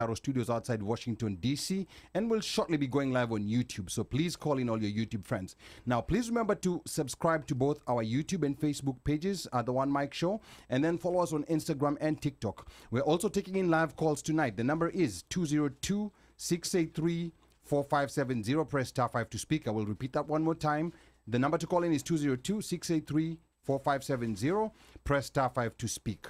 our studios outside Washington, D.C., and we'll shortly be going live on YouTube. So please call in all your YouTube friends. Now, please remember to subscribe to both our YouTube and Facebook pages at The One Mic Show, and then follow us on Instagram and TikTok. We're also taking in live calls tonight. The number is 202-683-4570. Press star 5 to speak. I will repeat that one more time. The number to call in is 202-683-4570. Press star 5 to speak.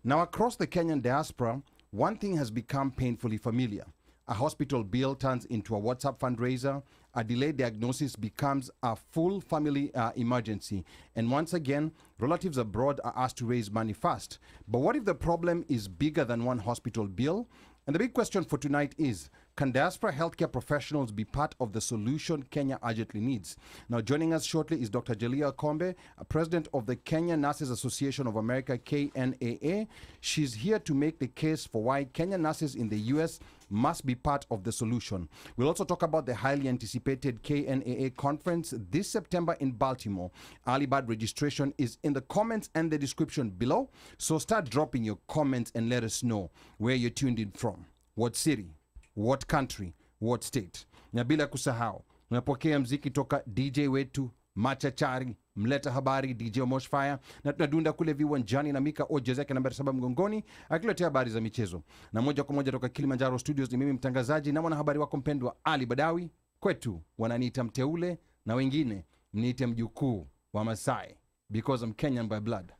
Now, across the Kenyan diaspora, one thing has become painfully familiar. A hospital bill turns into a WhatsApp fundraiser. A delayed diagnosis becomes a full family emergency. And once again, relatives abroad are asked to raise money fast. But what if the problem is bigger than one hospital bill? And the big question for tonight is, can diaspora healthcare professionals be part of the solution Kenya urgently needs? Now, joining us shortly is Dr. Jeliah Akombe, president of the Kenyan Nurses Association of America, KNAA. She's here to make the case for why Kenyan nurses in the U.S. must be part of the solution. We'll also talk about the highly anticipated KNAA conference this September in Baltimore. Early bird registration is in the comments and the description below. So start dropping your comments and let us know where you're tuned in from, what city, what country, what state. Na bila kusahau, tunapokea mziki toka DJ wetu machachari, mleta habari DJ Moshfire, na tunadunda kule viwanjani na Mika Oje zake nambari 7 mgongoni akiletea habari za michezo. Na moja kwa moja toka Kilimanjaro Studios ni mimi mtangazaji na mwanahabari wako mpendwa Ali Badawi. Kwetu wananiita mteule na wengine mniite mjukuu wa Masai, because I'm Kenyan by blood,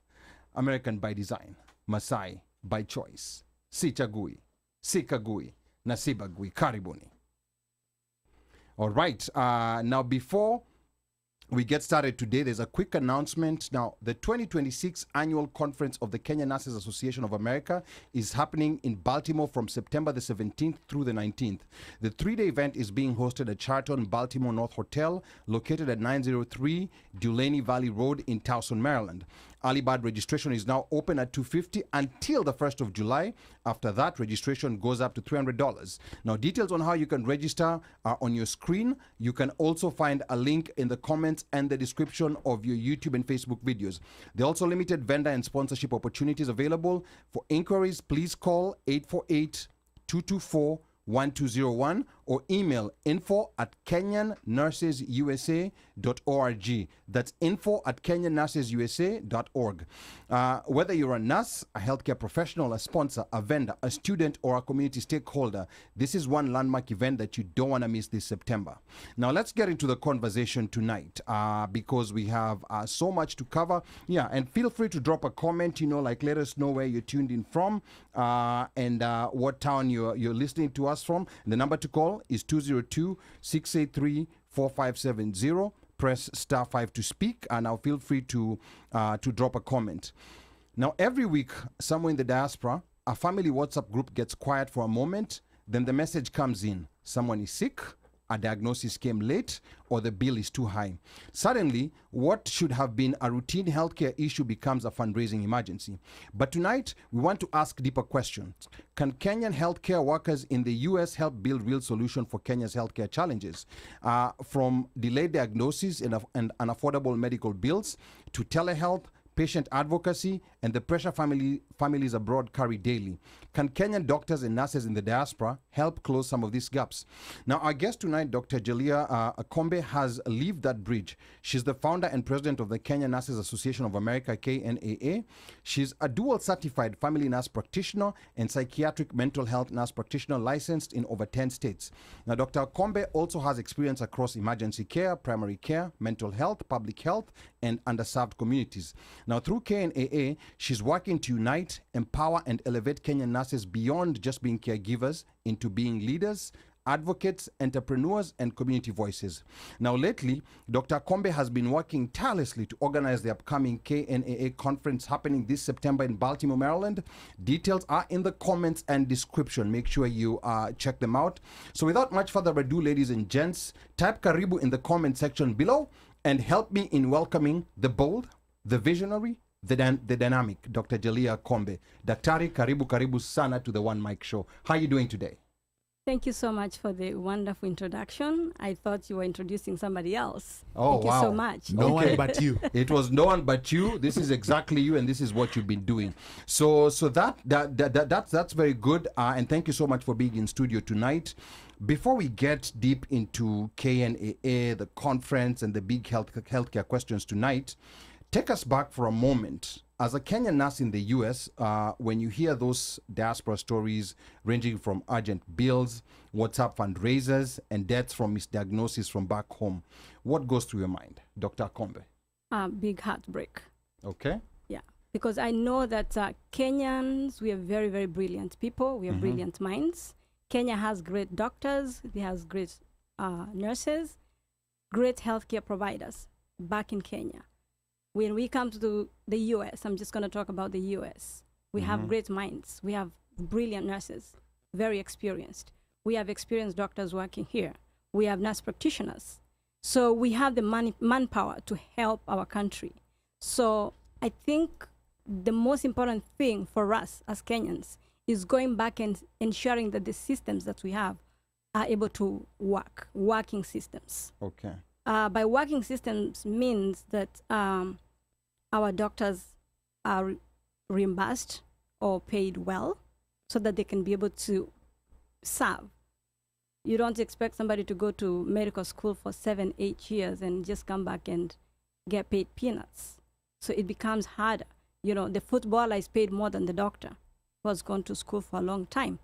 American by design, Masai by choice. Sichagui, sikagui, na sibagui. Karibuni. All right. Now, before we get started today, there's a quick announcement. Now, the 2026 annual conference of the Kenyan Nurses Association of America is happening in Baltimore from September the 17th through the 19th. The 3-day event is being hosted at Sheraton Baltimore North Hotel, located at 903 Dulaney Valley Road in Towson, Maryland. Early bird registration is now open at $250 until the 1st of July. After that, registration goes up to $300. Now, details on how you can register are on your screen. You can also find a link in the comments and the description of your YouTube and Facebook videos. There are also limited vendor and sponsorship opportunities available. For inquiries, please call 848-224-1201 or email info@kenyannursesUSA.org. That's info@kenyannursesUSA.org. Whether you're a nurse, a healthcare professional, a sponsor, a vendor, a student, or a community stakeholder, this is one landmark event that you don't want to miss this September. Now, let's get into the conversation tonight because we have so much to cover. Yeah, and feel free to drop a comment, like let us know where you're tuned in from and what town you're listening to us from. And the number to call is 202-683-4570. Press star 5 to speak, and now feel free to drop a comment. Now, every week, somewhere in the diaspora, a family WhatsApp group gets quiet for a moment, then the message comes in. Someone is sick, a diagnosis came late, or the bill is too high. Suddenly, what should have been a routine healthcare issue becomes a fundraising emergency. But tonight, we want to ask deeper questions. Can Kenyan healthcare workers in the U.S. help build real solution for Kenya's healthcare challenges? From delayed diagnoses and unaffordable medical bills to telehealth, patient advocacy, and the pressure families abroad carry daily. Can Kenyan doctors and nurses in the diaspora help close some of these gaps? Now, our guest tonight, Dr. Jeliah Akombe, has lived that bridge. She's the founder and president of the Kenyan Nurses Association of America, KNAA. She's a dual certified family nurse practitioner and psychiatric mental health nurse practitioner licensed in over 10 states. Now, Dr. Akombe also has experience across emergency care, primary care, mental health, public health, and underserved communities. Now, through KNAA, she's working to unite, empower, and elevate Kenyan nurses beyond just being caregivers into being leaders, advocates, entrepreneurs, and community voices. Now, lately, Dr. Akombe has been working tirelessly to organize the upcoming KNAA conference happening this September in Baltimore, Maryland. Details are in the comments and description. Make sure you check them out. So without much further ado, ladies and gents, type Karibu in the comment section below and help me in welcoming the bold, the visionary, the dynamic, Dr. Jeliah Akombe. Daktari, karibu sana to the One Mic Show. How are you doing today? Thank you so much for the wonderful introduction. I thought you were introducing somebody else. Oh, Thank wow. you so much. No one but you. It was no one but you. This is exactly you, and this is what you've been doing. So that's very good. And thank you so much for being in studio tonight. Before we get deep into KNAA, the conference, and the big healthcare questions tonight, take us back for a moment. As a Kenyan nurse in the US, when you hear those diaspora stories ranging from urgent bills, WhatsApp fundraisers, and deaths from misdiagnosis from back home, what goes through your mind, Dr. Akombe? Big heartbreak. Okay. Yeah, because I know that Kenyans, we are very, very brilliant people. We have brilliant minds. Kenya has great doctors. It has great nurses, great healthcare providers back in Kenya. When we come to the US, I'm just going to talk about the US. We have great minds. We have brilliant nurses, very experienced. We have experienced doctors working here. We have nurse practitioners. So we have the manpower to help our country. So I think the most important thing for us as Kenyans is going back and ensuring that the systems that we have are able to work, working systems. Okay. By working systems means that our doctors are reimbursed or paid well so that they can be able to serve. You don't expect somebody to go to medical school for 7-8 years and just come back and get paid peanuts. So it becomes harder. You know, the footballer is paid more than the doctor who has gone to school for a long time.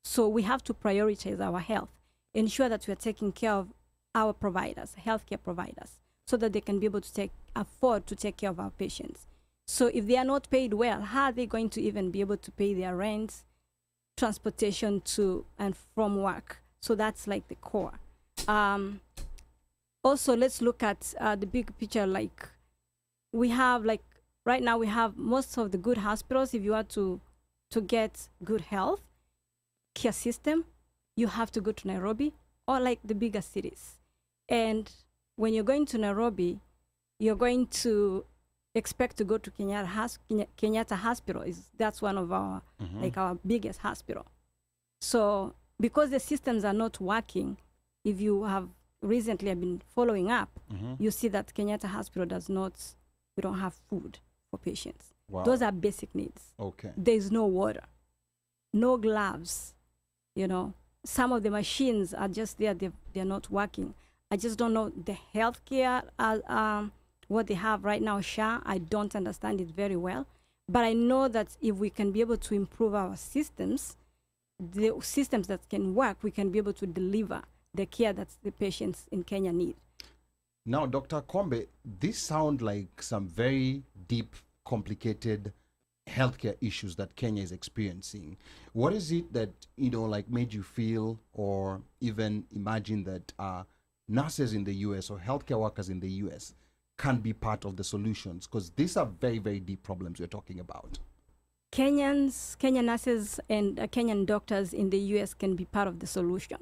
So we have to prioritize our health, ensure that we are taking care of our providers, healthcare providers, so that they can be able to afford to take care of our patients. So if they are not paid well, how are they going to even be able to pay their rents, transportation to and from work? So that's like the core. Also, let's look at the big picture. Like we have, like right now, we have most of the good hospitals. If you are to get good health care system, you have to go to Nairobi or like the bigger cities. And when you're going to Nairobi, you're going to expect to go to Kenyatta Hospital. That's one of our like our biggest hospital. So because the systems are not working, if you have recently been following up, you see that Kenyatta Hospital we don't have food for patients. Wow. Those are basic needs. Okay. There's no water, no gloves, you know. Some of the machines are just there, they're not working. I just don't know the healthcare, what they have right now, SHA. I don't understand it very well. But I know that if we can be able to improve our systems, the systems that can work, we can be able to deliver the care that the patients in Kenya need. Now, Dr. Akombe, this sound like some very deep, complicated healthcare issues that Kenya is experiencing. What is it that, like made you feel or even imagine that nurses in the US or healthcare workers in the US can be part of the solutions? Because these are very, very deep problems we're talking about. Kenyan nurses and Kenyan doctors in the US can be part of the solution.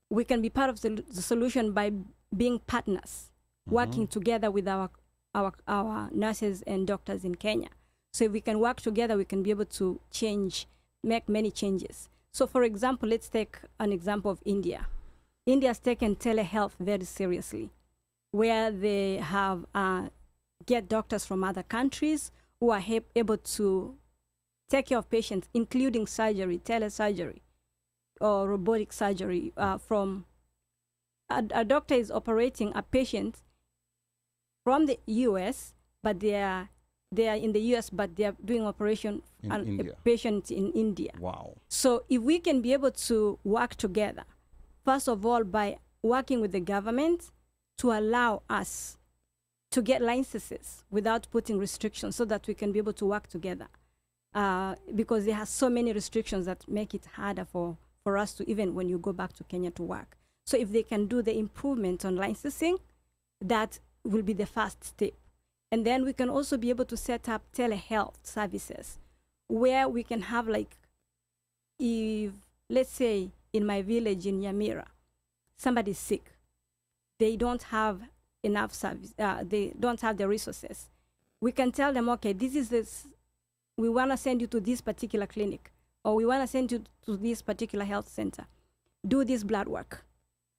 We can be part of the solution by being partners, working together with our nurses and doctors in Kenya. So if we can work together, we can be able to make many changes. So for example, let's take an example of India. India has taken telehealth very seriously, where they have get doctors from other countries who are able to take care of patients, including surgery, telesurgery, or robotic surgery. From a doctor is operating a patient from the US, but they are in the US, but they are doing operation on a patient in India. Wow. So if we can be able to work together, first of all, by working with the government to allow us to get licenses without putting restrictions so that we can be able to work together. Because there are so many restrictions that make it harder for us to, even when you go back to Kenya to work. So if they can do the improvement on licensing, that will be the first step. And then we can also be able to set up telehealth services where we can have, like, if, let's say, in my village in Nyamira, somebody's sick, they don't have enough service, they don't have the resources. We can tell them, okay, we want to send you to this particular clinic or we want to send you to this particular health center. Do this blood work.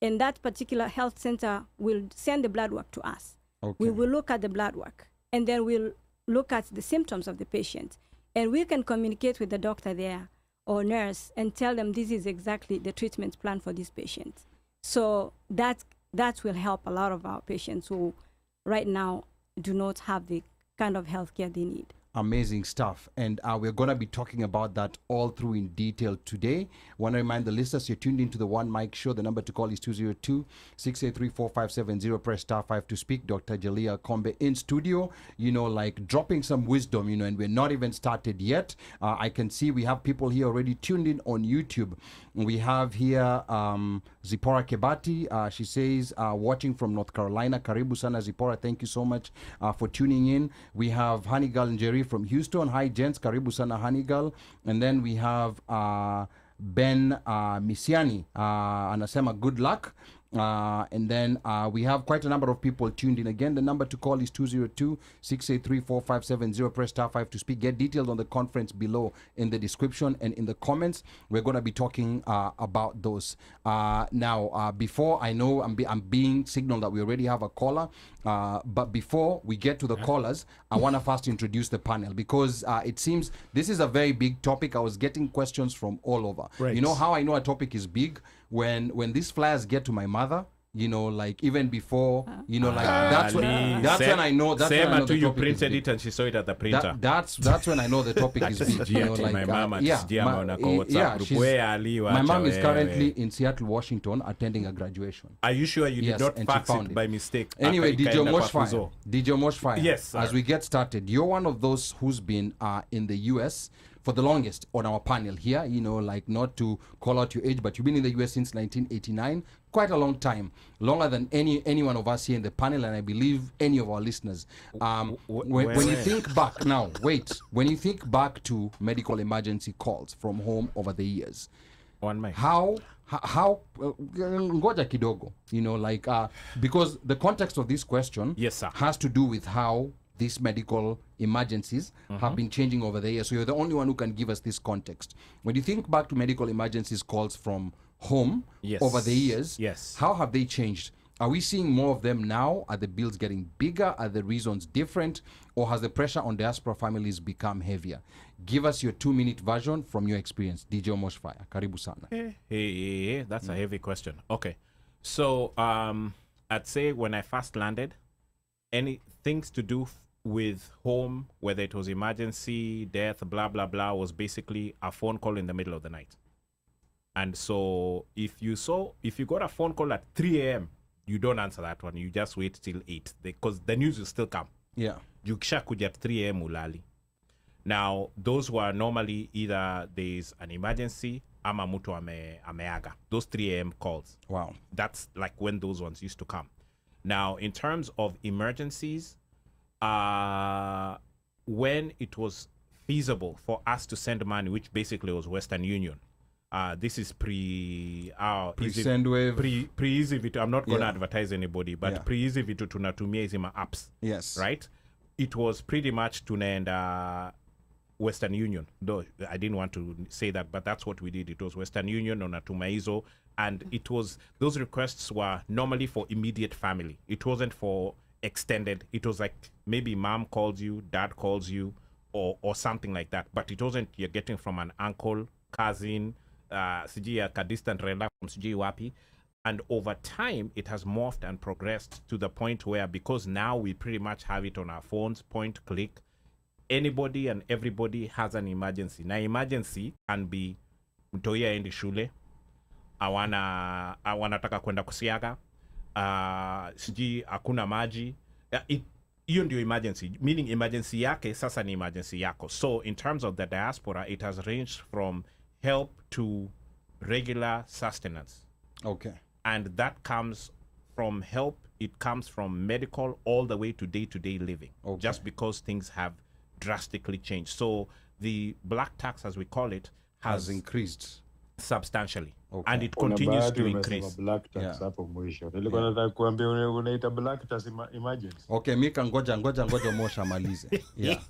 And that particular health center will send the blood work to us. Okay. We will look at the blood work, and then we'll look at the symptoms of the patient. And we can communicate with the doctor there or nurse and tell them this is exactly the treatment plan for this patient. So that will help a lot of our patients who right now do not have the kind of healthcare they need. Amazing stuff. And we're going to be talking about that all through in detail today. Want to remind the listeners, you're tuned into the One Mic Show. The number to call is 202-683-4570. Press star 5 to speak. Dr. Jeliah Akombe in studio, like dropping some wisdom, and we're not even started yet. I can see we have people here already tuned in on YouTube. We have here Zipporah Kebati. She says, watching from North Carolina. Karibu sana, Zipporah. Thank you so much for tuning in. We have Hanigal Njeri from Houston. Hi, gents. Karibu sana, Hanigal. And then we have Ben Misiani. Anasema, good luck. And then we have quite a number of people tuned in. Again, the number to call is 202-683-4570. Press star 5 to speak. Get details on the conference below in the description and in the comments. We're going to be talking about those. Now, before I know I'm being signaled that we already have a caller, but before we get to the callers, I want to first introduce the panel because it seems this is a very big topic. I was getting questions from all over. Right. You know how I know a topic is big? When these flyers get to my mother, like even before, that's when I know. That's when I know the you topic printed is big. it and she saw it at the printer. That's when I know the topic is big. My mom my mom is currently in Seattle, Washington, attending a graduation. Are you sure you did not fax it by mistake? Anyway, DJ Moshfire. Yes, sir. As we get started, you're one of those who's been in the U.S. for the longest on our panel here, not to call out your age, but you've been in the U.S. since 1989, quite a long time, longer than any one of us here in the panel, and I believe any of our listeners. When you think back, when you think back to medical emergency calls from home over the years, how ngoja kidogo, because the context of this question has to do with how these medical emergencies have been changing over the years. So you're the only one who can give us this context. When you think back to medical emergencies calls from home over the years, how have they changed? Are we seeing more of them now? Are the bills getting bigger? Are the reasons different? Or has the pressure on diaspora families become heavier? Give us your 2-minute version from your experience. DJ Moshfire, karibu sana. Hey, that's a heavy question. Okay. So I'd say when I first landed, any things to do with home, whether it was emergency, death, blah, blah, blah, was basically a phone call in the middle of the night. And so if you got a phone call at 3 a.m., you don't answer that one. You just wait till 8 because the news will still come. Yeah. You kuja at 3 a.m. ulali. Now, those were normally either there's an emergency, ama mutu ameaga. Those 3 a.m. calls. Wow. That's like when those ones used to come. Now, in terms of emergencies, when it was feasible for us to send money, which basically was Western Union, this is pre-Sendwave, pre-Easy Vitu. I'm not going to advertise anybody, but pre-Easy Vitu tunatumia hizi apps. Yes. Right? It was pretty much tunaenda Western Union. Though I didn't want to say that, but that's what we did. It was Western Union on Atumaizo, and it was those requests were normally for immediate family. It wasn't for extended. It was like maybe mom calls you, dad calls you, or something like that. But it wasn't you're getting from an uncle, cousin, sijui a distant relative from sijui wapi. And over time, it has morphed and progressed to the point where, because now we pretty much have it on our phones, point, click, anybody and everybody has an emergency. Now, emergency can be mtoi aendi shule, awanataka kwenda kusiaga, sijui hakuna maji. Hiyo ndio emergency, meaning emergency yake sasa ni emergency yako. So in terms of the diaspora, it has ranged from help to regular sustenance. Okay. And that comes from help, it comes from medical all the way to day-to-day living. Okay. Just because things have drastically changed. So the black tax, as we call it, has increased. substantially. Okay. And it continues to increase. Black tax hapo mwisho. Nilikuwa nataka kuambia unaita black tax emergency. Okay, Mika ngoja Omosha malize. Yeah.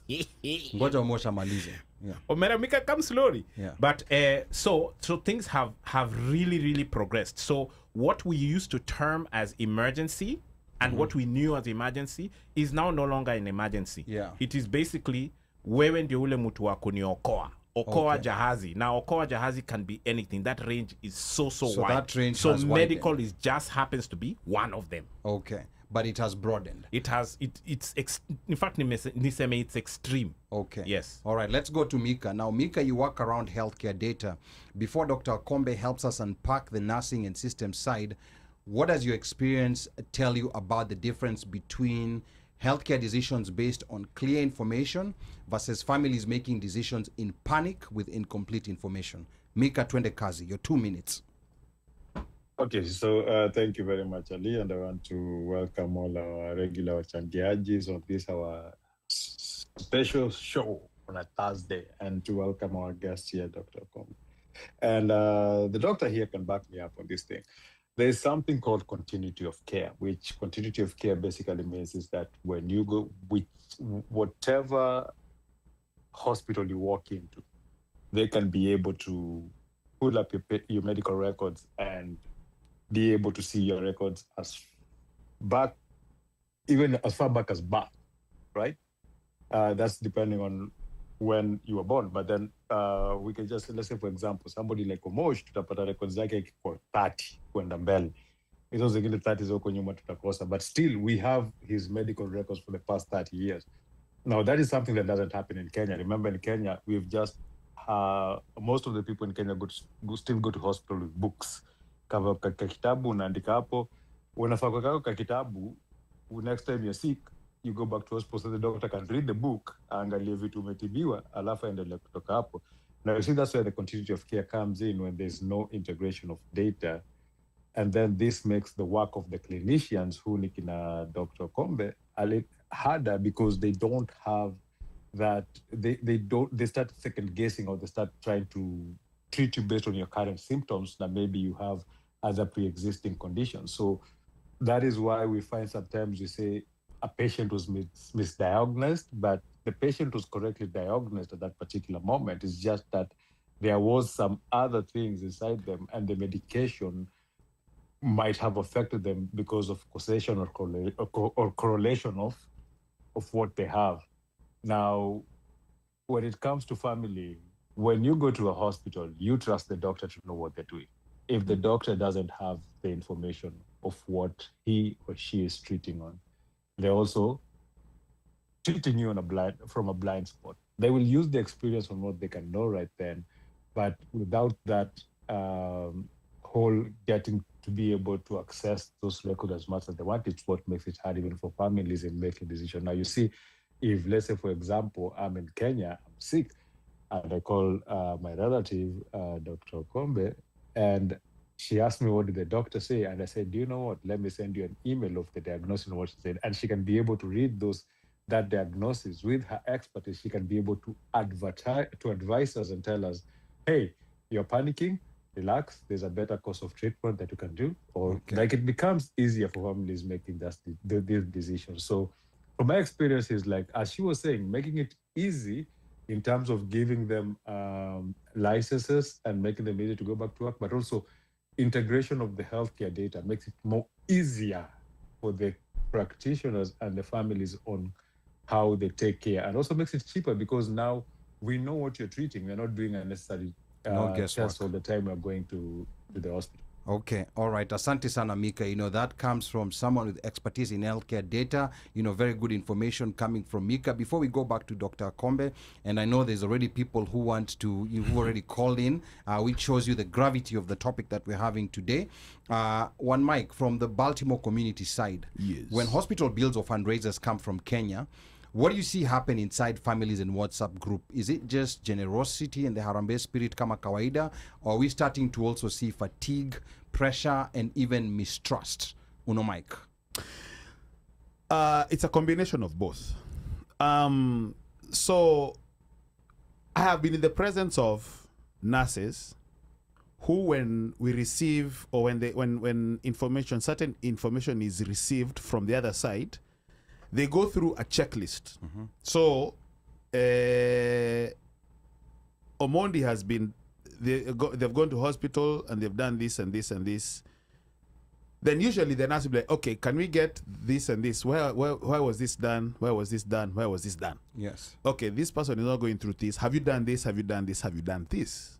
Ngoja Omosha malize. Yeah. Omera Mika, come slowly. Yeah. But so things have really progressed. So what we used to term as emergency and what we knew as emergency is now no longer an emergency. Yeah. It is basically wewe ndio ule mtu wa kuniokoa. Okoa jahazi. Now, Okoa jahazi can be anything. That range is so wide. That range so has medical widened. is just happens to be one of them. Okay. But it has broadened. In fact, niseme it's extreme. Okay. Yes. All right, let's go to Mika. Now, Mika, you work around healthcare data. Before Dr. Akombe helps us unpack the nursing and system side, what does your experience tell you about the difference between healthcare decisions based on clear information versus families making decisions in panic with incomplete information? Mika twende kazi, your 2 minutes. Okay, so thank you very much, Ali, and I want to welcome all our regular changiajis on this our special show on a Thursday, and to welcome our guest here, Dr. Akombe. And the doctor here can back me up on this thing. There is something called continuity of care, which continuity of care basically means is that when you go with whatever hospital you walk into, they can be able to pull up your medical records and be able to see your records even as far back as birth, right? That's depending on when you were born. But then we can just, let's say, for example, somebody like Omosh, tutapata records zake kwa 30 kwenda mbele. Hizo zingine 30 zoko nyuma tutakosa. But still, we have his medical records for the past 30 years. Now, that is something that doesn't happen in Kenya. Remember, in Kenya, we've just, most of the people in Kenya still go to hospital with books. Kava kitabu unaandika hapo, unafaa kwa kitabu, next time you're sick, you go back to hospital so the doctor can read the book, angalie vitu umetibiwa, alafu endelee kutoka hapo. Now you see that's where the continuity of care comes in, when there's no integration of data. And then this makes the work of the clinicians, who nikina Dr. Akombe, harder, because they don't have that, they start second guessing, or they start trying to treat you based on your current symptoms, that maybe you have other pre-existing conditions. So that is why we find sometimes you say a patient was misdiagnosed, but the patient was correctly diagnosed at that particular moment. It's just that there was some other things inside them, and the medication might have affected them because of causation or correlation of what they have. Now, when it comes to family, when you go to a hospital, you trust the doctor to know what they're doing. If the doctor doesn't have the information of what he or she is treating on, they're also treating you from a blind spot. They will use the experience on what they can know right then, but without that whole getting to be able to access those records as much as they want, it's what makes it hard even for families in making decisions. Now, you see, if, let's say, for example, I'm in Kenya, I'm sick, and I call my relative, Dr. Akombe, and she asked me, what did the doctor say? And I said, do you know what? Let me send you an email of the diagnosis and what she said. And she can be able to read that diagnosis with her expertise. She can be able to advise us and tell us, hey, you're panicking, relax, there's a better course of treatment that you can do. Or like, it becomes easier for families making these decisions. So from my experience, is like, as she was saying, making it easy in terms of giving them licenses and making them easy to go back to work, but also integration of the healthcare data makes it more easier for the practitioners and the families on how they take care, and also makes it cheaper, because now we know what you're treating. We're not doing unnecessary tests all the time we're going to the hospital. Okay, all right. Asante sana, Mika. That comes from someone with expertise in healthcare data. Very good information coming from Mika. Before we go back to Dr. Akombe, and I know there's already people who who already called in, which shows you the gravity of the topic that we're having today. One mic from the Baltimore community side. Yes. When hospital bills or fundraisers come from Kenya, what do you see happen inside families and WhatsApp group? Is it just generosity and the Harambee spirit kama kawaida? Or are we starting to also see fatigue, pressure, and even mistrust? Uno Mike. It's a combination of both. So I have been in the presence of nurses who, when we receive, or when information, certain information is received from the other side, they go through a checklist. So Omondi has been, they've gone to hospital and they've done this and this and this. Then usually they're asked to be like, okay, can we get this and this? Where was this done? Where was this done? Where was this done? Yes. Okay, this person is not going through this. Have you done this? Have you done this? Have you done this?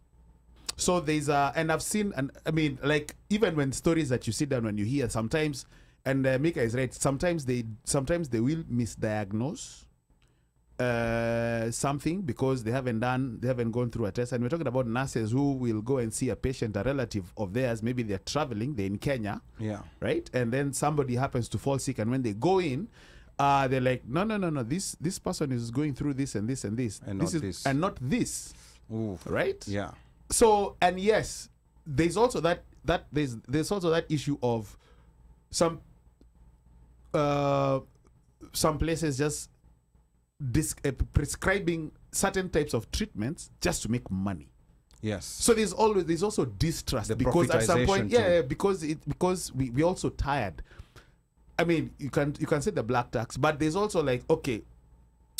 So there's and I've seen, and I mean, like, even when stories that you sit down, when you hear sometimes, and Mika is right, sometimes they will misdiagnose something because they haven't gone through a test. And we're talking about nurses who will go and see a patient, a relative of theirs, maybe they're traveling, they're in Kenya, right? And then somebody happens to fall sick, and when they go in, they're like, no, this person is going through this and this and this, and not this, and not this. Ooh. Right? Yeah. So, and yes, there's also there's also that issue of some places just prescribing certain types of treatments just to make money. Yes. So there's also distrust, because at some point, because we also tired. I mean, you can say the black tax, but there's also like, okay,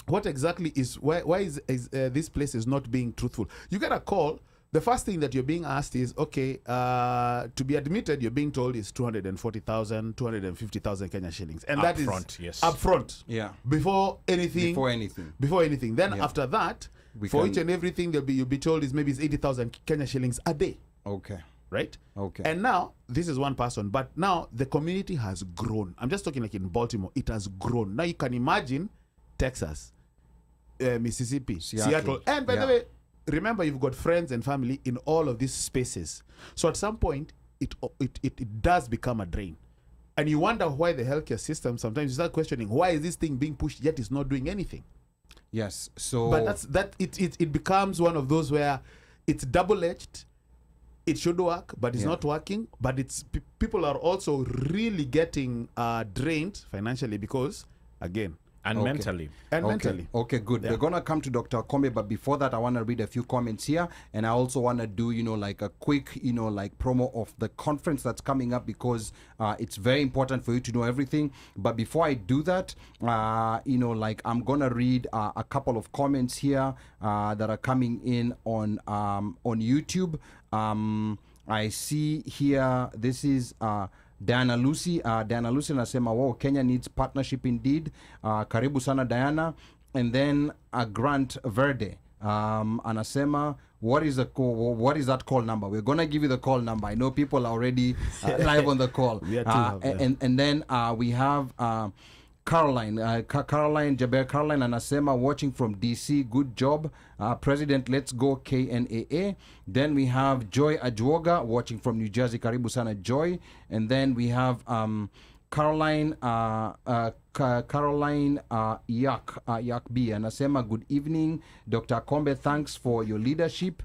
what exactly is why is this place is not being truthful? You get a call. The first thing that you're being asked is, okay, to be admitted, you're being told is 240,000, 250,000 Kenya shillings, and that is upfront. Yeah. Before anything. Then after that, each and everything you'll be told is maybe it's 80,000 Kenya shillings a day. Okay. Right? Okay. And now this is one person, but now the community has grown. I'm just talking like in Baltimore, it has grown. Now you can imagine Texas, Mississippi, Seattle, and by the way, remember, you've got friends and family in all of these spaces. So at some point, it does become a drain. And you wonder why the healthcare system, sometimes you start questioning, why is this thing being pushed yet it's not doing anything? Yes. So, but it becomes one of those where it's double-edged. It should work, but it's not working. But people are also really getting drained financially because, again, and mentally. Okay, good. We're going to come to Dr. Akombe, but before that, I want to read a few comments here. And I also want to do, like a quick, like promo of the conference that's coming up, because it's very important for you to know everything. But before I do that, like I'm going to read a couple of comments here that are coming in on YouTube. I see here, this is... Diana Lucy anasema, wow, Kenya needs partnership indeed. Karibu sana Diana. And then Grant Verde anasema, what is that call number? We're gonna give you the call number. I know people are already live on the call. And then we have Caroline Caroline anasema, watching from DC, good job. President, let's go KNAA. Then we have Joy Ajwoga watching from New Jersey, karibu sana Joy. And then we have Caroline Yak B anasema, good evening Dr. Akombe, thanks for your leadership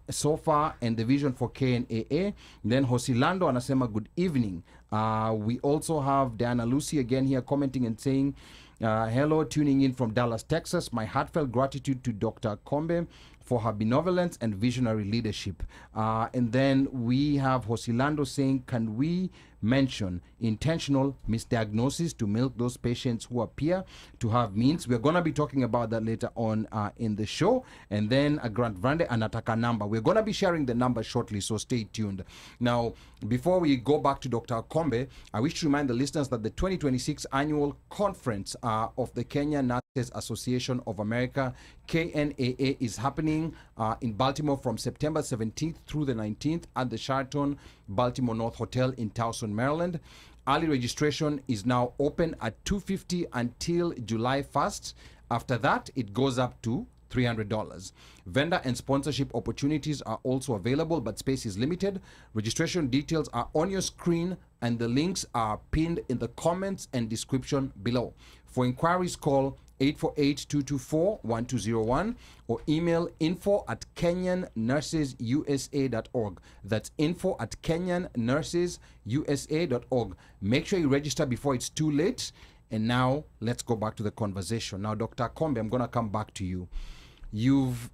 so far and the vision for KNAA. Then Hosilando anasema, good evening. We also have Diana Lucy again here commenting and saying, hello, tuning in from Dallas, Texas. My heartfelt gratitude to Dr. Akombe for her benevolence and visionary leadership. And then we have Hosilando saying, can we mention intentional misdiagnosis to milk those patients who appear to have means? We're going to be talking about that later on in the show. And then Grant Vrande anataka number. We're going to be sharing the number shortly, so stay tuned. Now, before we go back to Dr. Akombe, I wish to remind the listeners that the 2026 annual conference of the Kenya Nurses Association of America, KNAA, is happening in Baltimore from September 17th through the 19th at the Sheraton Baltimore North Hotel in Towson, Maryland. Early registration is now open at $250 until July 1st. After that, it goes up to $300. Vendor and sponsorship opportunities are also available, but space is limited. Registration details are on your screen, and the links are pinned in the comments and description below. For inquiries, call 848-224-1201 or email info@kenyannursesUSA.org. That's info@kenyannursesUSA.org. Make sure you register before it's too late. And now let's go back to the conversation. Now, Dr. Akombe, I'm going to come back to you. You've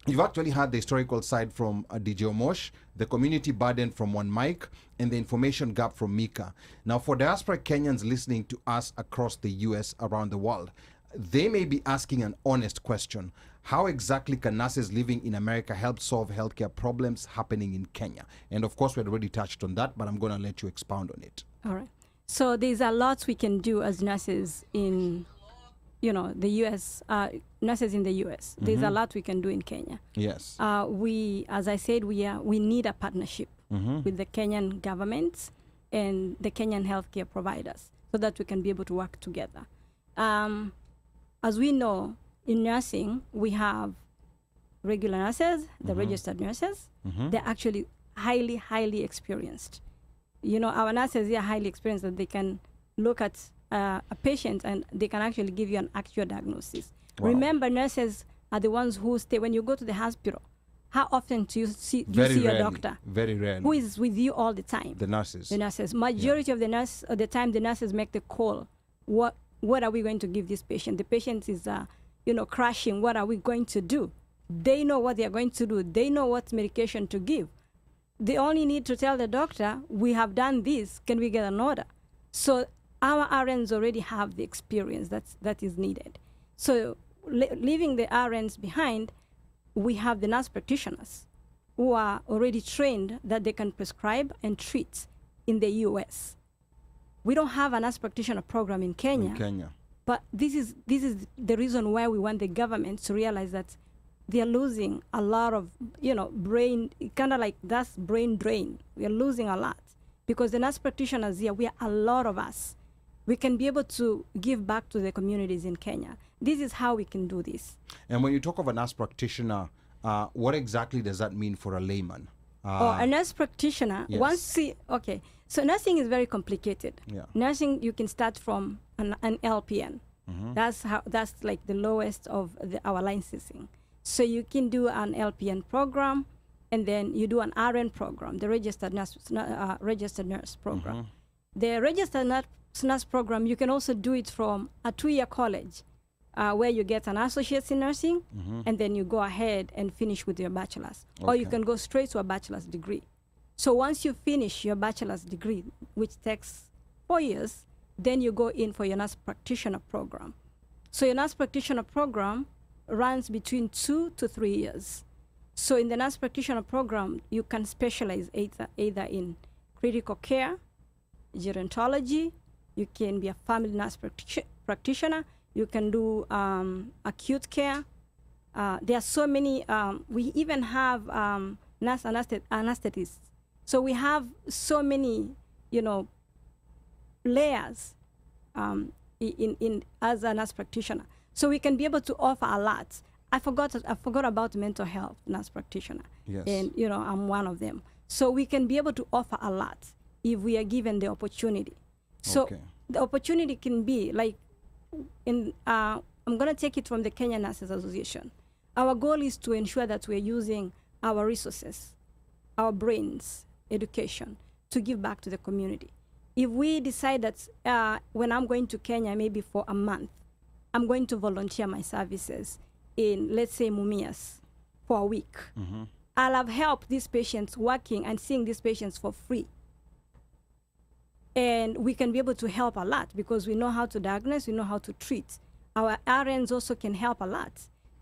You've actually had the historical side from DJ Omosh, the community burden from one Mike, and the information gap from Mika. Now, for Diaspora Kenyans listening to us across the US, around the world, they may be asking an honest question. How exactly can nurses living in America help solve healthcare problems happening in Kenya? And of course, we had already touched on that, but I'm going to let you expound on it. All right. So there's a lot we can do as nurses in, the U.S., nurses in the U.S. There's a lot we can do in Kenya. Yes. We, as I said, we need a partnership with the Kenyan government and the Kenyan healthcare providers so that we can be able to work together. As we know, in nursing, we have regular nurses, the registered nurses. They're actually highly, highly experienced. Our nurses are highly experienced that they can look at a patient and they can actually give you an actual diagnosis. Wow. Remember, nurses are the ones who stay. When you go to the hospital, how often do you see your doctor? Very rarely. Who is with you all the time? The nurses. The nurses. Majority of the time, the nurses make the call. What are we going to give this patient? The patient is, crashing. What are we going to do? They know what they are going to do. They know what medication to give. They only need to tell the doctor, we have done this. Can we get an order? So our RNs already have the experience that is needed. So leaving the RNs behind, we have the nurse practitioners who are already trained that they can prescribe and treat in the US. We don't have a nurse practitioner program in Kenya. But this is the reason why we want the government to realize that they're losing a lot of, brain, kind of like that's brain drain. We are losing a lot because the nurse practitioners here, we are a lot of us. We can be able to give back to the communities in Kenya. This is how we can do this. And when you talk of a nurse practitioner, what exactly does that mean for a layman? A nurse practitioner, yes. So nursing is very complicated. Yeah. Nursing, you can start from an LPN. That's like the lowest of our licensing. So you can do an LPN program, and then you do an RN program, the registered nurse program. The registered nurse program, you can also do it from a 2-year college, where you get an associate's in nursing, and then you go ahead and finish with your bachelor's. Or you can go straight to a bachelor's degree. So once you finish your bachelor's degree, which takes 4 years, then you go in for your nurse practitioner program. So your nurse practitioner program runs between 2 to 3 years. So in the nurse practitioner program, you can specialize either in critical care, gerontology, you can be a family nurse practitioner, you can do acute care. There are so many, we even have nurse anesthetists. So we have so many, layers in as a nurse practitioner. So we can be able to offer a lot. I forgot about mental health nurse practitioner. Yes. And I'm one of them. So we can be able to offer a lot if we are given the opportunity. So the opportunity can be like I'm going to take it from the Kenya Nurses Association. Our goal is to ensure that we're using our resources, our brains, education, to give back to the community. If we decide that when I'm going to Kenya, maybe for a month, I'm going to volunteer my services in, let's say, Mumias for a week. I'll have helped these patients working and seeing these patients for free. And we can be able to help a lot because we know how to diagnose, we know how to treat. Our RNs also can help a lot.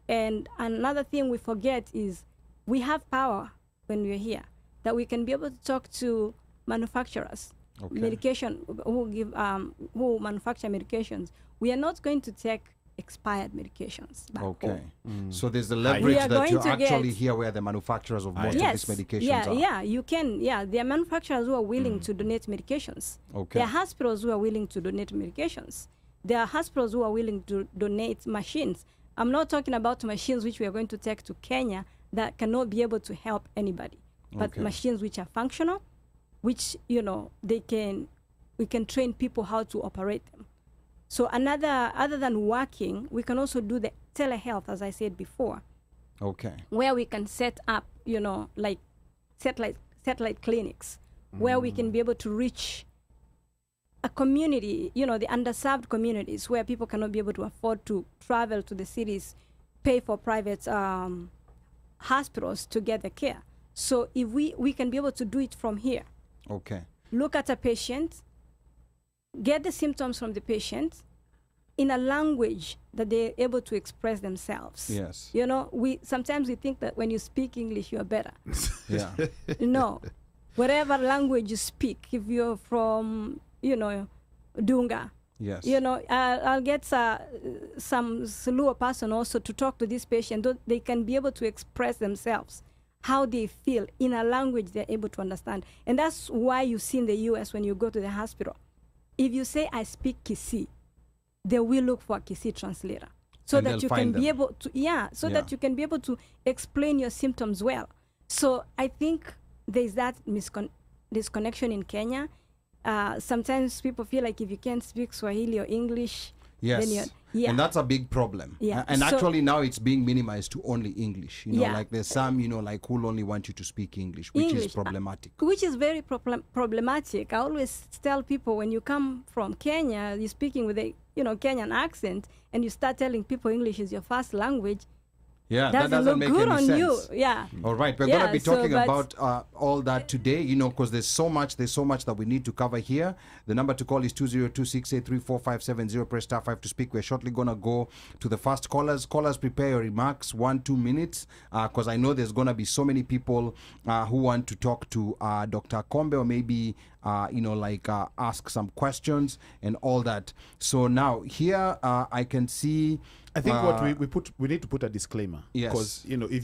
And another thing we forget is we have power when we're here, that we can be able to talk to manufacturers, medication, who manufacture medications. We are not going to take expired medications back home. So there's the leverage that you're actually here where the manufacturers of most of these medications are. Yeah, you can. Yeah, there are manufacturers who are willing to donate medications. There are hospitals who are willing to donate medications. There are hospitals who are willing to donate machines. I'm not talking about machines which we are going to take to Kenya that cannot be able to help anybody, but machines which are functional, which, we can train people how to operate them. So other than working, we can also do the telehealth, as I said before. Where we can set up, like satellite clinics, where we can be able to reach a community, the underserved communities where people cannot be able to afford to travel to the cities, pay for private hospitals to get the care. So if we can be able to do it from here. Okay. Look at a patient, get the symptoms from the patient in a language that they're able to express themselves. Yes. You know, sometimes we think that when you speak English, you're better. Yeah. No. Whatever language you speak, if you're from, you know, Dunga, Yes. you know, I'll get some Luo person also to talk to this patient. They can be able to express themselves, how they feel in a language they're able to understand. And that's why you see in the US when you go to the hospital, if you say, I speak Kisii, they will look for a Kisii translator. So And that you they'll can find be them. able to, that you can be able to explain your symptoms well. So I think there's that disconnection in Kenya. Sometimes people feel like if you can't speak Swahili or English, then Yes. yeah. And that's a big problem. Yeah. And So- actually now it's being minimized to only English. You know, Yeah. like there's some, you know, like who'll only want you to speak English, which is English, problematic. Which is very problematic. I always tell people when you come from Kenya, you're speaking with a Kenyan accent, and you start telling people English is your first language. Yeah, that Doesn't doesn't look make good any on sense. you. Yeah. All right, we're Yeah, going to be so talking but- about all that today, you know, because there's so much that we need to cover here. The number to call is 202-683-4570. Press star 5 to speak. We're shortly going to go to the first callers. Callers, prepare your remarks, 1-2 minutes, because I know there's going to be so many people who want to talk to Dr. Akombe, or maybe ask some questions and all that. So now here I can see. I think we need to put a disclaimer. Yes. Because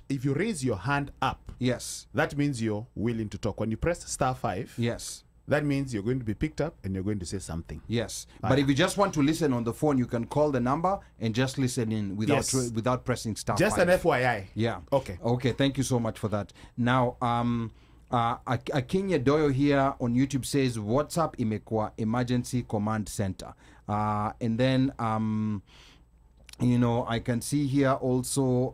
if you raise your hand up, Yes. that means you're willing to talk. When you press star 5, Yes. that means you're going to be picked up and you're going to say something. Yes, but if you just want to listen on the phone, you can call the number and just listen in without pressing star. Just 5. an FYI. Yeah. Okay. Okay. Thank you so much for that. Now, Akinya Doyo here on YouTube says WhatsApp imekuwa emergency command center, and then I can see here also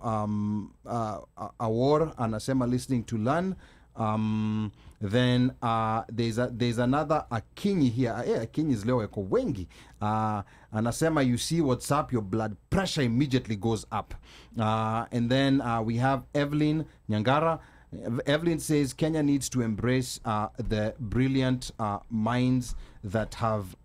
Awar anasema listening to learn. Then there's another Akinyi here. Akinyi leo yako wengi. Anasema you see WhatsApp, your blood pressure immediately goes up. And then we have Evelyn Nyangara. Evelyn says Kenya needs to embrace the brilliant minds that have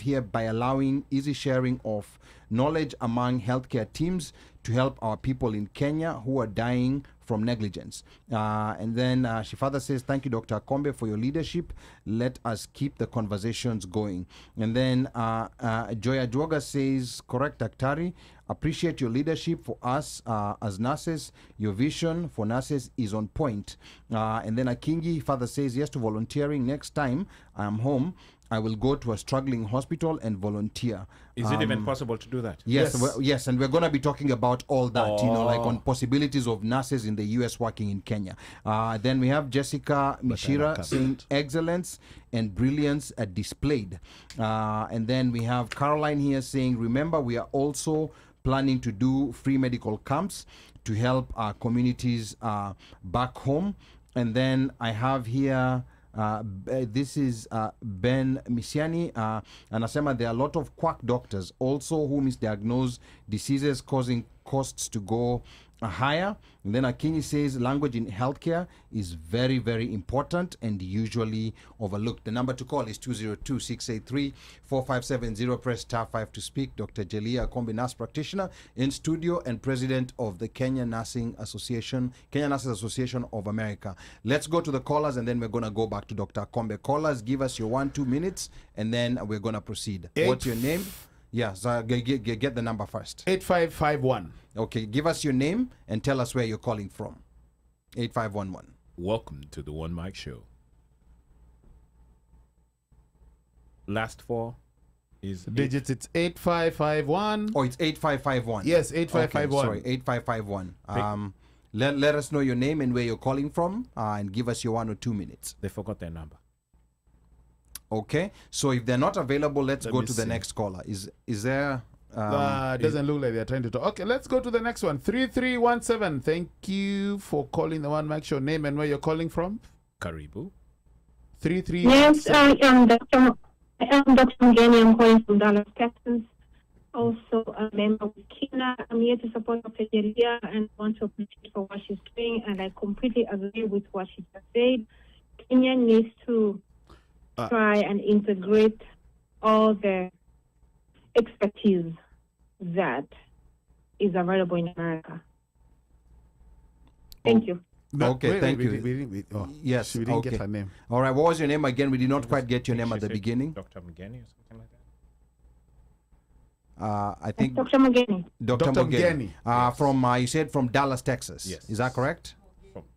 here by allowing easy sharing of knowledge among healthcare teams to help our people in Kenya who are dying from negligence. And then Shifada says, thank you, Dr. Akombe, for your leadership. Let us keep the conversations going. And then Joya Dwoga says, correct, Daktari. Appreciate your leadership for us as nurses. Your vision for nurses is on point. And then Akingi Father says, yes to volunteering. Next time I am home, I will go to a struggling hospital and volunteer. Is it even possible to do that? Yes, yes, and we're going to be talking about all that, like on possibilities of nurses in the U.S. working in Kenya. Then we have Jessica Mishira saying excellence and brilliance displayed. And then we have Caroline here saying, remember, we are also planning to do free medical camps to help our communities back home. And then I have here... this is Ben Misiani, anasema there are a lot of quack doctors also who misdiagnose diseases, causing costs to go higher. And then Akinyi says language in healthcare is very, very important and usually overlooked. The number to call is 202-683-4570. Press star 5 to speak. Dr. Jeliah Akombe, nurse practitioner in studio and president of the Kenyan Nurses Association of America. Let's go to the callers and then we're going to go back to Dr. Akombe. Callers, give us your 1-2 minutes and then we're going to proceed. What's your name? Yeah, so get the number first. 8551. Okay, give us your name and tell us where you're calling from. 8511. Welcome to the One Mic Show. Last four is digits. It's 8551. Oh, it's 8551. Yes, 8551. Okay, sorry, 8551. Let us know your name and where you're calling from, and give us your 1 or 2 minutes. They forgot their number. Okay, so if they're not available, let's go to the next caller. Is there? Doesn't look like they're trying to talk. Okay, let's go to the next one. 3317. Thank you for calling the One Mic Show. Name and where you're calling from. Karibu. 3317. Yes, I am Dr. Ngeni. I'm calling from Dallas, Texas. also a member of KNAA. I'm here to support Dr. Jeliah and want to appreciate for what she's doing, and I completely agree with what she just said. Kenya needs to try and integrate all the expertise that is available in America. Thank you. No, Okay, thank you. Yes, we didn't okay. get her name. All right, what was your name again? We did not quite get your name at the beginning. Dr. Mgeni or something like that. I think Dr. Mgeni. Dr. Mgeni. Yes. From you said from Dallas, Texas. Yes. Is that correct?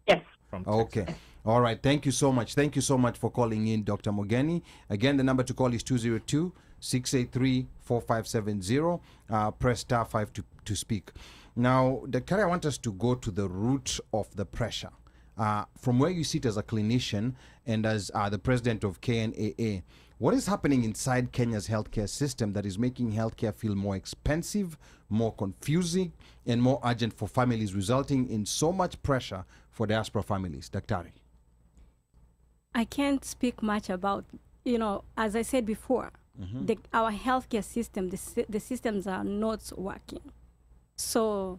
Yes. From Okay. Texas. All right. Thank you so much. Thank you so much for calling in, Dr. Mgeni. Again, the number to call is 202-683-4570. Press star 5 to speak. Now, Dr. I want us to go to the root of the pressure. From where you sit as a clinician and as the president of KNAA, what is happening inside Kenya's healthcare system that is making healthcare feel more expensive, more confusing, and more urgent for families, resulting in so much pressure for diaspora families? Daktari. I can't speak much about, as I said before, our healthcare system, the systems are not working. So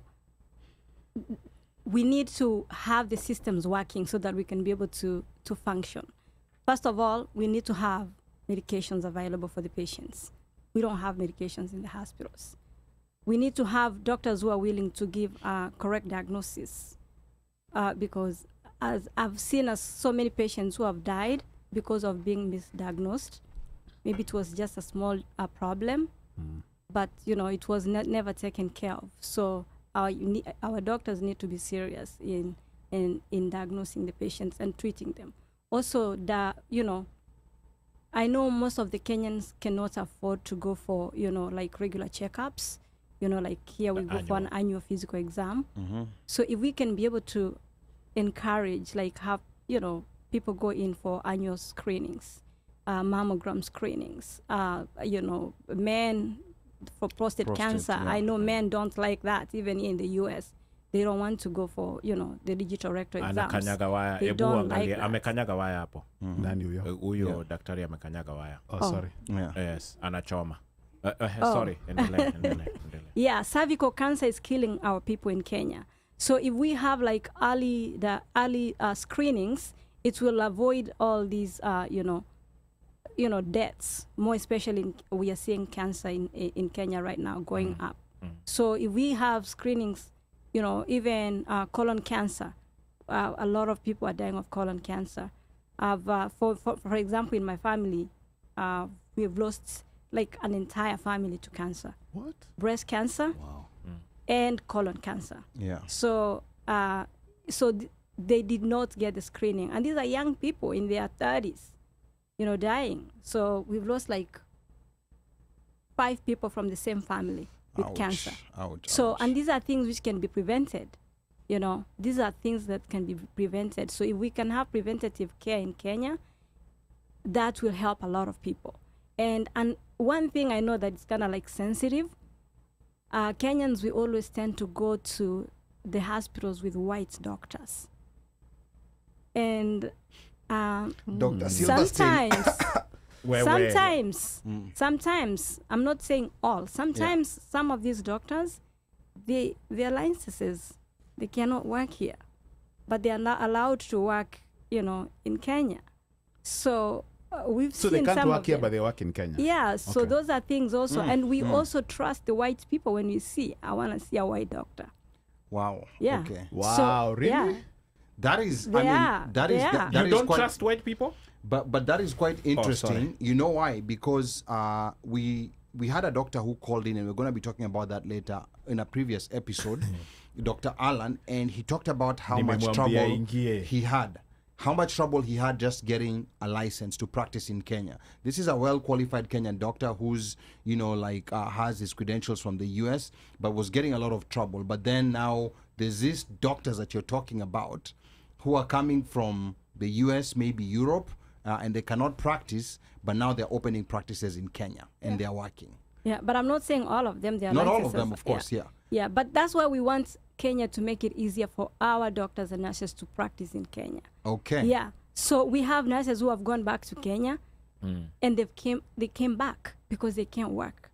we need to have the systems working so that we can be able to function. First of all, we need to have medications available for the patients. We don't have medications in the hospitals. We need to have doctors who are willing to give correct diagnosis because as I've seen so many patients who have died because of being misdiagnosed. Maybe it was just a small problem, but it was never taken care of. So our doctors need to be serious in diagnosing the patients and treating them. Also, I know most of the Kenyans cannot afford to go for like regular checkups. Like here we go for an annual physical exam. So if we can be able to encourage, like have people go in for annual screenings, mammogram screenings, men for prostate cancer. Yeah. I know men don't like that, even in the US. They don't want to go for, the digital rectal exams. They don't like that. Amekanyaga waya hapo. Nani huyo? Huyo daktari amekanyaga waya. Oh, sorry. Yeah. Yes, anachoma. Sorry, endelea. Yeah, cervical cancer is killing our people in Kenya. So if we have like early screenings, it will avoid all these, deaths. More especially, we are seeing cancer in Kenya right now going up. So if we have screenings, even colon cancer, a lot of people are dying of colon cancer. For example, in my family, we've lost like an entire family to cancer. What? Breast cancer. Wow. And colon cancer. Yeah. So, they did not get the screening, and these are young people in their 30s, dying. So we've lost like 5 people from the same family with cancer. So, and these are things which can be prevented. These are things that can be prevented. So if we can have preventative care in Kenya, that will help a lot of people. And one thing I know that it's kind of like sensitive. Kenyans, we always tend to go to the hospitals with white doctors. And Dr. sometimes, I'm not saying all, sometimes some of these doctors, their licenses, they cannot work here, but they are not allowed to work, in Kenya. So we've seen some of them. So they can't work here, but they work in Kenya. Yeah, so those are things also. And we also trust the white people when we see, I want to see a white doctor. Wow. Yeah. Okay. Wow, so, really? Yeah. That is, They are. You don't trust white people? But that is quite interesting. You know why? Because we had a doctor who called in, and we're going to be talking about that later in a previous episode, Dr. Alan, and he talked about how much trouble he had. How much trouble he had just getting a license to practice in Kenya. This is a well-qualified Kenyan doctor who's, has his credentials from the US, but was getting a lot of trouble. But then now there's these doctors that you're talking about who are coming from the US, maybe Europe, and they cannot practice, but now they're opening practices in Kenya, and they're working. Yeah, but I'm not saying all of them. They are not all of them, of course, yeah. Yeah, but that's why we want Kenya to make it easier for our doctors and nurses to practice in Kenya. Okay. Yeah. So we have nurses who have gone back to Kenya, and they came back because they can't work.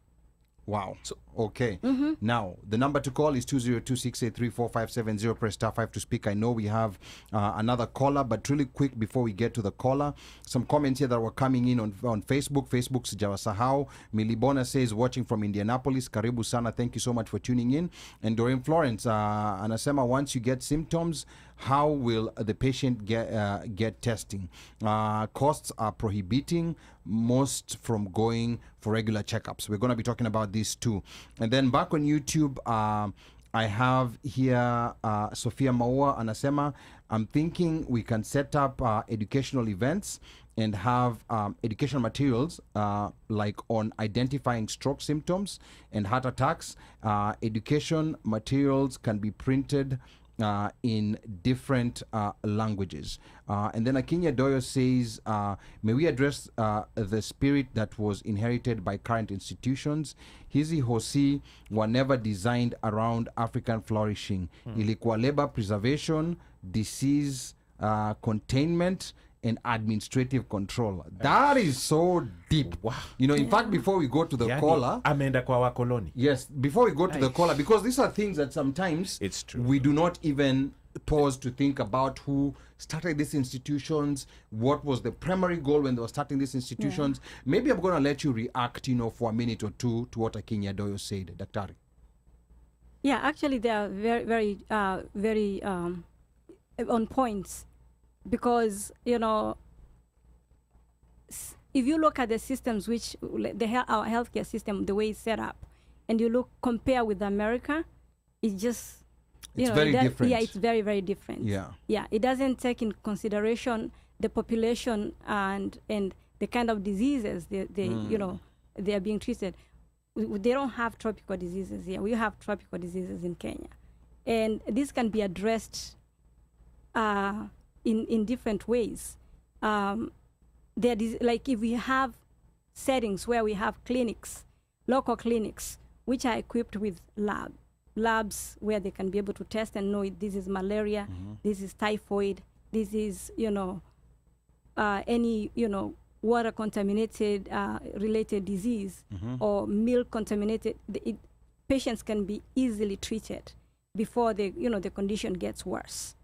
Wow. So Okay. Now, the number to call is 202-683-4570. Press star 5 to speak. I know we have another caller, but really quick before we get to the caller, some comments here that were coming in on Facebook. Facebook's Jawasahau. Milibona says, watching from Indianapolis. Karibu sana. Thank you so much for tuning in. And Doreen Florence, anasema, once you get symptoms, how will the patient get testing? Costs are prohibiting most from going for regular checkups. We're going to be talking about this too. And then back on YouTube, I have here Sophia Maua anasema, I'm thinking we can set up educational events and have educational materials like on identifying stroke symptoms and heart attacks. Education materials can be printed in different languages. And then Akinya Doyo says, may we address the spirit that was inherited by current institutions? Hizi hosi were never designed around African flourishing. Ilikuwa labor preservation, disease containment, and administrative control. That is so deep. Wow. You know, in fact, before we go to the caller, ameenda kwa wakoloni. Yes, before we go to the caller, because these are things that sometimes it's true. We do not even pause to think about who started these institutions, what was the primary goal when they were starting these institutions. Maybe I'm going to let you react, you know, for a minute or two to what Akinya Doyo said, Daktari. Yeah, actually, they are very on points. Because, you know, if you look at the systems which our healthcare system, the way it's set up, and you compare with America, it's just, it's very different. Yeah, it's very, very different. Yeah. Yeah, it doesn't take in consideration the population and the kind of diseases you know, they are being treated. They don't have tropical diseases here. We have tropical diseases in Kenya. And this can be addressed in different ways. Like if we have settings where we have clinics, local clinics, which are equipped with labs where they can be able to test and know this is malaria, this is typhoid, this is, you know, any, you know, water contaminated related disease or milk contaminated, patients can be easily treated before the condition gets worse.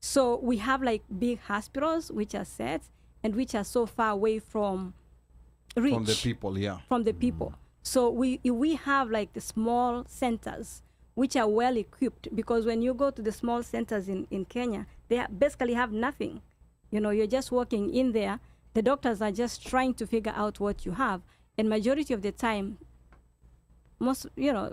So we have like big hospitals which are set and which are so far away from reach. From the people, yeah. From the people. So we have like the small centers which are well equipped, because when you go to the small centers in Kenya, they basically have nothing. You know, you're just walking in there. The doctors are just trying to figure out what you have. And majority of the time,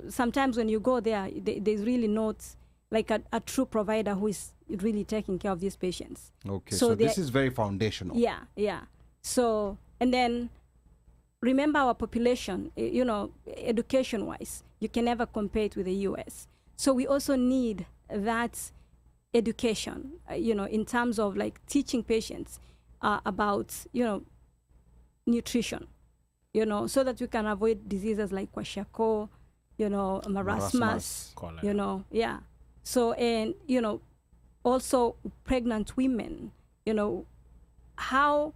sometimes when you go there, there's really not like a true provider who is really taking care of these patients. Okay, so this is very foundational. Yeah. So, and then remember our population, you know, education-wise, you can never compare it with the US. So we also need that education, you know, in terms of like teaching patients about, you know, nutrition, you know, so that we can avoid diseases like kwashiorkor, you know, marasmus, you know, yeah. So, and, you know, also pregnant women, you know, how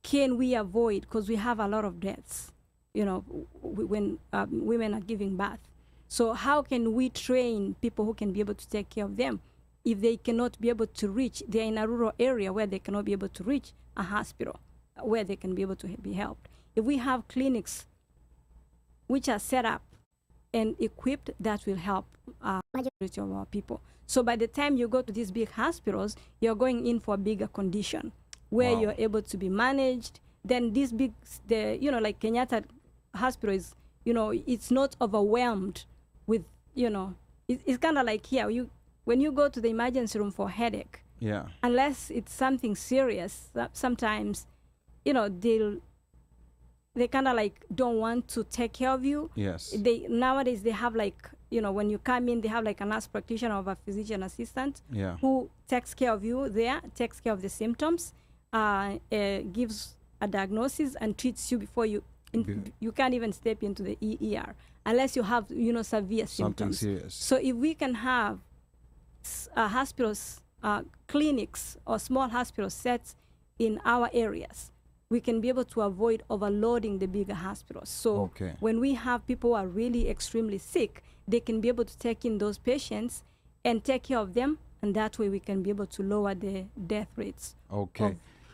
can we avoid, because we have a lot of deaths, you know, when women are giving birth. So how can we train people who can be able to take care of them if they cannot be able to reach, they're in a rural area where they cannot be able to reach a hospital where they can be able to be helped. If we have clinics which are set up and equipped, that will help majority of our people. So by the time you go to these big hospitals, you're going in for a bigger condition where you're able to be managed. Then this big, you know, like Kenyatta Hospital is, you know, it's not overwhelmed with, you know, it's kind of like here, when you go to the emergency room for headache, unless it's something serious, sometimes, you know, they kind of like don't want to take care of you. Yes. Nowadays they have like, you know, when you come in, they have like a nurse practitioner or a physician assistant who takes care of you there, takes care of the symptoms, gives a diagnosis and treats you before you can't even step into the ER unless you have, you know, severe symptoms. Something serious. So if we can have hospitals, clinics or small hospital sets in our areas we can be able to avoid overloading the bigger hospitals. So when we have people who are really extremely sick, they can be able to take in those patients and take care of them, and that way we can be able to lower the death rates of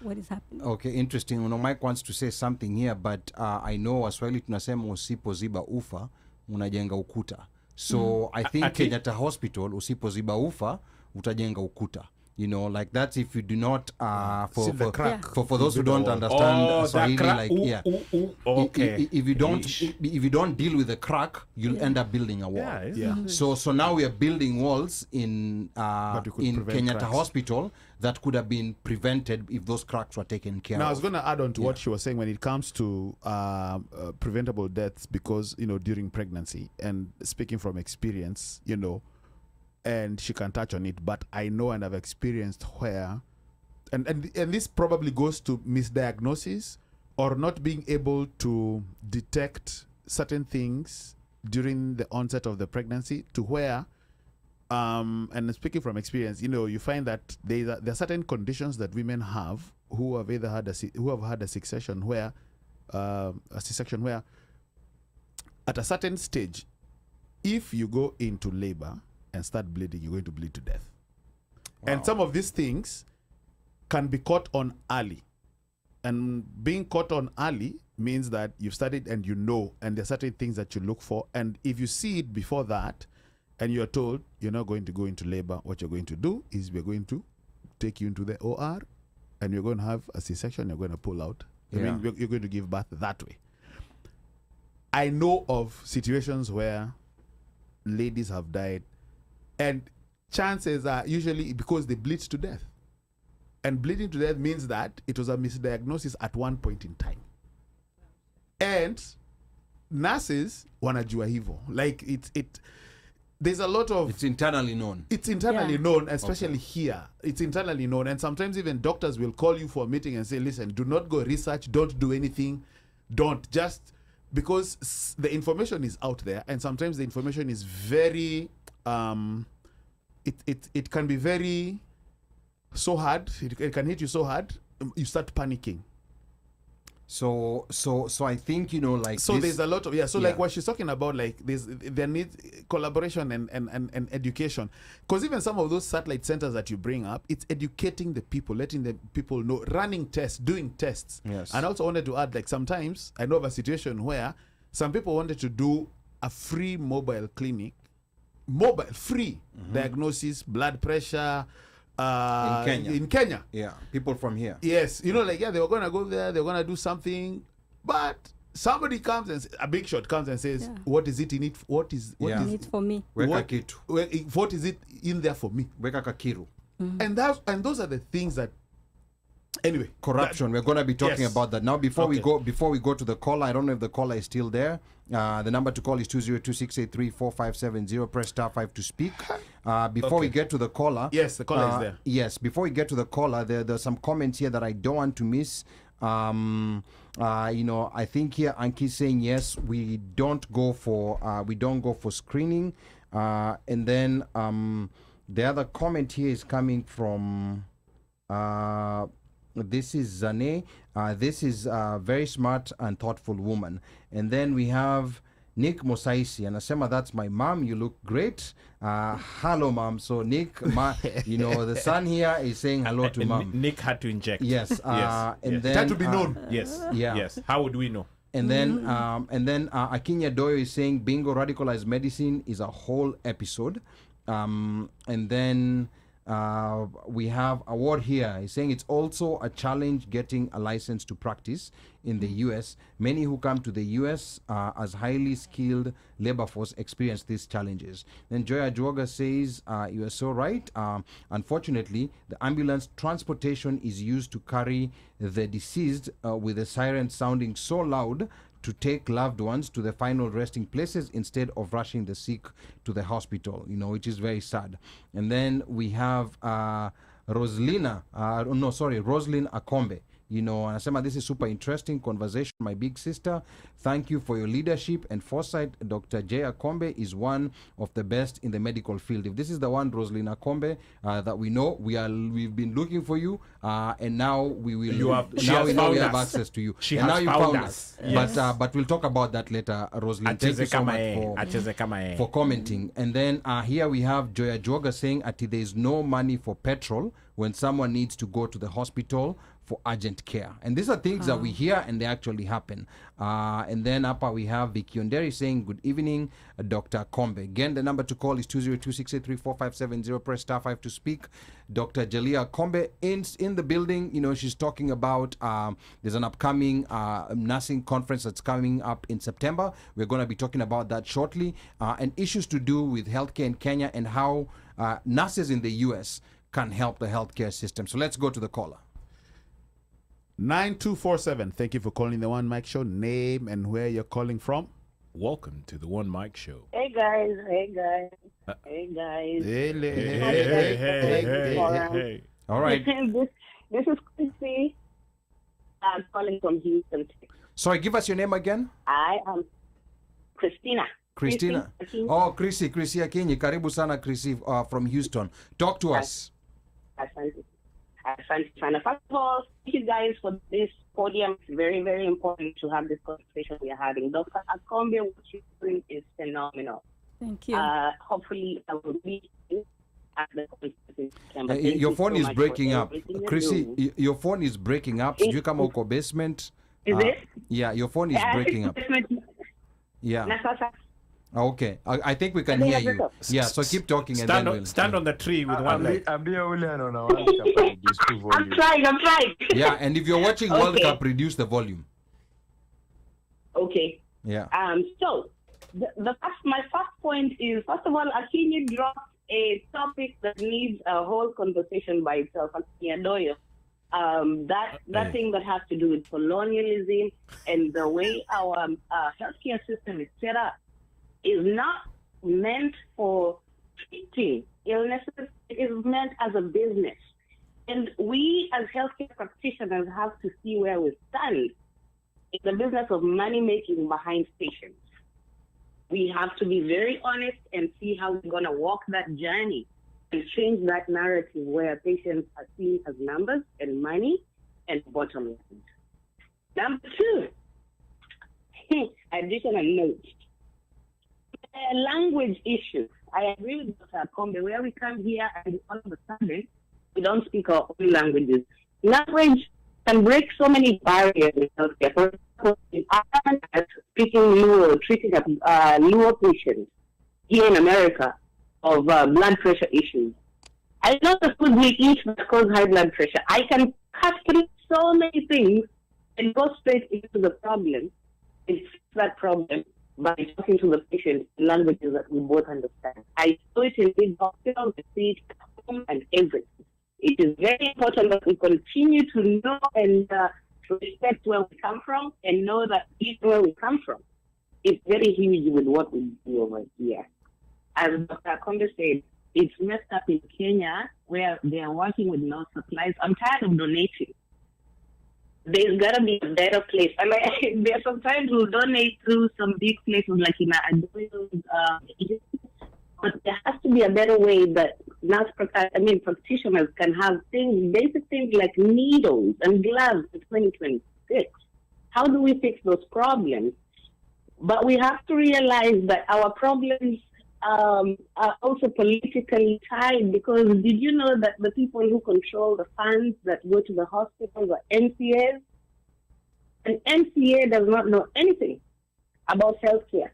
what is happening. Okay, interesting. Mike wants to say something here, but I know Waswahili tunasema usipoziba ufa unajenga ukuta. So I think Kenyatta Hospital, usipoziba ufa utajenga ukuta. You know, like that's if you do not for those who don't understand Swahili, if you don't deal with the crack, you'll end up building a wall. So now we are building walls in Kenyatta Hospital that could have been prevented if those cracks were taken care of. Now I was going to add on to what she was saying when it comes to preventable deaths, because during pregnancy, and speaking from experience, and she can touch on it, but I know and I've experienced where, and this probably goes to misdiagnosis or not being able to detect certain things during the onset of the pregnancy, to where, and speaking from experience, you find that there are certain conditions that women have who have either had a C-section where, at a certain stage, if you go into labor and start bleeding, you're going to bleed to death. And some of these things can be caught on early. And being caught on early means that you've studied and and there are certain things that you look for. And if you see it before that, and you're told you're not going to go into labor, what you're going to do is we're going to take you into the OR, and you're going to have a C-section, you're going to pull out. I mean, you're going to give birth that way. I know of situations where ladies have died, and chances are usually because they bleed to death. And bleeding to death means that it was a misdiagnosis at one point in time. And nurses wanajua hivyo. Like there's a lot of... It's internally known. It's internally known, especially here. It's internally known. And sometimes even doctors will call you for a meeting and say, listen, do not go research, don't do anything. Don't. Just because the information is out there, and sometimes the information is very... it can be very so hard. It can hit you so hard, you start panicking. So I think there's a lot of like what she's talking about, like there needs collaboration and education, because even some of those satellite centers that you bring up, it's educating the people, letting the people know, running tests, doing tests. Yes. And I also wanted to add, like sometimes I know of a situation where some people wanted to do a free mobile clinic, free diagnosis, blood pressure, in Kenya. Yeah, people from here. Yes, they were going to go there, they were going to do something, but somebody comes and a big shot comes and says, what is it in it? What is it for me? What is it in there for me? And those are the things that, anyway, corruption. We're going to be talking about that now. Before we go to the caller, I don't know if the caller is still there. The number to call is 202-683-4570. Press *5 to speak. Before we get to the caller, yes, the caller is there. Yes, before we get to the caller, there's some comments here that I don't want to miss. I think here Anki's saying yes, we don't go for screening, and then the other comment here is coming from. This is Zane. This is a very smart and thoughtful woman. And then we have Nick Mosaisi. Anasema, that's my mom. You look great. Hello, mom. So Nick, the son here is saying hello to mom. Nick had to inject. Yes. Yes. Then it had to be known. Yes. Yeah. Yes. How would we know? And then Akinya Doyo is saying bingo radicalized medicine is a whole episode. And then we have Award here. He's saying it's also a challenge getting a license to practice in the U.S. Many who come to the U.S. As highly skilled labor force experience these challenges. Then Joya Juoga says, you are so right. Unfortunately, the ambulance transportation is used to carry the deceased with the siren sounding so loud to take loved ones to the final resting places instead of rushing the sick to the hospital, which is very sad. And then we have Roslyn Akombe. anasema this is super interesting conversation, my big sister. Thank you for your leadership and foresight. Dr. Jeliah Akombe is one of the best in the medical field. If this is the one, Rosalina Akombe, that we know, we've been looking for you, and now we will. We have access to you. She and has now you found us. Yes. But we'll talk about that later, Rosalina. Thank you so much for commenting. And then here we have Joya Joga saying, there is no money for petrol when someone needs to go to the hospital for urgent care. And these are things that we hear and they actually happen. And then up we have Vicky Onderi saying, good evening, Dr. Akombe. Again, the number to call is 202-683-4570. Press star 5 to speak. Dr. Jeliah Akombe in the building. She's talking about there's an upcoming nursing conference that's coming up in September. We're going to be talking about that shortly. And issues to do with healthcare in Kenya and how nurses in the U.S. can help the healthcare system. So let's go to the caller. 9247. Thank you for calling the One Mic Show. Name and where you're calling from. Welcome to the One Mic Show. Hey guys. Hey. All right. This is Chrissy. I'm calling from Houston. Sorry, give us your name again. I am Christina. Christina. Oh, Chrissy Akinyi. Karibu sana, Chrissy, from Houston. Talk to us. First of all, thank you guys for this podium. It's very, very important to have this conversation we are having. Dr. Akombe, what you're doing is phenomenal. Thank you. Hopefully, I will be at the conference. Your phone is breaking up. Chrissy, your phone is breaking up. Do you come to basement? Is it? Yeah, your phone is breaking up. Yeah. Okay, I think we can hear you. Yeah, so keep talking and then we'll stand on the tree with one leg. I'm trying. Yeah, and if you're watching World Cup, reduce the volume. Okay. Yeah. So my first point is, first of all, Akinyi dropped a topic that needs a whole conversation by itself. That thing that has to do with colonialism and the way our healthcare system is set up is not meant for treating illnesses. It is meant as a business. And we as healthcare practitioners have to see where we stand in the business of money making behind patients. We have to be very honest and see how we're going to walk that journey and change that narrative where patients are seen as numbers and money and bottom line. Number two, additional note. Language issues. I agree with Dr. Akombe, where we come here and all of a sudden we don't speak our own languages. Language can break so many barriers in healthcare. For example, in Ireland, speaking Luo, treating Luo patients here in America of blood pressure issues. I know the food we eat that cause high blood pressure. I can cut through so many things and go straight into the problem and fix that problem by talking to the patient in languages that we both understand. I do it in big hospitals, I see it at home and everything. It is very important that we continue to know and respect where we come from and know that even where we come from, it's very huge with what we do over here. As Dr. Akombe said, it's messed up in Kenya where they are working with no supplies. I'm tired of donating. There's got to be a better place. I mean, there are sometimes we'll donate to some big places like in but there has to be a better way that practitioners can have basic things like needles and gloves in 2026. How do we fix those problems? But we have to realize that our problems are also politically tied, because did you know that the people who control the funds that go to the hospitals are NCAs? And NCA does not know anything about healthcare.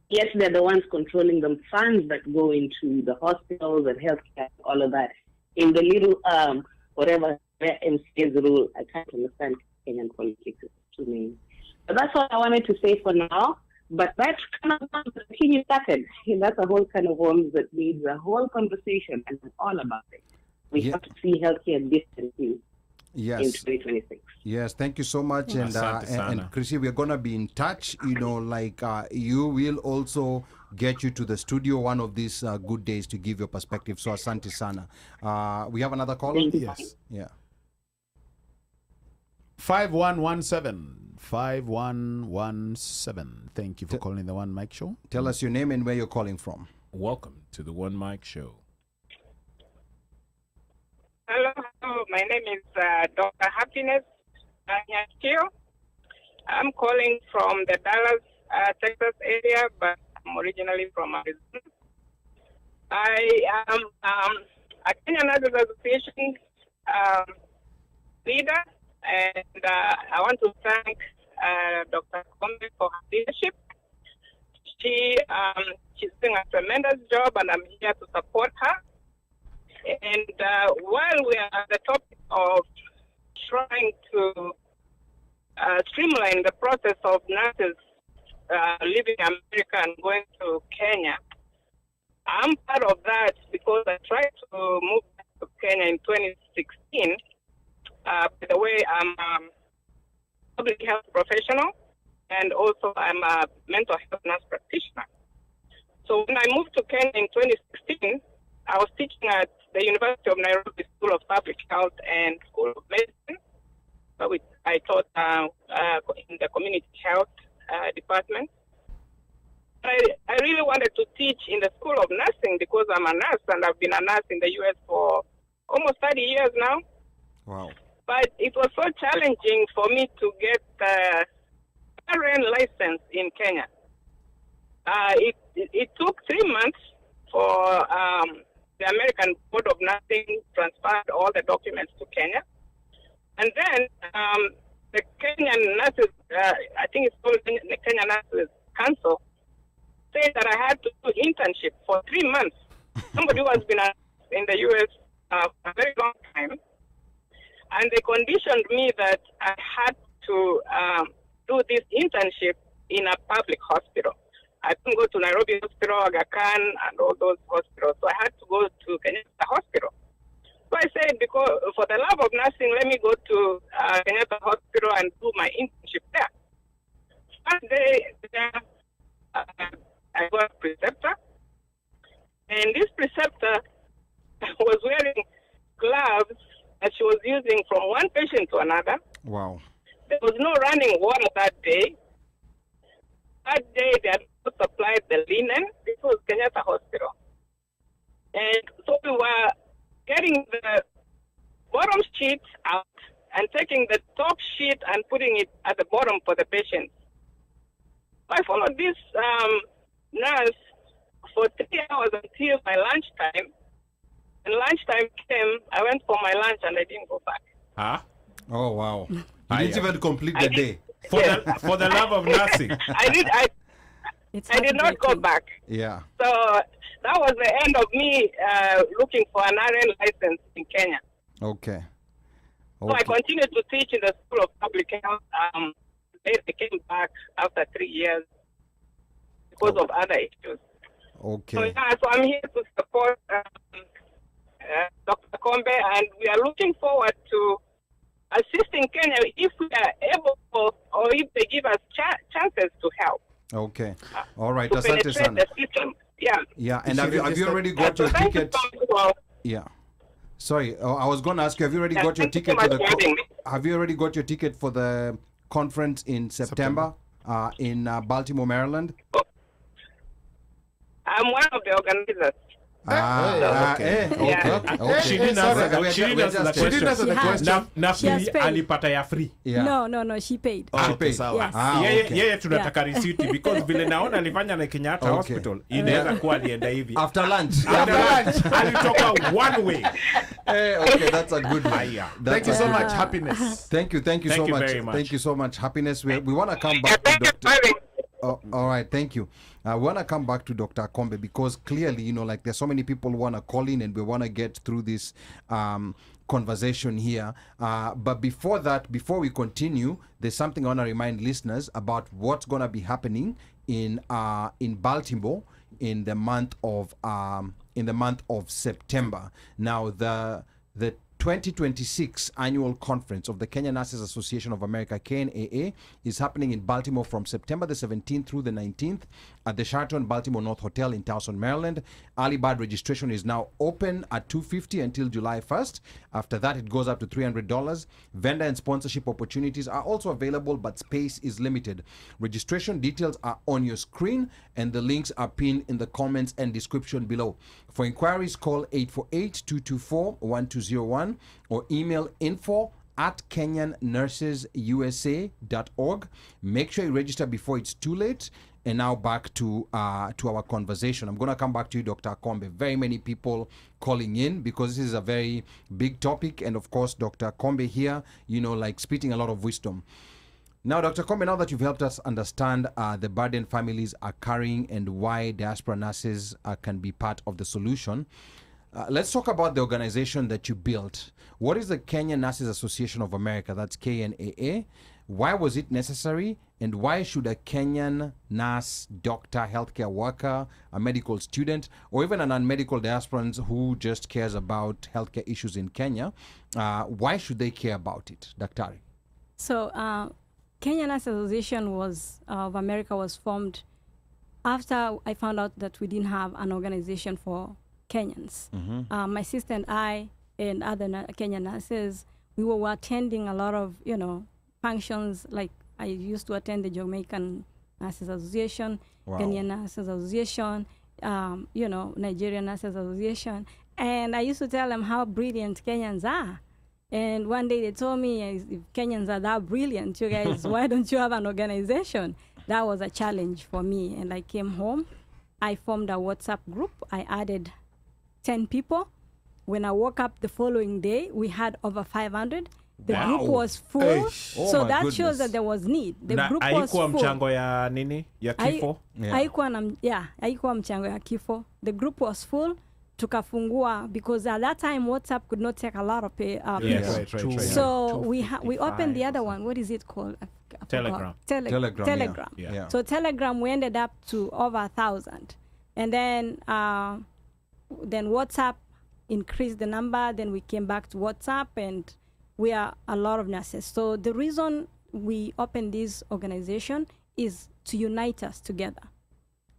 Yes, they're the ones controlling the funds that go into the hospitals and healthcare, all of that. In the little, whatever NCA's rule, I can't understand Kenyan politics to me. But that's what I wanted to say for now. But that's kind of what the Kenya started. That's a whole kind of worms that needs a whole conversation, and it's all about it. We have to see healthcare differently in 2026. Yes, thank you so much. And Chrissy, we're going to be in touch. You will also get you to the studio one of these good days to give your perspective. So asante sana. We have another caller? Thank you. Yes. Yeah. 5117. 5117. Thank you for calling the One Mic Show. Tell us your name and where you're calling from. Welcome to the One Mic Show. Hello, my name is Dr. Happiness Nyakio. I'm calling from the Dallas, Texas area, but I'm originally from Arizona. I am a Kenyan Nurses Association leader, and I want to thank Dr. Akombe for her leadership. She's doing a tremendous job, and I'm here to support her. And while we are at the topic of trying to streamline the process of nurses leaving America and going to Kenya, I'm part of that because I tried to move back to Kenya in 2016. By the way, I'm a public health professional, and also I'm a mental health nurse practitioner. So when I moved to Kenya in 2016, I was teaching at the University of Nairobi School of Public Health and School of Medicine. So I taught in the community health department. I really wanted to teach in the School of Nursing because I'm a nurse and I've been a nurse in the U.S. for almost 30 years now. Wow. But it was so challenging for me to get the RN license in Kenya. It took 3 months for the American Board of Nursing transferred all the documents to Kenya. And then the Kenyan Nurses, I think it's called the Kenyan Nurses Council, said that I had to do internship for 3 months. Somebody who has been in the U.S. For a very long time. And they conditioned me that I had to do this internship in a public hospital. I couldn't go to Nairobi Hospital, Aga Khan, and all those hospitals. So I had to go to Kenyatta Hospital. So I said, because for the love of nursing, let me go to Kenyatta Hospital and do my internship there. First day there, I got a preceptor. And this preceptor was wearing gloves that she was using from one patient to another. Wow. There was no running water that day. That day, they had supplied the linen. This was Kenyatta Hospital. And so we were getting the bottom sheet out and taking the top sheet and putting it at the bottom for the patient. So I followed this nurse for 3 hours until my lunchtime. When lunchtime came, I went for my lunch and I didn't go back. Huh? Oh, wow. You didn't even complete the day. For the love of nursing. I did not go back. Yeah. So that was the end of me looking for an RN license in Kenya. Okay. So I continued to teach in the School of Public Health. They came back after 3 years because of other issues. Okay. So, so I'm here to support Dr. Akombe, and we are looking forward to assisting Kenya if we are able, or if they give us chances to help. Okay. All right. To Asante penetrate sana. the system. Yeah. Yeah. And have you already got your ticket? Yeah. Sorry, I was going to ask you. Have you already got your ticket for the? Have you already got your ticket for the conference in September. In Baltimore, Maryland? I'm one of the organizers. Okay. She didn't answer the question. Nafikiri alipata ya free. No, she paid. She paid. Yeye tunataka receipt because vile naona alifanya na Kenyatta Hospital inaweza kuwa alienda hivi. After lunch. Alitoka one way. Okay, that's a good one. Thank you so much, Happiness. Thank you so much. Thank you so much, Happiness. We want to come back to Dr. All right, thank you. We want to come back to Dr. Akombe because clearly, like there's so many people who want to call in and we want to get through this conversation here. But before that, before we continue, there's something I want to remind listeners about what's going to be happening in Baltimore in the month of September. Now, the 2026 annual conference of the Kenya Nurses Association of America, KNAA, is happening in Baltimore from September the 17th through the 19th at the Sheraton Baltimore North Hotel in Towson, Maryland. Early bird registration is now open at $250 until July 1st. After that, it goes up to $300. Vendor and sponsorship opportunities are also available, but space is limited. Registration details are on your screen, and the links are pinned in the comments and description below. For inquiries, call 848-224-1201 or email info@kenyannurseusa.org. Make sure you register before it's too late. And now back to our conversation. I'm going to come back to you, Dr. Akombe. Very many people calling in because this is a very big topic. And of course, Dr. Akombe here, like spitting a lot of wisdom. Now, Dr. Akombe, now that you've helped us understand the burden families are carrying and why diaspora nurses can be part of the solution, let's talk about the organization that you built. What is the Kenya Nurses Association of America? That's KNAA. Why was it necessary? And why should a Kenyan nurse, doctor, healthcare worker, a medical student, or even a non-medical diasporan who just cares about healthcare issues in Kenya, why should they care about it, Daktari? So, Kenya Nurses Association of America was formed after I found out that we didn't have an organization for Kenyans. Mm-hmm. My sister and I and other Kenyan nurses, we were attending a lot of, functions. Like I used to attend the Jamaican Nurses Association, wow. Kenyan Nurses Association, Nigerian Nurses Association. And I used to tell them how brilliant Kenyans are. And one day they told me, if Kenyans are that brilliant, you guys, why don't you have an organization? That was a challenge for me. And I came home. I formed a WhatsApp group. I added 10 people. When I woke up the following day, we had over 500. The wow. group was full. So that goodness. Shows that there was need. The group was full. Mchango ya nini? Ya kifo? Haikuwa mchango ya kifo. The group was full. Tukafungua because at that time WhatsApp could not take a lot of people. Right. So we opened the other one. What is it called? Telegram. Telegram. Yeah. So Telegram we ended up to over 1,000, and then WhatsApp increased the number. Then we came back to WhatsApp, and we are a lot of nurses. So the reason we opened this organization is to unite us together.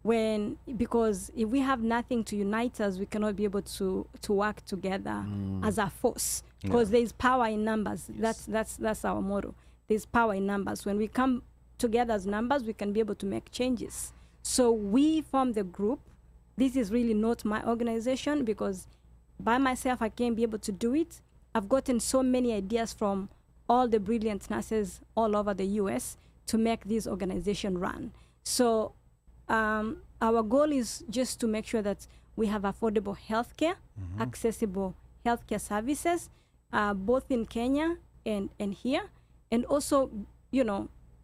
Because if we have nothing to unite us, we cannot be able to work together as a force. Because there is power in numbers. Yes. That's our motto. There's power in numbers. When we come together as numbers, we can be able to make changes. So we form the group. This is really not my organization because by myself I can't be able to do it. I've gotten so many ideas from all the brilliant nurses all over the US to make this organization run. So our goal is just to make sure that we have affordable healthcare, accessible healthcare services, both in Kenya and here, and also,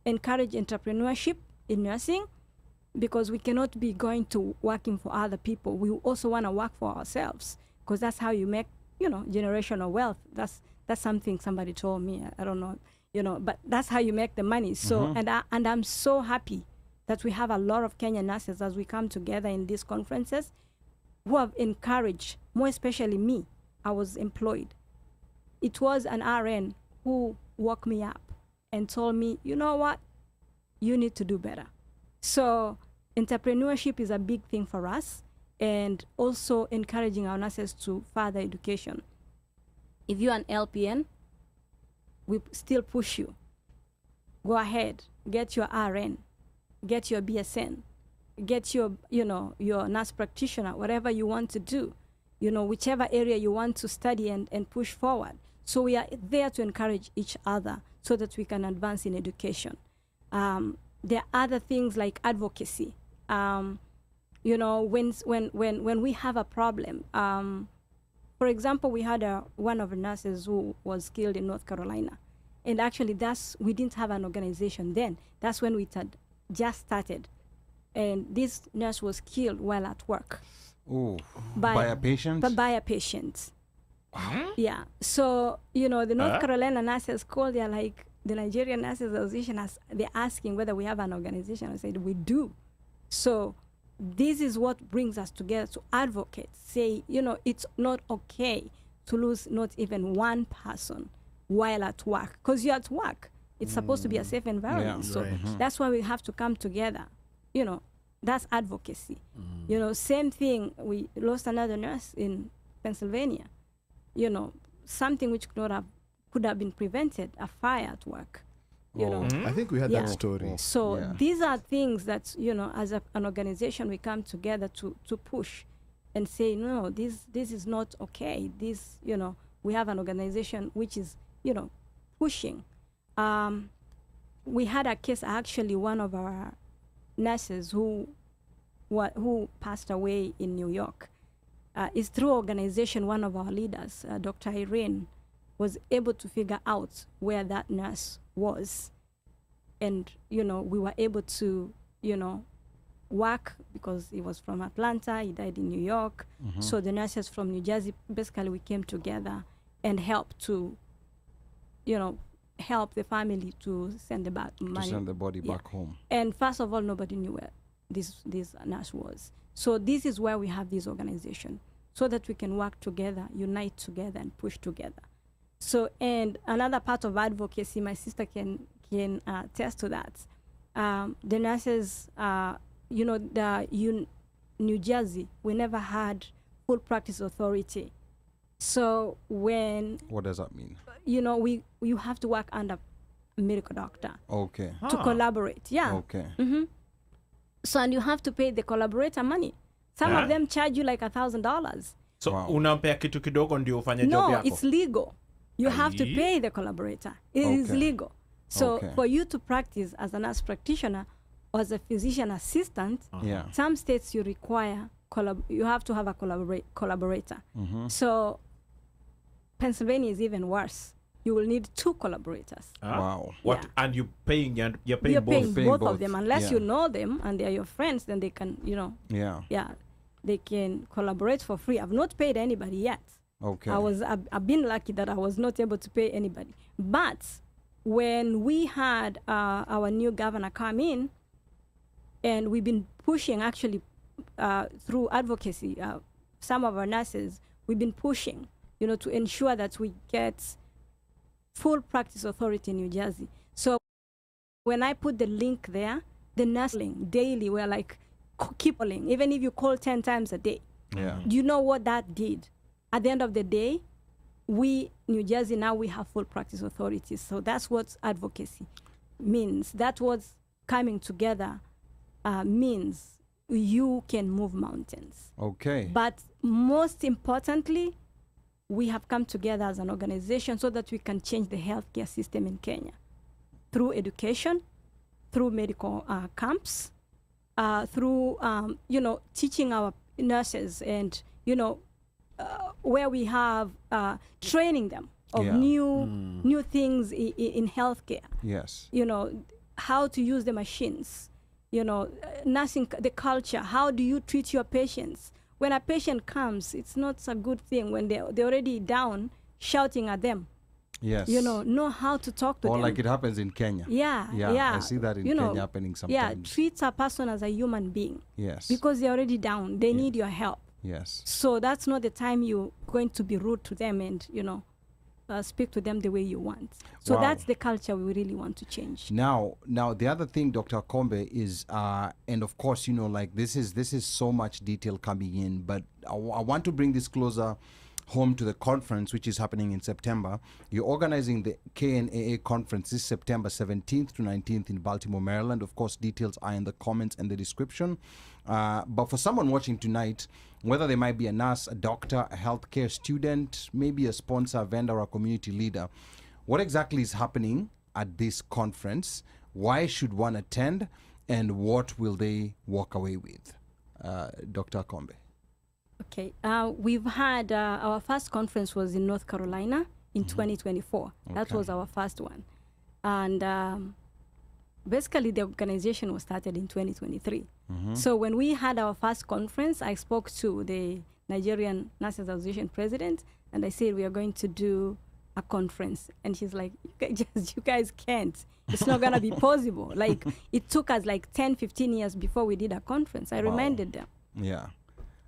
encourage entrepreneurship in nursing, because we cannot be going to working for other people. We also want to work for ourselves, because that's how you make, generational wealth. That's something somebody told me. I don't know, but that's how you make the money. So, and I'm so happy that we have a lot of Kenyan nurses as we come together in these conferences who have encouraged, more especially me. I was employed. It was an RN who woke me up and told me, you know what, you need to do better. So entrepreneurship is a big thing for us, and also encouraging our nurses to further education. If you're an LPN, we still push you. Go ahead, get your RN. Get your BSN, get your nurse practitioner, whatever you want to do, whichever area you want to study and push forward. So we are there to encourage each other so that we can advance in education. There are other things like advocacy. When we have a problem, for example, we had one of the nurses who was killed in North Carolina. And actually we didn't have an organization then. That's when we just started, and this nurse was killed while at work. Oh, by a patient? By a patient. Yeah. So, the North Carolina nurses called, they're like, the Nigerian Nurses Association, they're asking whether we have an organization. I said, we do. So this is what brings us together to advocate, say, it's not okay to lose not even one person while at work, because you're at work. It's supposed to be a safe environment. Yeah. So that's why we have to come together. You know, that's advocacy. You know, same thing. We lost another nurse in Pennsylvania. You know, something which could have been prevented, a fire at work. You know, I think we had that story. So these are things that, you know, as an organization, we come together to push and say, no, this is not okay. This, you know, we have an organization which is, you know, pushing. We had a case, actually, one of our nurses who passed away in New York. Is through organization, one of our leaders, Dr. Irene, was able to figure out where that nurse was. And, you know, we were able to, you know, work, because he was from Atlanta, he died in New York. So the nurses from New Jersey, basically we came together and helped to, you know, help the family to send the money. To send the body back home. And first of all, nobody knew where this nurse was. So this is where we have this organization, so that we can work together, unite together, and push together. So, and another part of advocacy, my sister can attest to that. The nurses, you know, New Jersey, we never had full practice authority. So when... What does that mean? You know, you have to work under a medical doctor. Okay. To collaborate, yeah. Okay. So, and you have to pay the collaborator money. Some of them charge you like $1,000. So unampea kitu kidogo ndio ufanye job yako? No, it's legal. You have to pay the collaborator. It is legal. So for you to practice as a nurse practitioner or as a physician assistant, some states you require, you have to have a collaborator. So Pennsylvania is even worse. You will need 2 collaborators. Wow. What? Yeah. And you're paying both of them. Unless you know them and they're your friends, then they can, you know. Yeah. They can collaborate for free. I've not paid anybody yet. Okay. I've been lucky that I was not able to pay anybody. But when we had our new governor come in, and we've been pushing actually through advocacy, some of our nurses, we've been pushing, you know, to ensure that we get full practice authority in New Jersey. So when I put the link there, the nursing daily, we're like, keep calling, even if you call 10 times a day. Yeah. Do you know what that did? At the end of the day, New Jersey, now we have full practice authorities. So that's what advocacy means. That's what coming together means. You can move mountains. Okay. But most importantly, we have come together as an organization so that we can change the healthcare system in Kenya through education, through medical camps, through you know, teaching our nurses, and you know, where we have training them of new things in healthcare. Yes. You know, how to use the machines. You know, nursing, the culture. How do you treat your patients? When a patient comes, it's not a good thing when they're already down, shouting at them. Yes. You know how to talk to them. Or like it happens in Kenya. Yeah. I see that in Kenya happening sometimes. Yeah, treat a person as a human being. Yes. Because they're already down. They need your help. Yes. So that's not the time you're going to be rude to them and, you know, speak to them the way you want. So that's the culture we really want to change. Now the other thing, Dr. Akombe, is and of course, you know, like this is so much detail coming in, but I want to bring this closer home to the conference, which is happening in September. You're organizing the KNAA conference this September 17th to 19th in Baltimore, Maryland. Of course, details are in the comments and the description. But for someone watching tonight, whether they might be a nurse, a doctor, a healthcare student, maybe a sponsor, a vendor, or a community leader, what exactly is happening at this conference? Why should one attend? And what will they walk away with? Dr. Akombe. Okay, we've had our first conference was in North Carolina in 2024. That was our first one. And basically the organization was started in 2023. So when we had our first conference, I spoke to the Nigerian Nurses Association president, and I said, we are going to do a conference. And he's like, you guys can't. It's not going to be possible. Like, it took us like 10, 15 years before we did a conference. I reminded them. Yeah.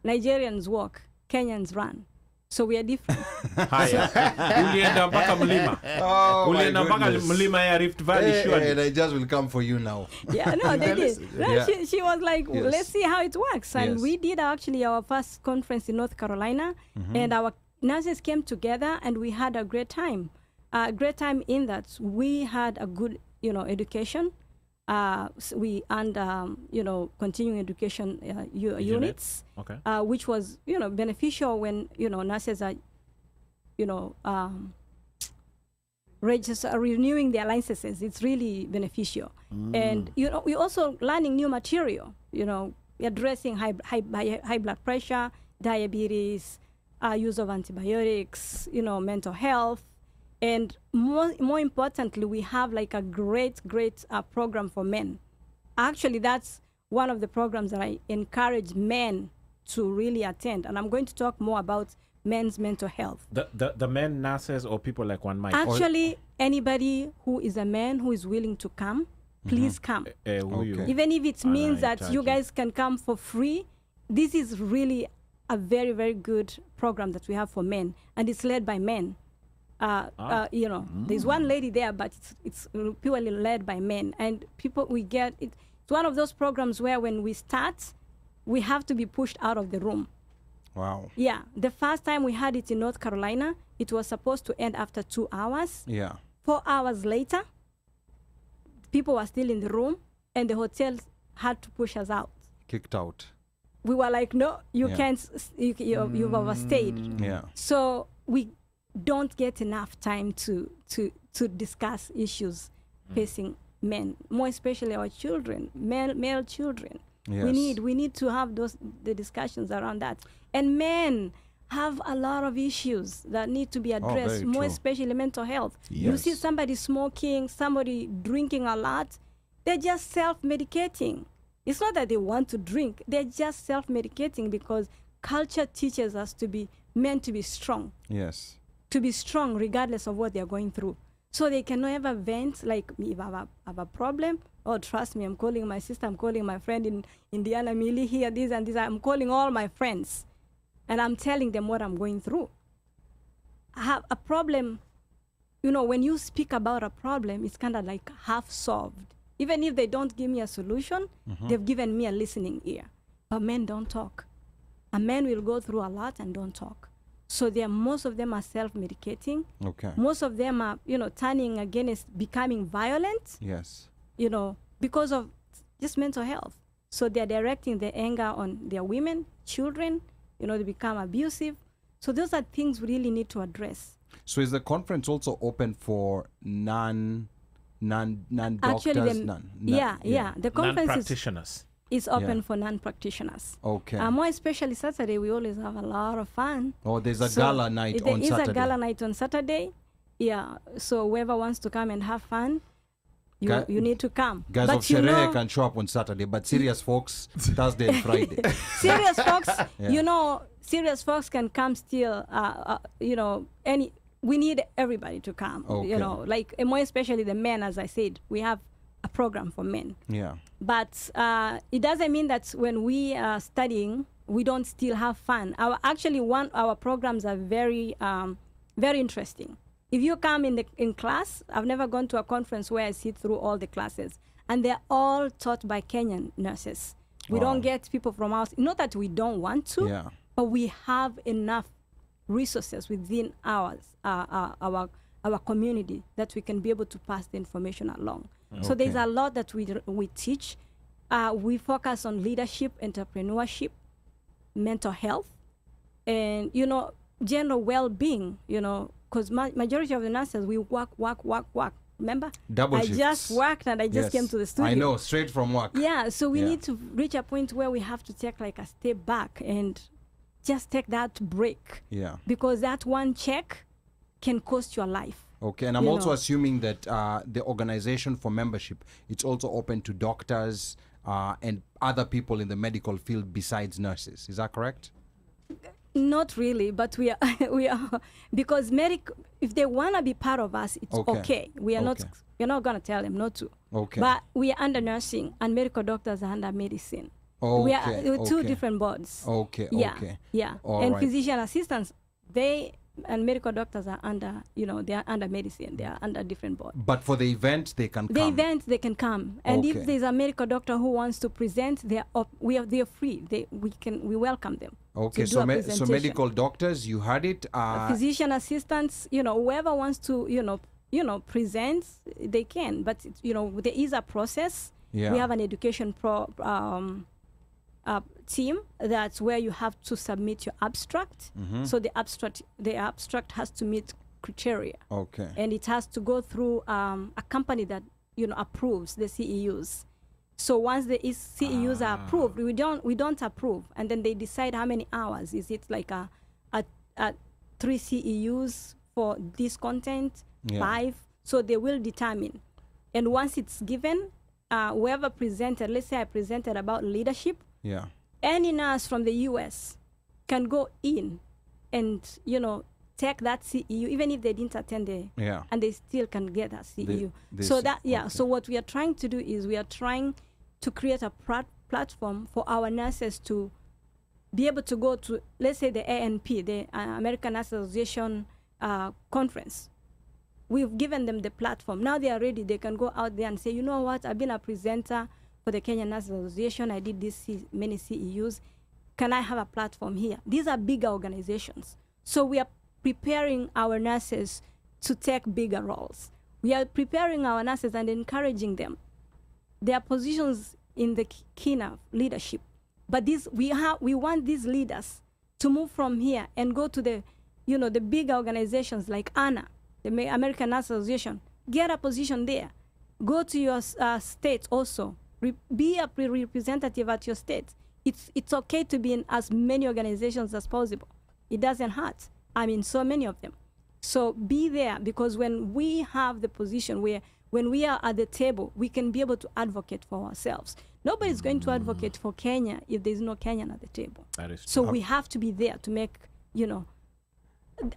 Nigerians walk, Kenyans run. So we are different. Haya. Ulienda mpaka mlima. Ulienda mpaka mlima ya Rift Valley, surely. And I just will come for you now. Yeah, no, they did. No, she was like, let's see how it works. And we did actually our first conference in North Carolina, and our nurses came together, and we had a great time. A great time in that we had a good, education. We earned, continuing education units, which was, beneficial when, nurses are, renewing their licenses. It's really beneficial. And, we're also learning new material, addressing high blood pressure, diabetes, use of antibiotics, mental health. And more importantly, we have like a great program for men. Actually, that's one of the programs that I encourage men to really attend. And I'm going to talk more about men's mental health. The men nurses or people like one might? Actually, anybody who is a man who is willing to come, please come. Even if it means that you guys can come for free, this is really a very, very good program that we have for men. And it's led by men. There's one lady there, but it's purely led by men. And people, it's one of those programs where when we start, we have to be pushed out of the room. Wow. Yeah. The first time we had it in North Carolina, it was supposed to end after 2 hours. Yeah. 4 hours later, people were still in the room, and the hotel had to push us out. Kicked out. We were like, no, you can't, you've overstayed. Yeah. So we don't get enough time to discuss issues facing men, more especially our children, male children. Yes. We need to have the discussions around that. And men have a lot of issues that need to be addressed, more especially mental health. Yes. You see somebody smoking, somebody drinking a lot, they're just self-medicating. It's not that they want to drink, they're just self-medicating because culture teaches us to be meant to be strong. Yes. To be strong regardless of what they're going through. So they can never vent, like, if I have a problem, oh, trust me, I'm calling my sister, I'm calling my friend in Indiana, Millie here, this and this. I'm calling all my friends, and I'm telling them what I'm going through. I have a problem. When you speak about a problem, it's kind of like half solved. Even if they don't give me a solution, they've given me a listening ear. But men don't talk. A man will go through a lot and don't talk. So most of them are self-medicating. Okay. Most of them are, turning against becoming violent. Yes. Because of just mental health. So they're directing their anger on their women, children, they become abusive. So those are things we really need to address. So is the conference also open for non-doctors? Actually, the conference non-practitioners. Is open for non-practitioners. Okay. More especially Saturday, we always have a lot of fun. Oh, there's a gala night on Saturday. There is a gala night on Saturday. Yeah. So whoever wants to come and have fun, you need to come. Guys of Sherehe can show up on Saturday, but serious folks, Thursday and Friday. Serious folks, serious folks can come still. We need everybody to come. Okay. More especially the men, as I said, we have a program for men. Yeah. But it doesn't mean that when we are studying, we don't still have fun. Our programs are very, very interesting. If you come in class, I've never gone to a conference where I sit through all the classes, and they're all taught by Kenyan nurses. We don't get people from us. Not that we don't want to, but we have enough resources within our community that we can be able to pass the information along. Okay. So there's a lot that we teach. We focus on leadership, entrepreneurship, mental health, and general well-being. Because majority of the nurses, we work. Remember? Double shifts. I just worked and I just came to the studio. I know, straight from work. Yeah, so we need to reach a point where we have to take like a step back and just take that break. Yeah. Because that one check can cost your life. Okay, and I'm also assuming that the organization for membership, it's also open to doctors and other people in the medical field besides nurses. Is that correct? Not really, but we are because if they want to be part of us, it's okay. We're not going to tell them not to. Okay. But we are under nursing, and medical doctors are under medicine. Okay. We are two different boards. Okay. Yeah. Okay. Yeah. And physician assistants they and medical doctors are under, they are under medicine. They are under different board. But for the event, they can come. The event, they can come. And Okay. if there's a medical doctor who wants to present, they're free. We welcome them. Okay, to do so a so presentation. medical doctors, you heard it. Physician assistants, whoever wants to, present, they can. But there is a process. Yeah. We have an education team. That's where you have to submit your abstract. Mhm. So the abstract has to meet criteria, Okay. and it has to go through a company that approves the CEUs. So once the CEUs are approved, we don't approve, and then they decide how many hours. Is it like a 3 CEUs for this content, Yeah. 5? So they will determine, and once it's given, whoever presented, let's say I presented about leadership, Yeah. any nurse from the US can go in and take that CEU, even if they didn't attend Yeah. and they still can get a CEU. this- So that okay. so what we are trying to do is we are trying to create a platform for our nurses to be able to go to, let's say, the ANP, the American Nurses Association conference. We've given them the platform. Now they are ready. They can go out there and say, you know what, I've been a presenter for the Kenyan Nurses Association. I did this many CEUs. Can I have a platform here? These are bigger organizations. So we are preparing our nurses to take bigger roles. We are preparing our nurses and encouraging them. There are positions in the KNAA leadership, but we want these leaders to move from here and go to the bigger organizations like ANA, the American Nurses Association. Get a position there. Go to your state also. Be a representative at your state. It's okay to be in as many organizations as possible. It doesn't hurt. I'm in so many of them. So be there, because when we have the position when we are at the table, we can be able to advocate for ourselves. Nobody's going to advocate for Kenya if there's no Kenyan at the table. That is So true. we have to be there to make,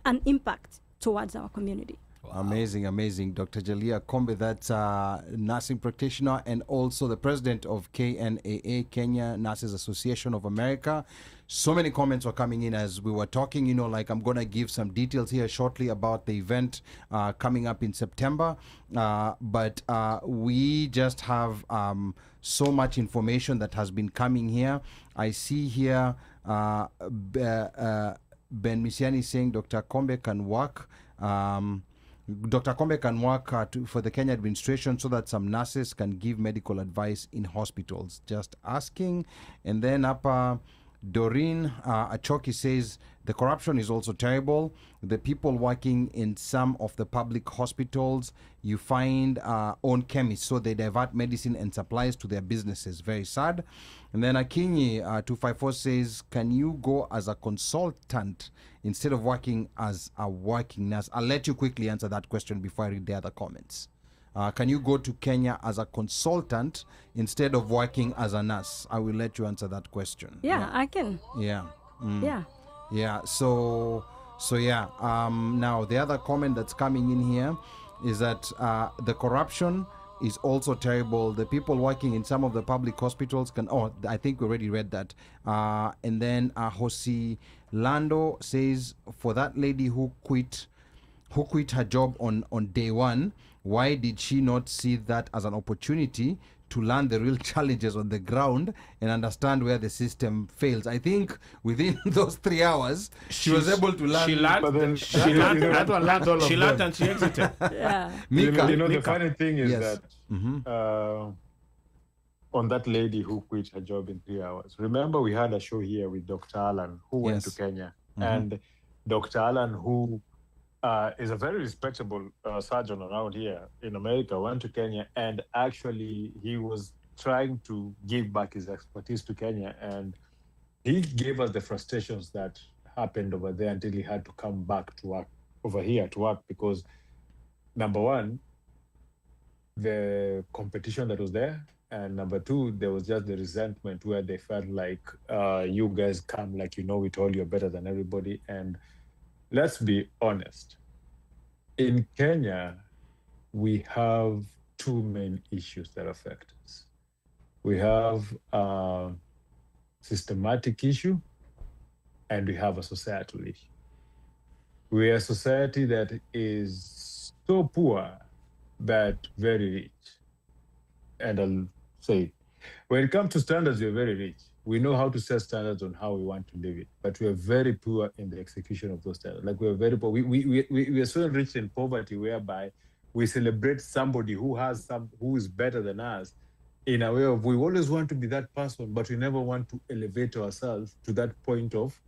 an impact towards our community. Amazing. Dr. Jeliah Akombe, that's a nursing practitioner and also the president of KNAA, Kenya Nurses Association of America. So many comments were coming in as we were talking, I'm going to give some details here shortly about the event coming up in September. But we just have so much information that has been coming here. I see here Ben Misiani saying Dr. Akombe can work. Dr. Akombe can work for the Kenya administration so that some nurses can give medical advice in hospitals. Just asking. And then Doreen Achoki says the corruption is also terrible. The people working in some of the public hospitals, you find own chemists, so they divert medicine and supplies to their businesses. Very sad. And then Akinyi 254 says, can you go as a consultant instead of working as a working nurse? I'll let you quickly answer that question before I read the other comments. Can you go to Kenya as a consultant instead of working as a nurse? I will let you answer that question. Yeah. I can. Yeah. Yeah. Yeah. So yeah. Now the other comment that's coming in here is that the corruption is also terrible. The people working in some of the public hospitals can. Oh, I think we already read that. And then Josi Lando says, for that lady who quit her job on day one, why did she not see that as an opportunity to learn the real challenges on the ground and understand where the system fails? I think within those 3 hours, she was able to learn. She learned. But then She learned. That one learned all of She them. learned and she exited. Yeah. Mika. the funny thing is Yes. that on that lady who quit her job in 3 hours, remember we had a show here with Dr. Alan who went to Yes. Kenya. And Dr. Alan, who is a very respectable surgeon around here in America, went to Kenya, and actually he was trying to give back his expertise to Kenya, and he gave us the frustrations that happened over there until he had to come back to work over here to work, because number one, the competition that was there, and number two, there was just the resentment where they felt like you guys come like it all, you're better than everybody. And let's be honest, in Kenya, we have two main issues that affect us. We have a systematic issue and we have a societal issue. We are a society that is so poor but very rich. And I'll say, when it comes to standards, we're very rich. We know how to set standards on how we want to live it, but we are very poor in the execution of those standards. Like, we're very poor. We are so enriched in poverty, whereby we celebrate somebody who is better than us, in a way of, we always want to be that person, but we never want to elevate ourselves to that point of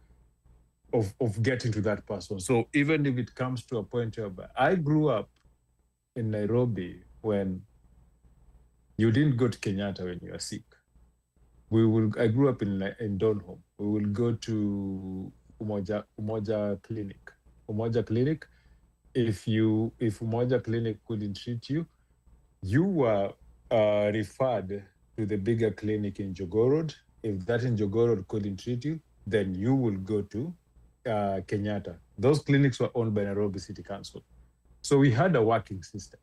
getting to that person. So even if it comes to a point where I grew up in Nairobi, when you didn't go to Kenyatta when you were sick. I grew up in Donholm. We will go to Umoja Clinic. Umoja Clinic, if Umoja Clinic couldn't treat you, you were referred to the bigger clinic in Jogoo Road. If that in Jogoo Road couldn't treat you, then you will go to Kenyatta. Those clinics were owned by Nairobi City Council. So we had a working system.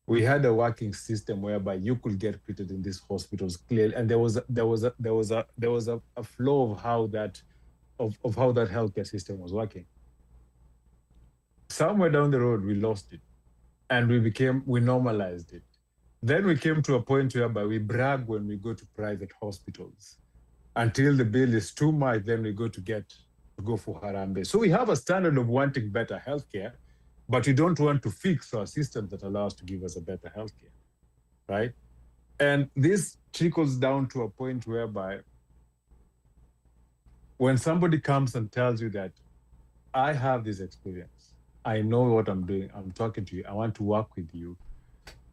We had a working system whereby you could get treated in these hospitals clearly, and there was a flow of how that healthcare system was working. Somewhere down the road, we lost it, and we normalized it. Then we came to a point whereby we brag when we go to private hospitals. Until the bill is too much, then we go for Harambe. So we have a standard of wanting better healthcare, but we don't want to fix our systems that allow us to give us a better healthcare, right? And this trickles down to a point whereby when somebody comes and tells you that I have this experience, I know what I'm doing, I'm talking to you, I want to work with you,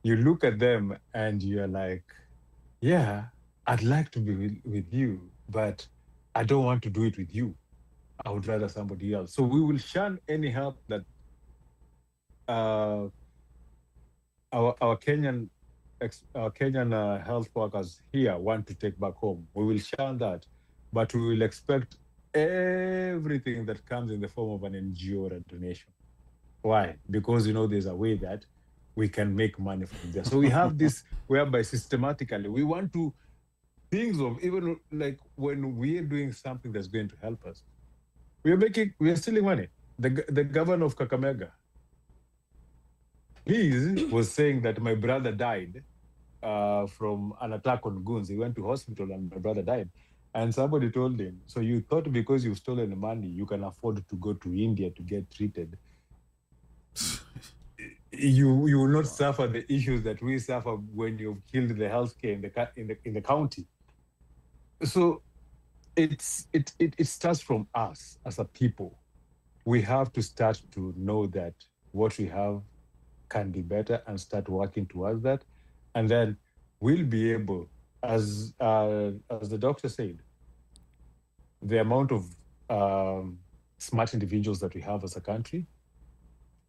you look at them and you're like, yeah, I'd like to be with you, but I don't want to do it with you. I would rather somebody else. So we will shun any help that our Kenyan health workers here want to take back home. We will shun that, but we will expect everything that comes in the form of an NGO or a donation. Why? Because there's a way that we can make money from there. So we have this whereby systematically we want to things of, even like when we are doing something that's going to help us, we are stealing money. The governor of Kakamega, he was saying that my brother died from an attack on goons. He went to hospital and my brother died. And somebody told him, so you thought because you've stolen the money, you can afford to go to India to get treated. You will not suffer the issues that we suffer when you've killed the healthcare in the county. So it starts from us as a people. We have to start to know that what we have can be better and start working towards that. And then we'll be able, as the doctor said, the amount of smart individuals that we have as a country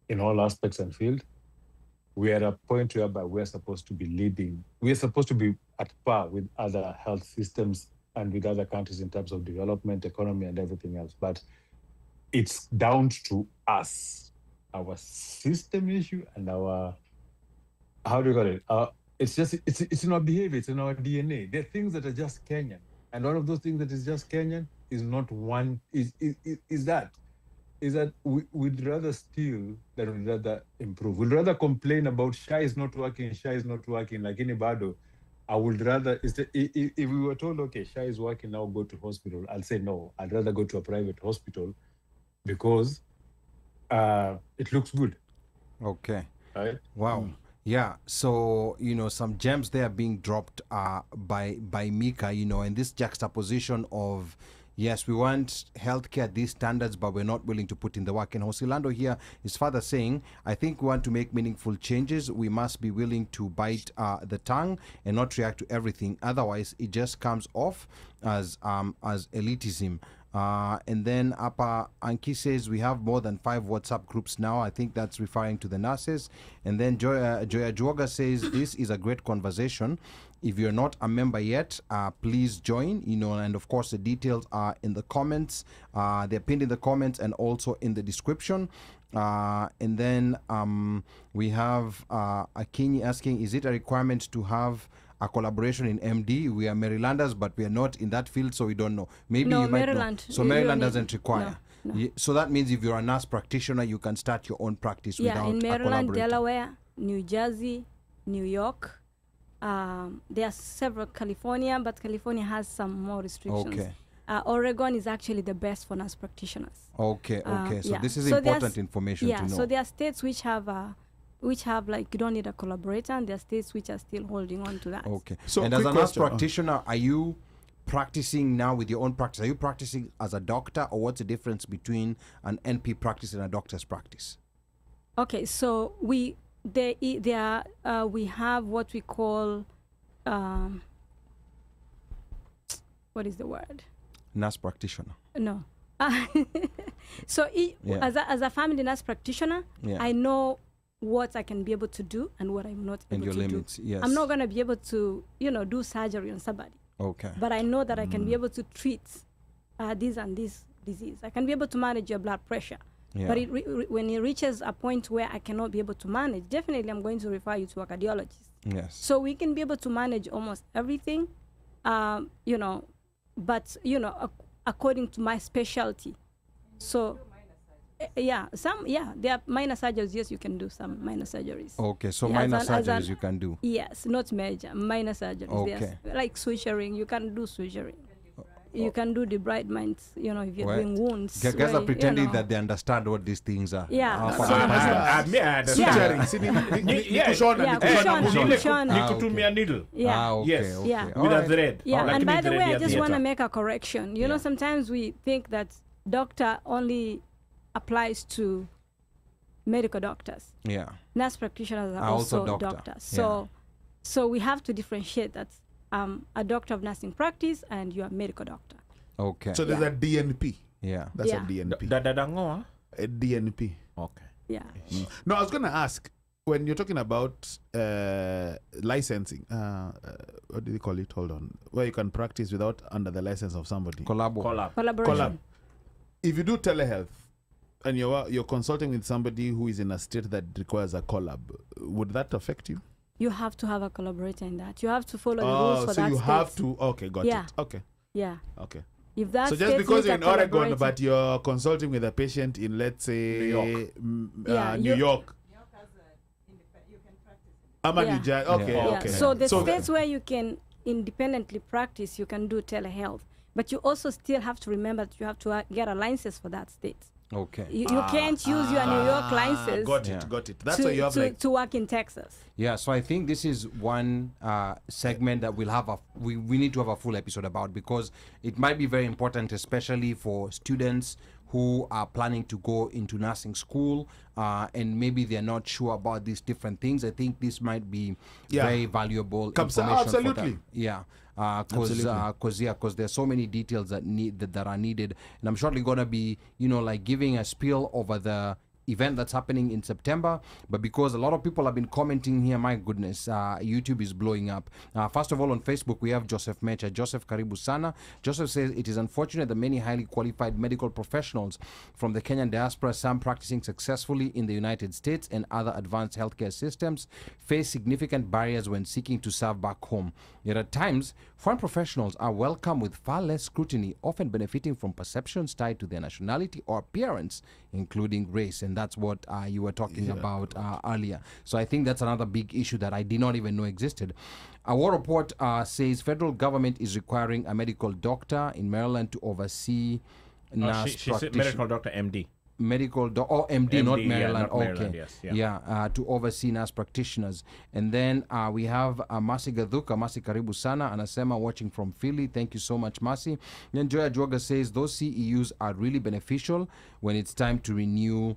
in all aspects and field, we are at a point whereby we're supposed to be leading. We're supposed to be at par with other health systems and with other countries in terms of development, economy, and everything else. But it's down to us, our system issue and our, how do you call it? It's in our behavior, it's in our DNA. There are things that are just Kenyan. And one of those things that is just Kenyan is not one, is that we'd rather steal than we'd rather improve. We'd rather complain about SHA is not working, like anybody. I would rather, if we were told, okay, SHA is working now, go to hospital, I'll say no. I'd rather go to a private hospital because it looks good. Okay. Right? Wow. Yeah, so some gems there being dropped by Mika, and this juxtaposition of, yes, we want healthcare at these standards, but we're not willing to put in the work. And Hosilando here is further saying, I think we want to make meaningful changes. We must be willing to bite the tongue and not react to everything. Otherwise, it just comes off as elitism. And then Apa Anki says we have more than 5 WhatsApp groups now. I think that's referring to the nurses. And then Joya Juoga says this is a great conversation. If you're not a member yet, please join, and of course the details are in the comments. They're pinned in the comments and also in the description. And then we have Akinyi asking, is it a requirement to have a collaboration in MD? We are Marylanders, but we are not in that field, so we don't know. Maybe no, you might Maryland. know. So Maryland doesn't require. So that means if you're a nurse practitioner, you can start your own practice without in a Maryland, collaborator. Delaware, New Jersey, New York. There are several California, but California has some more restrictions. Okay. Oregon is actually the best for nurse practitioners. Okay. So this is So important information to know. So there are states which have like you don't need a collaborator, and there are states which are still holding on to that. Okay. So and as a quick nurse question. practitioner, are you practicing now with your own practice? Are you practicing as a doctor, or what's the difference between an NP practice and a doctor's practice? Okay, so we have what we call what is the word? Nurse practitioner. No. So as a family nurse practitioner, Yeah. I know what I can be able to do and what I'm not And able your to limits, do. yes. I'm not going to be able to, do surgery on somebody. Okay. But I know that I can be able to treat this and this disease. I can be able to manage your blood pressure. Yeah. But when it reaches a point where I cannot be able to manage, definitely I'm going to refer you to a cardiologist. Yes. So we can be able to manage almost everything, according to my specialty. So, there are minor surgeries. Yes, you can do some minor surgeries. Okay, so Yeah, minor as an- surgeries you can do. Yes, not major, minor surgeries. Okay. Yes. Like suturing, you can do suturing. You can do debridements, if you're Well, doing wounds. Guys where, are pretending that they understand what these things are. Yeah. For So- the past- Suturing. See, kushona. kushona. Nikutumia needle. Yeah. okay, Yes. okay. Yeah. All With a right. thread. Yeah, Lakini and by the thread way, I ya just want to theatre. make a correction. You know, sometimes we think that doctor only applies to medical doctors. Yeah. Nurse practitioners are Are also also doctor. doctors. So we have to differentiate that a doctor of nursing practice and you're a medical doctor. Okay. So there's a DNP. yeah. That's Yeah. a DNP. Dadadangoa. A DNP. Okay. Yeah. No, I was going to ask, when you're talking about licensing, what do they call it? Hold on. Where you can practice without under the license of somebody. Collab. Collaboration. If you do telehealth and you're consulting with somebody who is in a state that requires a collab, would that affect you? You have to have a collaborator in that. You have to follow the rules for so that you state. have to. Okay, got Yeah. it. Okay, Yeah. okay. If that So just state because needs you're a in Oregon, collaborator- but you're consulting with a patient in, let's say, New York. New York. Ama Yeah. New Jersey. Okay, Yeah. Yeah. okay. So the So- states where you can independently practice, you can do telehealth. But you also still have to remember that you have to get a license for that state. Okay. You can't use your New York license Got it, Yeah. got it. That's why you have like. to work in Texas. Yeah, so I think this is one segment that we'll have we need to have a full episode about, because it might be very important, especially for students who are planning to go into nursing school and maybe they're not sure about these different things. I think this might be very valuable information for absolutely. them. Yeah. Because there's so many details that are needed, and I'm shortly gonna be like giving a spiel over the event that's happening in September. But because a lot of people have been commenting here, my goodness, YouTube is blowing up. First of all, on Facebook we have Joseph Mecha. Joseph, karibu sana. Joseph says it is unfortunate that many highly qualified medical professionals from the Kenyan diaspora, some practicing successfully in the United States and other advanced healthcare systems, face significant barriers when seeking to serve back home. Yet at times, foreign professionals are welcome with far less scrutiny, often benefiting from perceptions tied to their nationality or appearance, including race. And that's what you were talking about earlier. So I think that's another big issue that I did not even know existed. A war report says federal government is requiring a medical doctor in Maryland to oversee nurse She said medical doctor MD. MD, not yeah, Maryland. not Okay. Maryland, yes, To oversee nurse practitioners. And then we have Masi Gadhuka. Masi karibu sana, anasema watching from Philly. Thank you so much, Masi. Then Joya Juaga says those CEUs are really beneficial when it's time to renew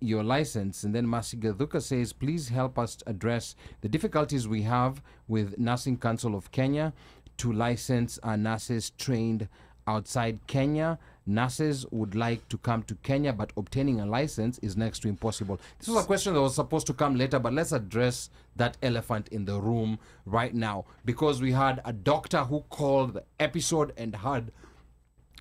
your license. And then Masi Gadhuka says, please help us address the difficulties we have with Nursing Council of Kenya to license nurses trained outside Kenya. Nurses would like to come to Kenya, but obtaining a license is next to impossible. This was a question that was supposed to come later, but let's address that elephant in the room right now, because we had a doctor who called the episode and had,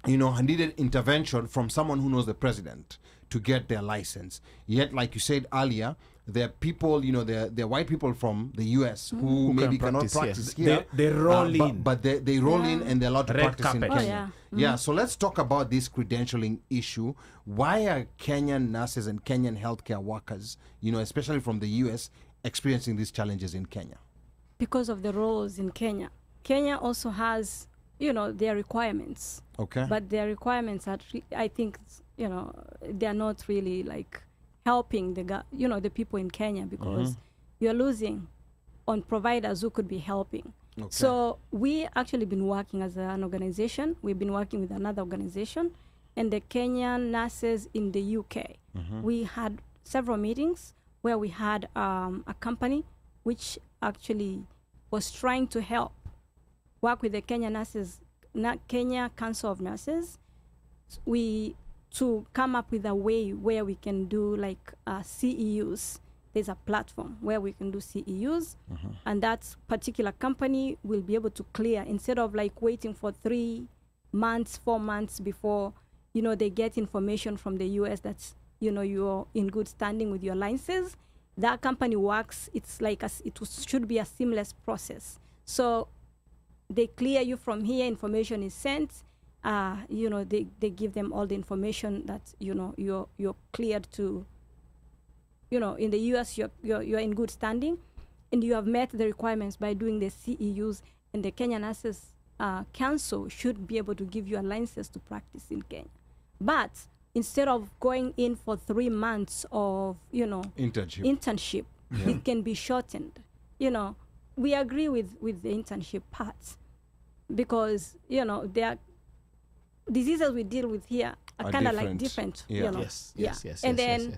needed intervention from someone who knows the president to get their license. Yet, like you said earlier, there are people, there are white people from the US who maybe cannot practice here. They roll in. But they roll in and they're allowed to Red practice in carpet. Kenya. Yeah, so let's talk about this credentialing issue. Why are Kenyan nurses and Kenyan healthcare workers, especially from the US, experiencing these challenges in Kenya? Because of the roles in Kenya. Kenya also has, their requirements. Okay. But their requirements are, I think, they're not really like helping the people in Kenya, because you're losing on providers who could be helping. Okay. So we actually been working as an organization. We've been working with another organization and the Kenyan nurses in the UK. We had several meetings where we had a company which actually was trying to help work with the Kenya nurses, Kenya Council of Nurses, to come up with a way where we can do like CEUs. There's a platform where we can do CEUs, and that particular company will be able to clear, instead of like waiting for 3 months, 4 months before, they get information from the US that's, you're in good standing with your licenses. That company works, it's like should be a seamless process. So they clear you from here, information is sent, they give them all the information that, you're cleared to, in the US, you're in good standing, and you have met the requirements by doing the CEUs, and the Kenya Nurses Council should be able to give you a license to practice in Kenya. But instead of going in for 3 months of, internship, it can be shortened. We agree with the internship parts, because, there are diseases we deal with here are kind of like different. Yes. And then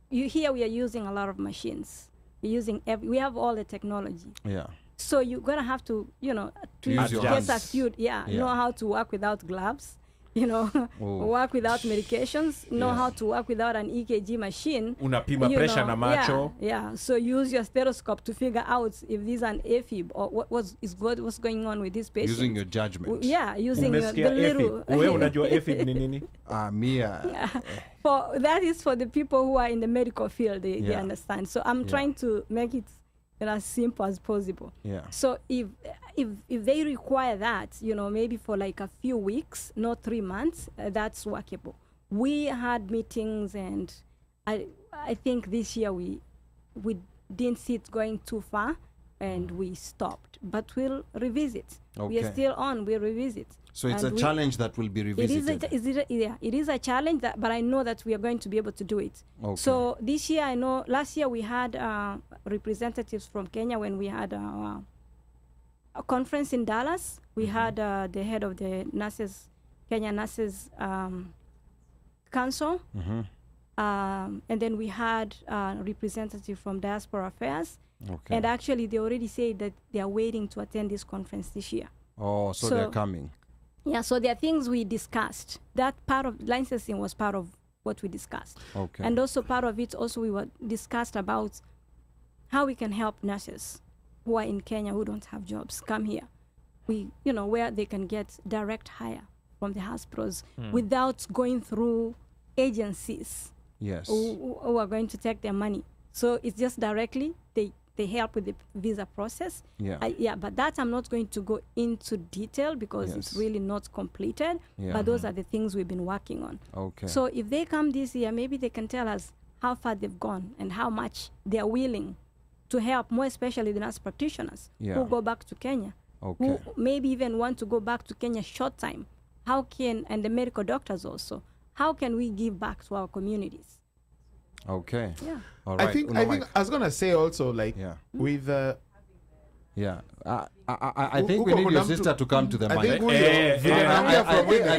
here we are using a lot of machines. We're using we have all the technology. Yeah. So you're gonna have to, to use your get hands. acute, know how to work without gloves, work without medications, know how to work without an EKG machine. Unapima pressure na macho. Yeah. So use your stethoscope to figure out if this is an AFib or what's going on with this patient. Using your judgment. Using the little. Wewe unajua AFib ni nini? That is for the people who are in the medical field. They understand. So I'm trying to make it as simple as possible. Yeah. So if they require that, maybe for like a few weeks, not 3 months, that's workable. We had meetings, and I think this year we didn't see it going too far, and we stopped. But we'll revisit. Okay. We are still on. We'll revisit. So it's a challenge that will be revisited. It is a challenge, but I know that we are going to be able to do it. Okay. So this year, I know last year we had representatives from Kenya when we had a conference in Dallas. We had the head of the Kenya Nurses Council. And then we had a representative from Diaspora Affairs. Okay. And actually, they already said that they are waiting to attend this conference this year. Oh, so they're coming. Yeah, so there are things we discussed. That part of licensing was part of what we discussed. Okay. And also part of it, also we were discussed about how we can help nurses who are in Kenya who don't have jobs come here. Where they can get direct hire from the hospitals without going through agencies. Yes. Who are going to take their money. So it's just directly, they help with the visa process. But that I'm not going to go into detail because it's really not completed. But those are the things we've been working on. Okay. So if they come this year, maybe they can tell us how far they've gone and how much they are willing to help, more especially the nurse practitioners who go back to Kenya, who maybe even want to go back to Kenya short time. And the medical doctors also, how can we give back to our communities? Okay. Yeah. All right. I think I was gonna say also, like, with I think we need your sister to come to the mic. I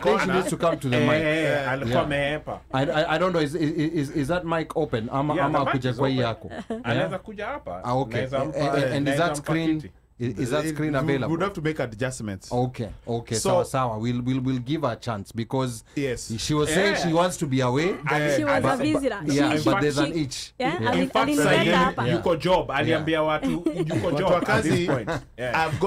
think she needs to come to the mic. I don't know, is that mic open? Ama kuja kwa hii yako. Anaweza kuja hapa. Okay. And is that screen Is that screen available? We would have to make adjustments. Okay. So, Sawa, we'll give her a chance because she was saying she wants to be away. She was a visitor. But there's an itch. In fact, yuko job. Aliambia watu yuko job at this point. I'm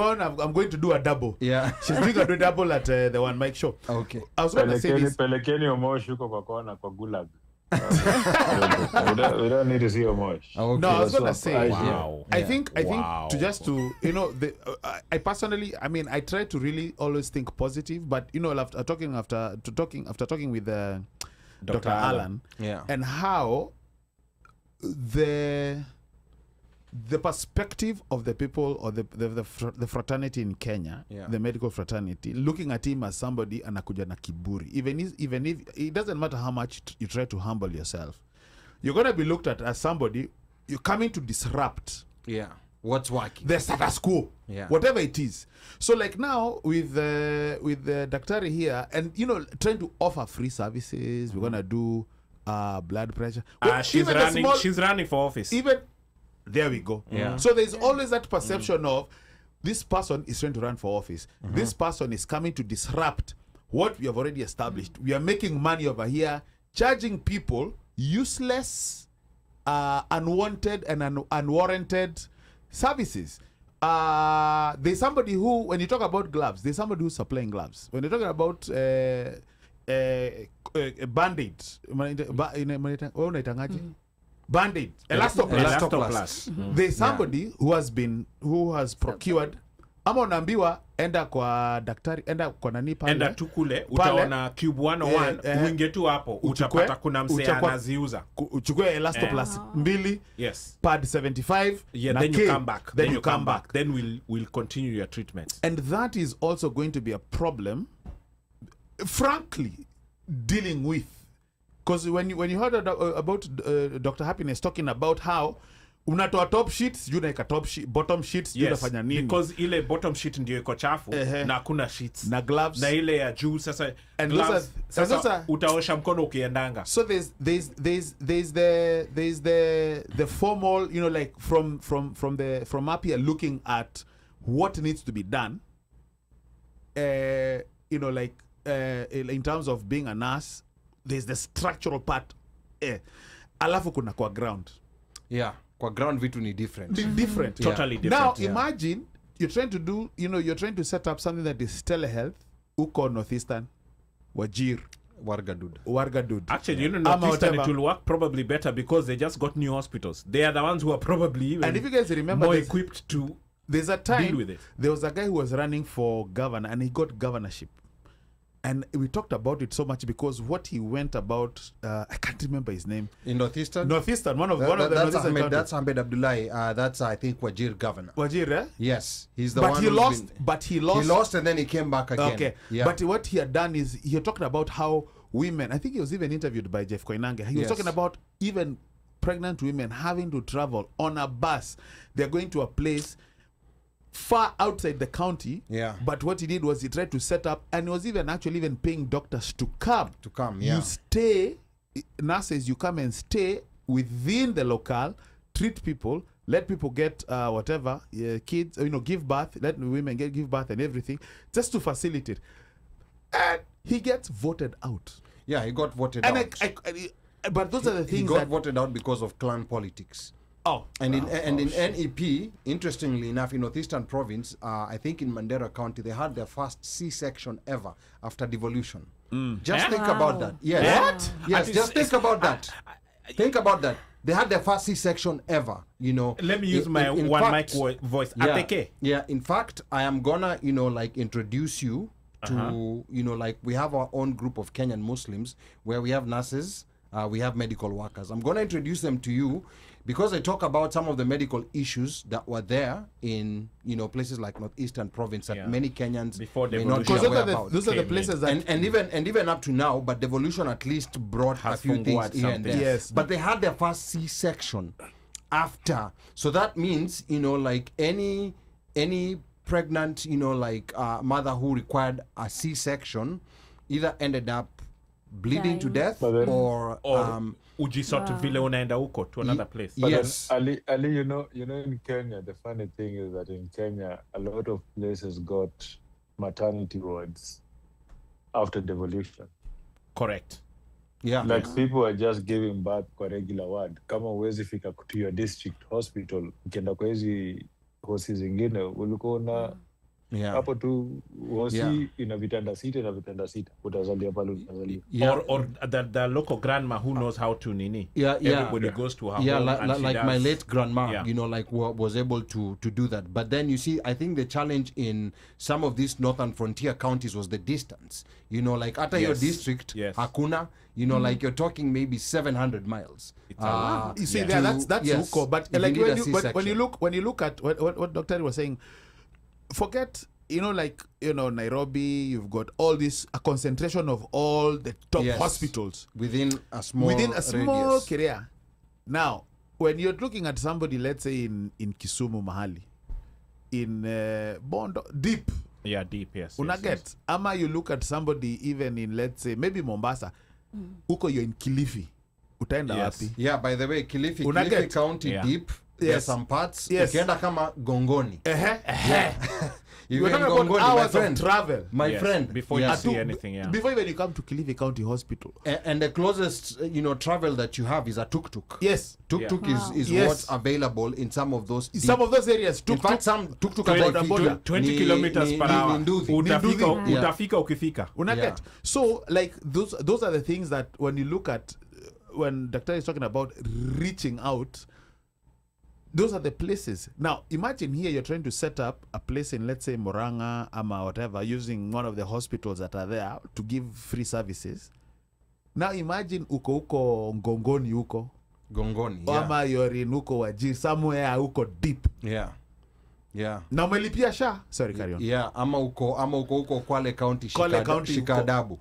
going to do a double. Yeah. She's doing a double at the One Mic show. Okay. I was going to say this. Pelekeni Omosh yuko kwa kona kwa gulag. We don't need to see how much. Okay. No, I was gonna say. Wow. I think Wow. to just to I personally, I mean, I try to really always think positive, but after talking with Dr. Alan, and how the perspective of the people or the fraternity in Kenya, the medical fraternity, looking at him as somebody anakuja na kiburi, even if it doesn't matter how much you try to humble yourself, you're going to be looked at as somebody you're coming to disrupt what's working, the status quo, whatever it is. So like now with the Daktari here, and trying to offer free services, we're going to do blood pressure. She's running for office. Even there we go. So there's always that perception of this person is trying to run for office. This person is coming to disrupt what we have already established. We are making money over here, charging people useless, unwanted and unwarranted services. There's somebody who, when you talk about gloves, there's somebody who's supplying gloves. When you're talking about Band-Aid, Band-Aid, Elastoplast. There's somebody who has procured. Ama unaambiwa enda kwa daktari, enda kwa nani pale. Enda tu kule, utaona Cube 101, uingie tu hapo, utapata kuna msee anaziuza. Uchukue Elastoplast 2, pad 75, then you come back. Then you come back. Then we'll continue your treatments. And that is also going to be a problem, frankly, dealing with. Because when you heard about Dr. Happiness talking about how unatoa top sheets, you naika bottom sheets, you nafanya nini? Because ile bottom sheet ndio iko chafu na kuna sheets. Na gloves. Na ile ya juu sasa gloves. Sasa utaosha mkono ukiendanga. So there's the formal, like from up here looking at what needs to be done. In terms of being a nurse, there's the structural part. Alafu kuna kwa ground. Kwa ground vitu ni different. Totally different. Now imagine you're trying to do, you're trying to set up something that is telehealth, uko Northeastern, Wajir, Wargadud. Actually, Northeastern, it will work probably better because they just got new hospitals. They are the ones who are probably even and if you guys remember, more equipped to there's a time deal with it. There was a guy who was running for governor and he got governorship. And we talked about it so much because what he went about, I can't remember his name. In Northeastern? Northeastern, one of the Northeastern counties. That's Ahmed Abdullahi. That's, I think, Wajir governor. Wajir, eh? Yes. He's the but one he lost. But he lost. He lost and then he came back again. Okay. Yeah. But what he had done is, he had talked about how women, I think he was even interviewed by Jeff Koinange. He was talking about even pregnant women having to travel on a bus. They're going to a place far outside the county, but what he did was he tried to set up, and he was even paying doctors to come. You stay, nurses, you come and stay within the locale, treat people, let people get whatever, kids, give birth, let women give birth and everything, just to facilitate. And he gets voted out. Yeah, he got voted out. But those are the things he got voted out because of clan politics. In NEP, interestingly enough, in Northeastern Province, I think in Mandera County, they had their first C-section ever after devolution. Just think about that. Yes. What? Yes, just think about that. Think about that. They had their first C-section ever, Let me use my mic voice. Yeah, in fact, I am gonna, introduce you to, we have our own group of Kenyan Muslims where we have nurses, we have medical workers. I'm gonna introduce them to you because I talk about some of the medical issues that were there in places like Northeastern Province that many Kenyans before may not be aware about. Those are the places that and even up to now, but devolution at least brought a few things here and there. Yes. But they had their first C-section after, so that means any pregnant mother who required a C-section either ended up bleeding to death or ujisort vile unaenda huko to another place. Yes. Ali, in Kenya, the funny thing is that in Kenya, a lot of places got maternity wards after devolution. Correct. Yeah. Like people are just giving birth kwa regular ward. Kama uwezi fika to your district hospital, ukienda kwa hizi hosi zingine, ulikuwa hapo tu hosi ina vitanda sita utazalia pale utazalia. Or the local grandma who knows how to nini. Everybody goes to her home and like she my does. late grandma, like was able to do that. But then you see, I think the challenge in some of these northern frontier counties was the distance. Like at your district, hakuna. Like you're talking maybe 700 miles. It's a lot. You see, that's Huko. But like when you look at what Dr. was saying, forget, Nairobi, you've got all this, a concentration of all the top hospitals within a small area. Now, when you're looking at somebody, let's say in Kisumu Mahali, in Bondo, deep. Yeah, deep, yes. Unaget. Ama you look at somebody even in, let's say, maybe Mombasa, huko you're in Kilifi. Utaenda wapi? Yeah, by the way, Kilifi County deep. There are some parts. Ukienda kama Gongoni. You're talking about hours of travel. My friend. Before you see anything, Before even you come to Kilifi County Hospital. And the closest, travel that you have is a tuk-tuk. Yes. Tuk-tuk is what's available in some of those. Some of those areas. In fact, some tuk-tuk are like 20 kilometers per hour. Utafika ukifika. Unaget. So, like, those are the things that when you look at, when Dr. is talking about reaching out, those are the places. Now, imagine here you're trying to set up a place in, let's say, Moranga, Ama, whatever, using one of the hospitals that are there to give free services. Now, imagine uko Ngongoni uko. Gongoni, Ama you're in uko Wajir, somewhere uko deep. Yeah. Na umelipia SHA. Sorry, carry on. Yeah, ama uko Kwale County, Shikadabu.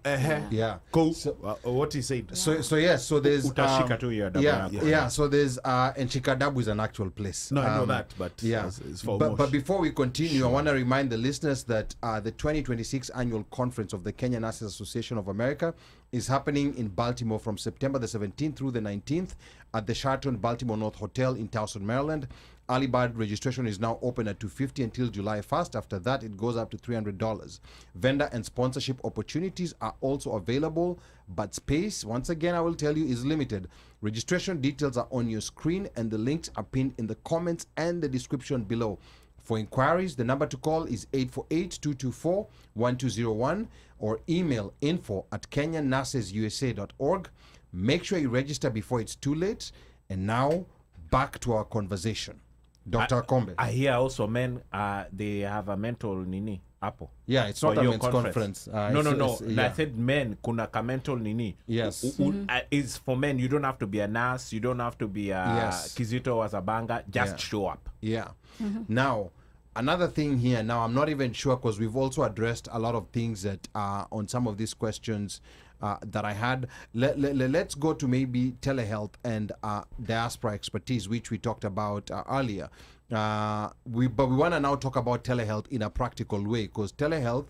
Yeah. Cool. So, what he said. So there's Utashika tu hiyo adabu. So there's and Shikadabu is an actual place. No, I know that, but it's for but before we continue, I want to remind the listeners that the 2026 annual conference of the Kenyan Nurses Association of America is happening in Baltimore from September the 17th through the 19th at the Sheraton Baltimore North Hotel in Towson, Maryland. Early bird registration is now open at $250 until July 1st. After that, it goes up to $300. Vendor and sponsorship opportunities are also available, but space, once again, I will tell you, is limited. Registration details are on your screen, and the links are pinned in the comments and the description below. For inquiries, the number to call is 848-224-1201 or email info@kenyannursesusa.org. Make sure you register before it's too late. And now, back to our conversation. Dr. Akombe. I hear also men, they have a mental nini hapo. Yeah, it's not a men's conference. No. I said men, kuna ka mental nini. Yes. Is for men. You don't have to be a nurse. You don't have to be a Kizito or a banga. Just show up. Yeah. Now, another thing here. Now, I'm not even sure because we've also addressed a lot of things that on some of these questions that I had. Let's go to maybe telehealth and diaspora expertise, which we talked about earlier. But we want to now talk about telehealth in a practical way, because telehealth,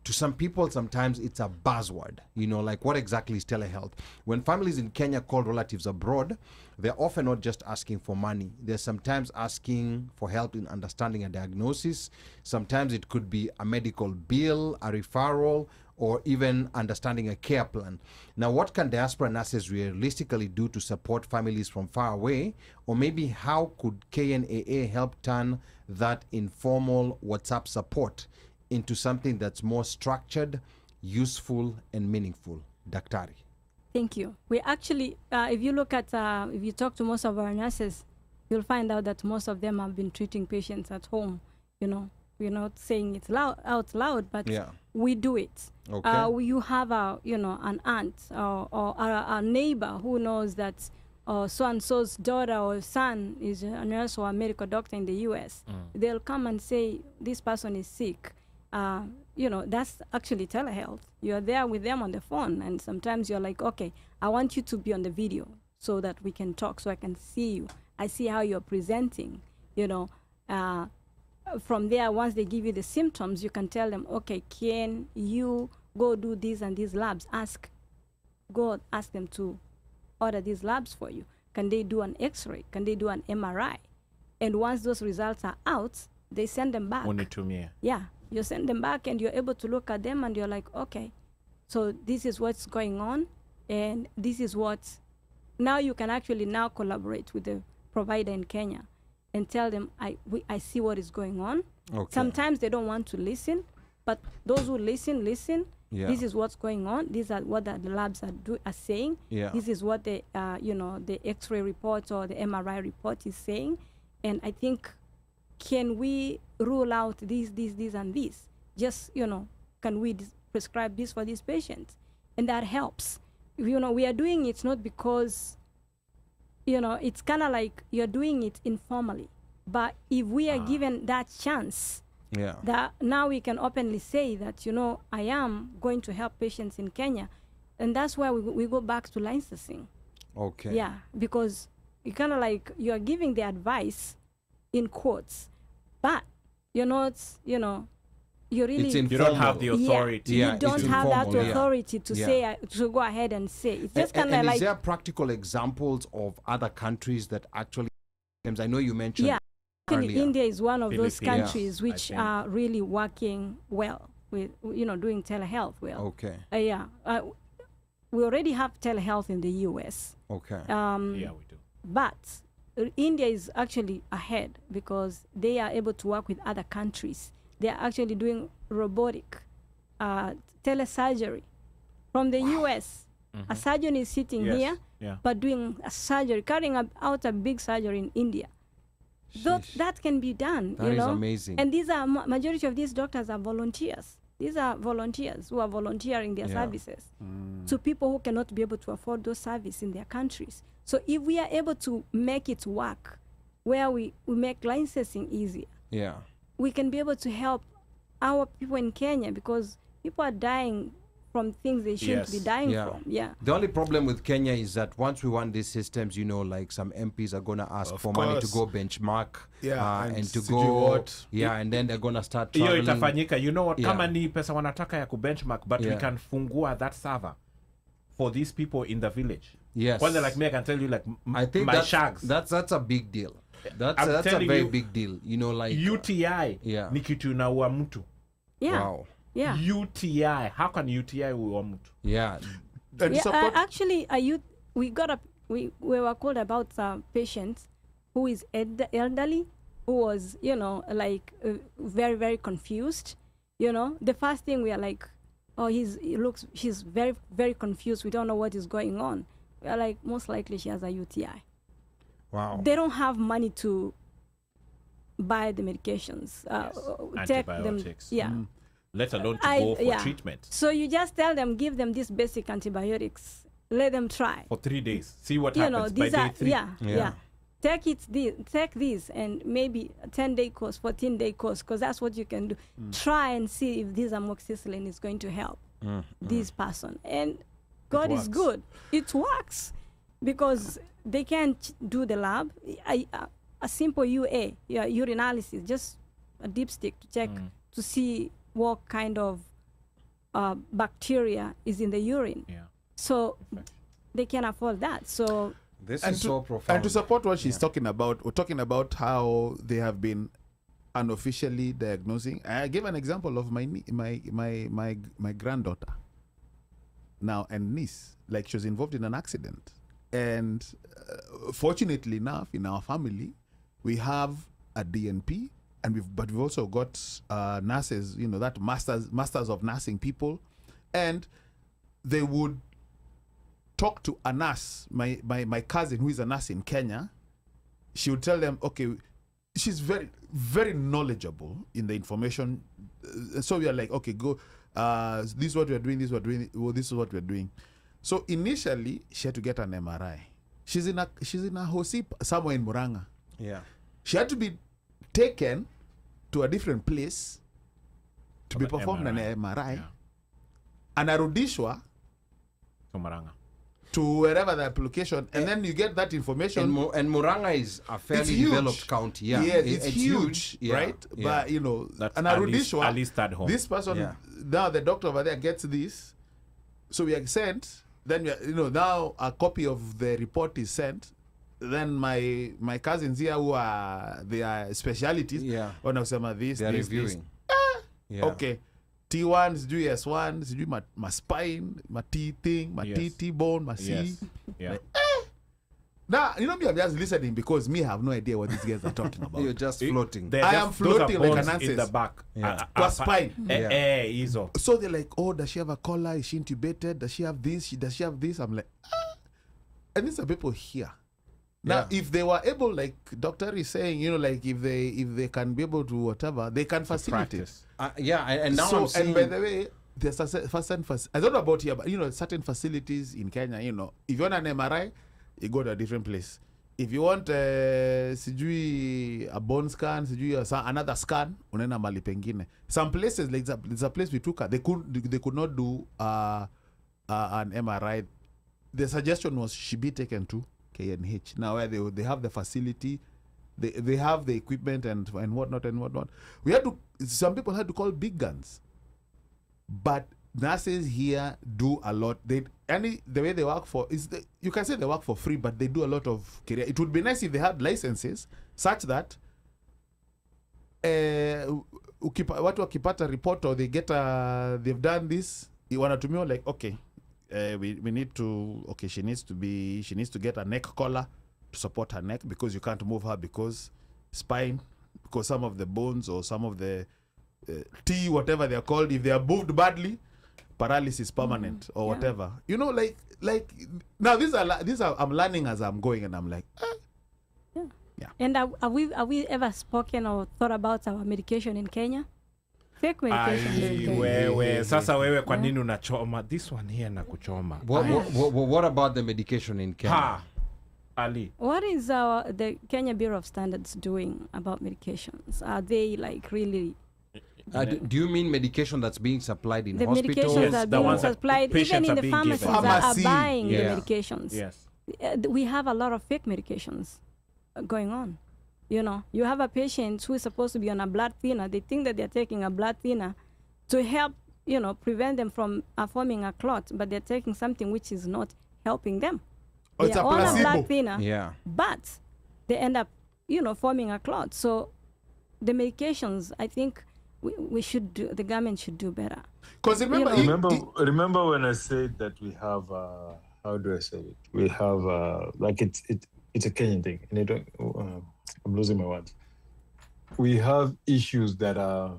to some people, sometimes it's a buzzword. Like what exactly is telehealth? When families in Kenya call relatives abroad, they're often not just asking for money. They're sometimes asking for help in understanding a diagnosis. Sometimes it could be a medical bill, a referral, or even understanding a care plan. Now, what can diaspora nurses realistically do to support families from far away? Or maybe how could KNAA help turn that informal WhatsApp support into something that's more structured, useful, and meaningful? Daktari. Thank you. We actually, if you look at, if you talk to most of our nurses, you'll find out that most of them have been treating patients at home. We're not saying it out loud, but we do it. Okay. You have an aunt or a neighbor who knows that so-and-so's daughter or son is a nurse or a medical doctor in the U.S. They'll come and say, this person is sick. That's actually telehealth. You're there with them on the phone, and sometimes you're like, okay, I want you to be on the video so that we can talk, so I can see you. I see how you're presenting, From there, once they give you the symptoms, you can tell them, okay, can you go do these and these labs? Go ask them to order these labs for you. Can they do an X-ray? Can they do an MRI? And once those results are out, they send them back. Yeah, you send them back and you're able to look at them and you're like, okay, so this is what's going on, and this is what, now you can actually now collaborate with the provider in Kenya and tell them, I see what is going on. Okay. Sometimes they don't want to listen, but those who listen. Yeah. This is what's going on. These are what the labs are saying. Yeah. This is what the the X-ray report or the MRI report is saying. And I think, can we rule out this, and this? Just, can we prescribe this for these patients? And that helps. We are doing it not because, it's kind of like you're doing it informally. But if we are given that chance, that now we can openly say that, I am going to help patients in Kenya. And that's why we go back to licensing. Okay. Yeah, because you kind of like, you're giving the advice in quotes, but you're not, you really... You don't have the authority. Yeah, you don't have that authority to say, to go ahead and say. It's just kind of like... Is there practical examples of other countries that actually... I know you mentioned... Yeah. Actually, earlier. India is one of those countries which are really working well with, doing telehealth well. Okay. We already have telehealth in the US. Okay. Yeah, we do. But India is actually ahead because they are able to work with other countries. They are actually doing robotic telesurgery from the US. A surgeon is sitting here, but doing a surgery, carrying out a big surgery in India. That can be done. That is amazing. And these are majority of these doctors are volunteers. These are volunteers who are volunteering their services to people who cannot be able to afford those services in their countries. So if we are able to make it work, where we make licensing easier, we can be able to help our people in Kenya, because people are dying from things they shouldn't be dying from. The only problem with Kenya is that once we want these systems, like some MPs are going to ask for money to go benchmark and to go and then they're going to start traveling. Itafanyika. You know what? Kama ni pesa wanataka ya kubenchmark, but we can fungua that server for these people in the village. Yes. When they're like me, I can tell you, like, I think my shags. That's a big deal. That's a very big deal. Like UTI ni kitu inaua mtu. Wow. Yeah. UTI. How can UTI uua mtu? Yeah. Actually, we were called about a patient who is elderly, who was, very, very confused. The first thing we are like, she's very, very confused. We don't know what is going on. We are like, most likely she has a UTI. Wow. They don't have money to buy the medications. Take antibiotics. them. Let alone to go for treatment. So you just tell them, give them these basic antibiotics. Let them try. For 3 days. See what happens by day 3. Take these and maybe a 10-day course, 14-day course, because that's what you can do. Try and see if this amoxicillin is going to help this person. And God is good. It works because they can't do the lab. A simple UA, urinalysis, just a dipstick to check to see what kind of bacteria is in the urine. So they can afford that. So this is so profound. And to support what she's talking about, we're talking about how they have been unofficially diagnosing. I gave an example of my granddaughter now and niece. Like, she was involved in an accident, and fortunately enough, in our family, we have a DNP. But we've also got nurses, that masters of nursing people, and they would talk to a nurse. My cousin, who is a nurse in Kenya, she would tell them, okay, she's very, very knowledgeable in the information. So we are like, okay, go. This is what we're doing. This is what we're doing. Well, this is what we're doing. So initially, she had to get an MRI. She's in a hosi somewhere in Muranga. Yeah. She had to be taken to a different place to be performed an MRI, and arudishwa to wherever the application, and then you get that information. And Muranga is a fairly developed county. Yeah, it's huge, right? But that's an arudishwa, at least at home. this person, now the doctor over there gets this, so we are sent. Then now a copy of the report is sent. Then my cousins here, who are their specialities, wanasema this, they are this, reviewing. This. Okay, T1, sijui S1, sijui my spine, my T thing, my T bone, my C. Yeah. Now, you know me, I'm just listening because me, I have no idea what these guys are talking about. You're just floating. I am floating like an ancestor. In the back. To a spine. So they're like, oh, does she have a collar? Is she intubated? Does she have this? Does she have this? I'm like, and these are people here. Now, if they were able, like doctor is saying, you know, like if they can be able to whatever, they can facilitate. And now so, I'm seeing... and by the way, there's a certain I don't know about here, but you know, certain facilities in Kenya, you know, if you want an MRI, you go to a different place. If you want a bone scan, another scan, unaenda mali pengine. Some places, like there's a place we took her, they could not do an MRI. The suggestion was she be taken to KNH. Now where they have the facility, they have the equipment and whatnot and whatnot. Some people had to call big guns. But nurses here do a lot. The way they work for you can say they work for free, but they do a lot of career. It would be nice if they had licenses such that watu wakipata report or they've done this, wanatumia like okay, we need to she needs to get a neck collar to support her neck because you can't move her because spine, because some of the bones or some of the T, whatever they're called, if they are moved badly, paralysis permanent or whatever. You know, like now these are I'm learning as I'm going, and I'm like, yeah. And have we ever spoken or thought about our medication in Kenya? Fake medication. Sasa wewe kwa nini unachoma? This one here na kuchoma. What about the medication in Kenya? Ali. What is the Kenya Bureau of Standards doing about medications? Are they like really... do you mean medication that's being supplied in hospitals? The medications are being supplied, even in the pharmacies are buying the medications. Yes. We have a lot of fake medications going on. You know, you have a patient who is supposed to be on a blood thinner. They think that they're taking a blood thinner to help, you know, prevent them from forming a clot, but they're taking something which is not helping them. It's they're a on placebo. a blood thinner, but they end up, you know, forming a clot. So the medications, I think the government should do better. Because remember when I said that we have, how do I say it? We have, like it's a Kenyan thing. And I'm losing my words. We have issues that are,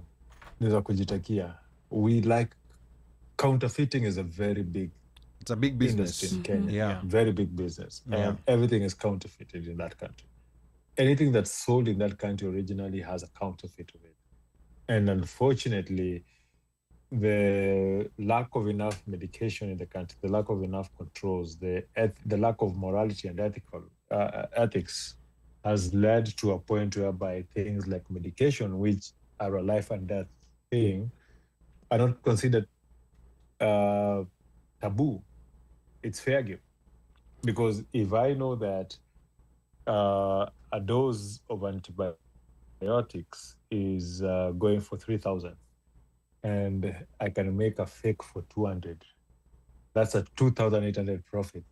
counterfeiting is a very big, it's a big business in Kenya. Very big business. And everything is counterfeited in that country. Anything that's sold in that country originally has a counterfeit of it. And unfortunately, the lack of enough medication in the country, the lack of enough controls, the lack of morality and ethics has led to a point whereby things like medication, which are a life and death thing, are not considered taboo. It's fair game. Because if I know that a dose of antibiotics is going for 3,000 and I can make a fake for 200, that's a 2,800 profit.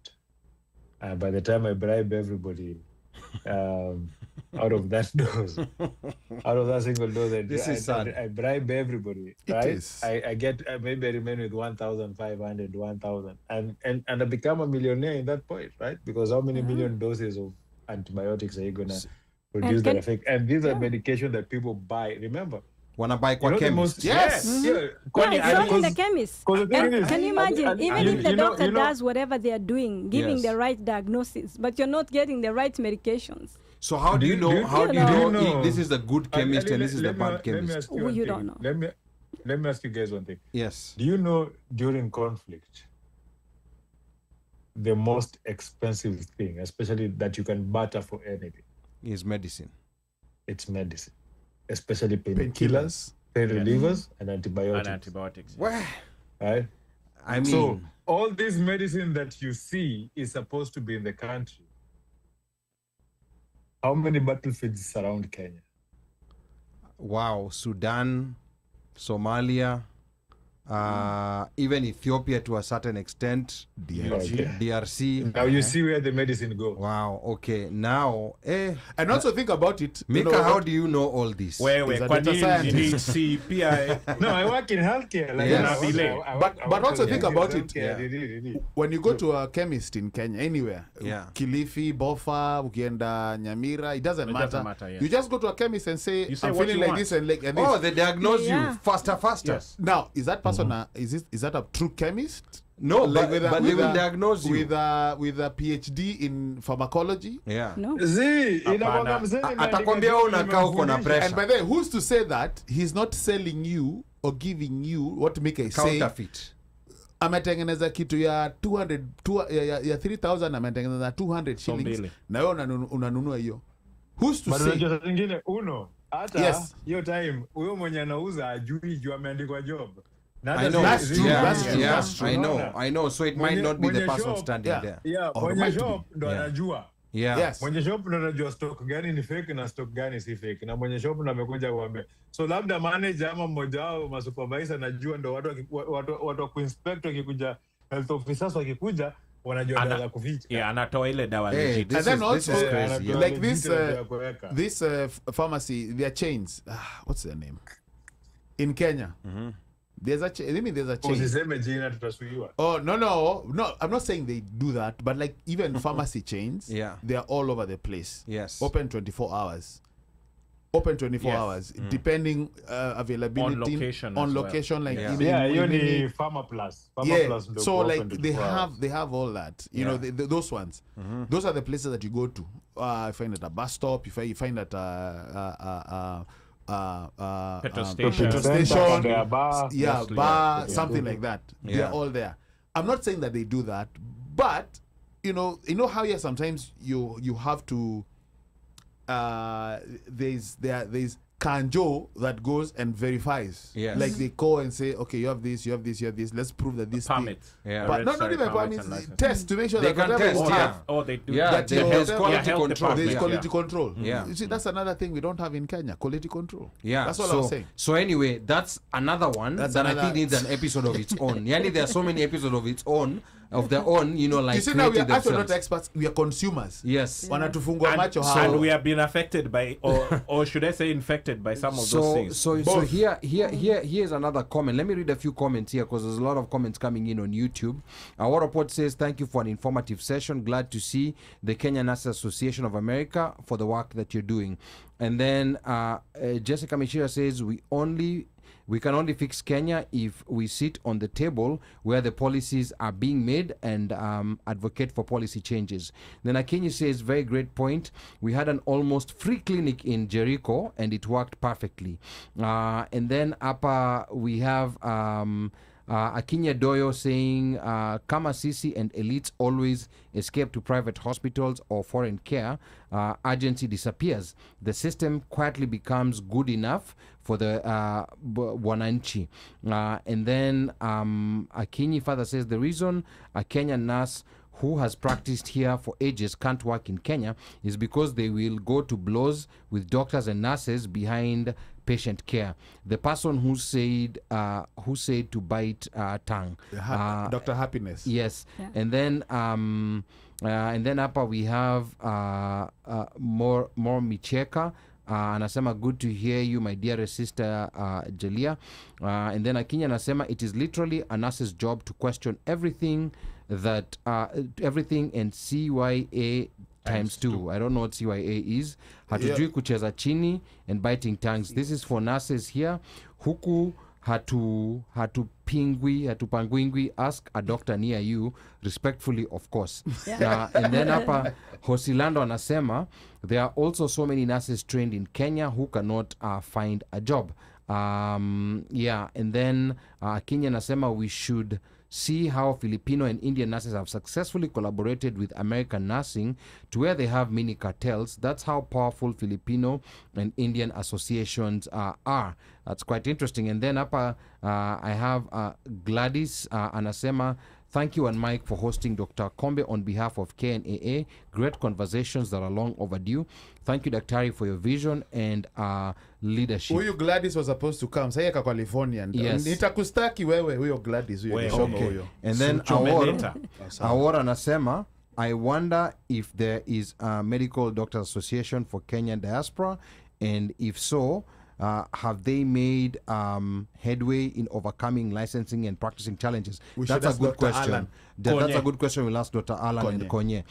By the time I bribe everybody out of that dose, out of that single dose, I bribe everybody, right? I get, maybe I remain with 1,500, 1,000, and I become a millionaire in that point, right? Because how many million doses of antibiotics are you going to produce that effect? And these are medication that people buy. Remember, wanna buy kwa chemist? Yes. It's not in the chemist. Can you imagine? Even if the doctor does whatever they are doing, giving the right diagnosis, but you're not getting the right medications. So how do you know? How do you know this is the good chemist and this is the bad chemist? You don't know. Let me ask you guys one thing. Yes. Do you know during conflict, the most expensive thing, especially that you can barter for anything, is medicine? It's medicine, especially painkillers, pain relievers, and antibiotics. Well, right? I mean, so all this medicine that you see is supposed to be in the country. How many battlefields surround Kenya? Wow, Sudan, Somalia, even Ethiopia to a certain extent, DRC. Now you see where the medicine goes. Wow, okay. Now, and also think about it. Mika, how do you know all this? Where kwa nini si pia No, I work in healthcare. Like, yes. But also think about it. When you go to a chemist in Kenya, anywhere, Kilifi, Bofa, Ukienda, Nyamira, it doesn't matter. You just go to a chemist and say, I'm feeling like this and like this. Oh, they diagnose you faster. Yes. Now, is that person is that a true chemist? No, like but they will diagnose you with a PhD in pharmacology. Yeah. No. Atakwambia unakaa uko na pressure. And by the way, who's to say that he's not selling you or giving you what Mika is saying? Counterfeit. Ametengeneza kitu ya 200 ya 3000 ametengeneza 200 shillings. Na wewe unanunua hiyo. Who's to say? But zingine hata hiyo time huyo mwenye anauza ajui juu ameandikwa job. I know. That's true. I know. So it might not be the person standing there. Yeah, mwenye shop ndo anajua. Yes. Mwenye shop ndo anajua stock gani ni fake na stock gani si fake. Na mwenye shop ndo amekuja kuambia. So labda manager ama mmoja wao ma supervisor anajua ndo watu wa kuinspect wakikuja, health officers wakikuja wanajua dawa kuficha. Yeah, anatoa ile dawa legit. And then also like this pharmacy, their chains. What's their name? In Kenya. There's a chain. Oh, no. I'm not saying they do that, but like even pharmacy chains, they are all over the place. Yes. Open 24 hours. Open 24 hours, depending availability on location. Like you need Pharma Plus. Plus so like they have all that. You know, those ones. Those are the places that you go to. You find at a bus stop. You find at petrol station, bar, something like that. They're all there. I'm not saying that they do that, but you know how sometimes you have to. There's Kanjo that goes and verifies. Yes. Like they call and say, okay, you have this. Let's prove that this permit. Yeah. But not even permits. Test to make sure they that can test. They do. Yeah, there's quality control. There's quality control. Yeah. You see, that's another thing we don't have in Kenya. Quality control. Yeah. That's all I'm saying. So anyway, that's another one that I think needs an episode of its own. Yani, there are so many episodes of their own, you know, like you see, now we are actually not experts, we are consumers. Yes. And we have been affected by, or should I say infected by some of those things. So here's another comment. Let me read a few comments here because there's a lot of comments coming in on YouTube. Our report says, thank you for an informative session. Glad to see the Kenyan Nurses Association of America for the work that you're doing. And then Jessica Mishira says, we can only fix Kenya if we sit on the table where the policies are being made and advocate for policy changes. Then Akinyi says, very great point. We had an almost free clinic in Jericho and it worked perfectly. And then we have Akinya Doyo saying, Kama Sisi and elites always escape to private hospitals or foreign care. Urgency disappears. The system quietly becomes good enough for the wananchi. And then Akinyi further says, the reason a Kenyan nurse who has practiced here for ages can't work in Kenya is because they will go to blows with doctors and nurses behind patient care. The person who said to bite tongue. Dr. Happiness. Yes. Yeah. And then we have more Micheka. Anasema, good to hear you, my dearest sister Jeliah. And then Akinya anasema, it is literally a nurse's job to question everything and CYA times two. I don't know what CYA is. Hatujui kucheza chini and biting tongues. This is for nurses here. Huku hatupangwingwi. Ask a doctor near you, respectfully, of course. And then hapa Hosilando anasema, there are also so many nurses trained in Kenya who cannot find a job. And then Kenya anasema, we should see how Filipino and Indian nurses have successfully collaborated with American nursing to where they have mini cartels. That's how powerful Filipino and Indian associations are. That's quite interesting. And then I have Gladys Anasema, Thank you and Mike for hosting Dr. Akombe on behalf of KNAA. Great conversations that are long overdue. Thank you, Daktari, for your vision and leadership. Huyu Gladys was supposed to come. Sasa yeka California. Yes. Nitakustaki wewe huyo Gladys huyo. Okay. And then Awora anasema, I wonder if there is a Medical Doctors Association for Kenyan diaspora, and if so, have they made headway in overcoming licensing and practicing challenges? That's a good question. That's a good question. We'll ask Dr. Alan and Konye.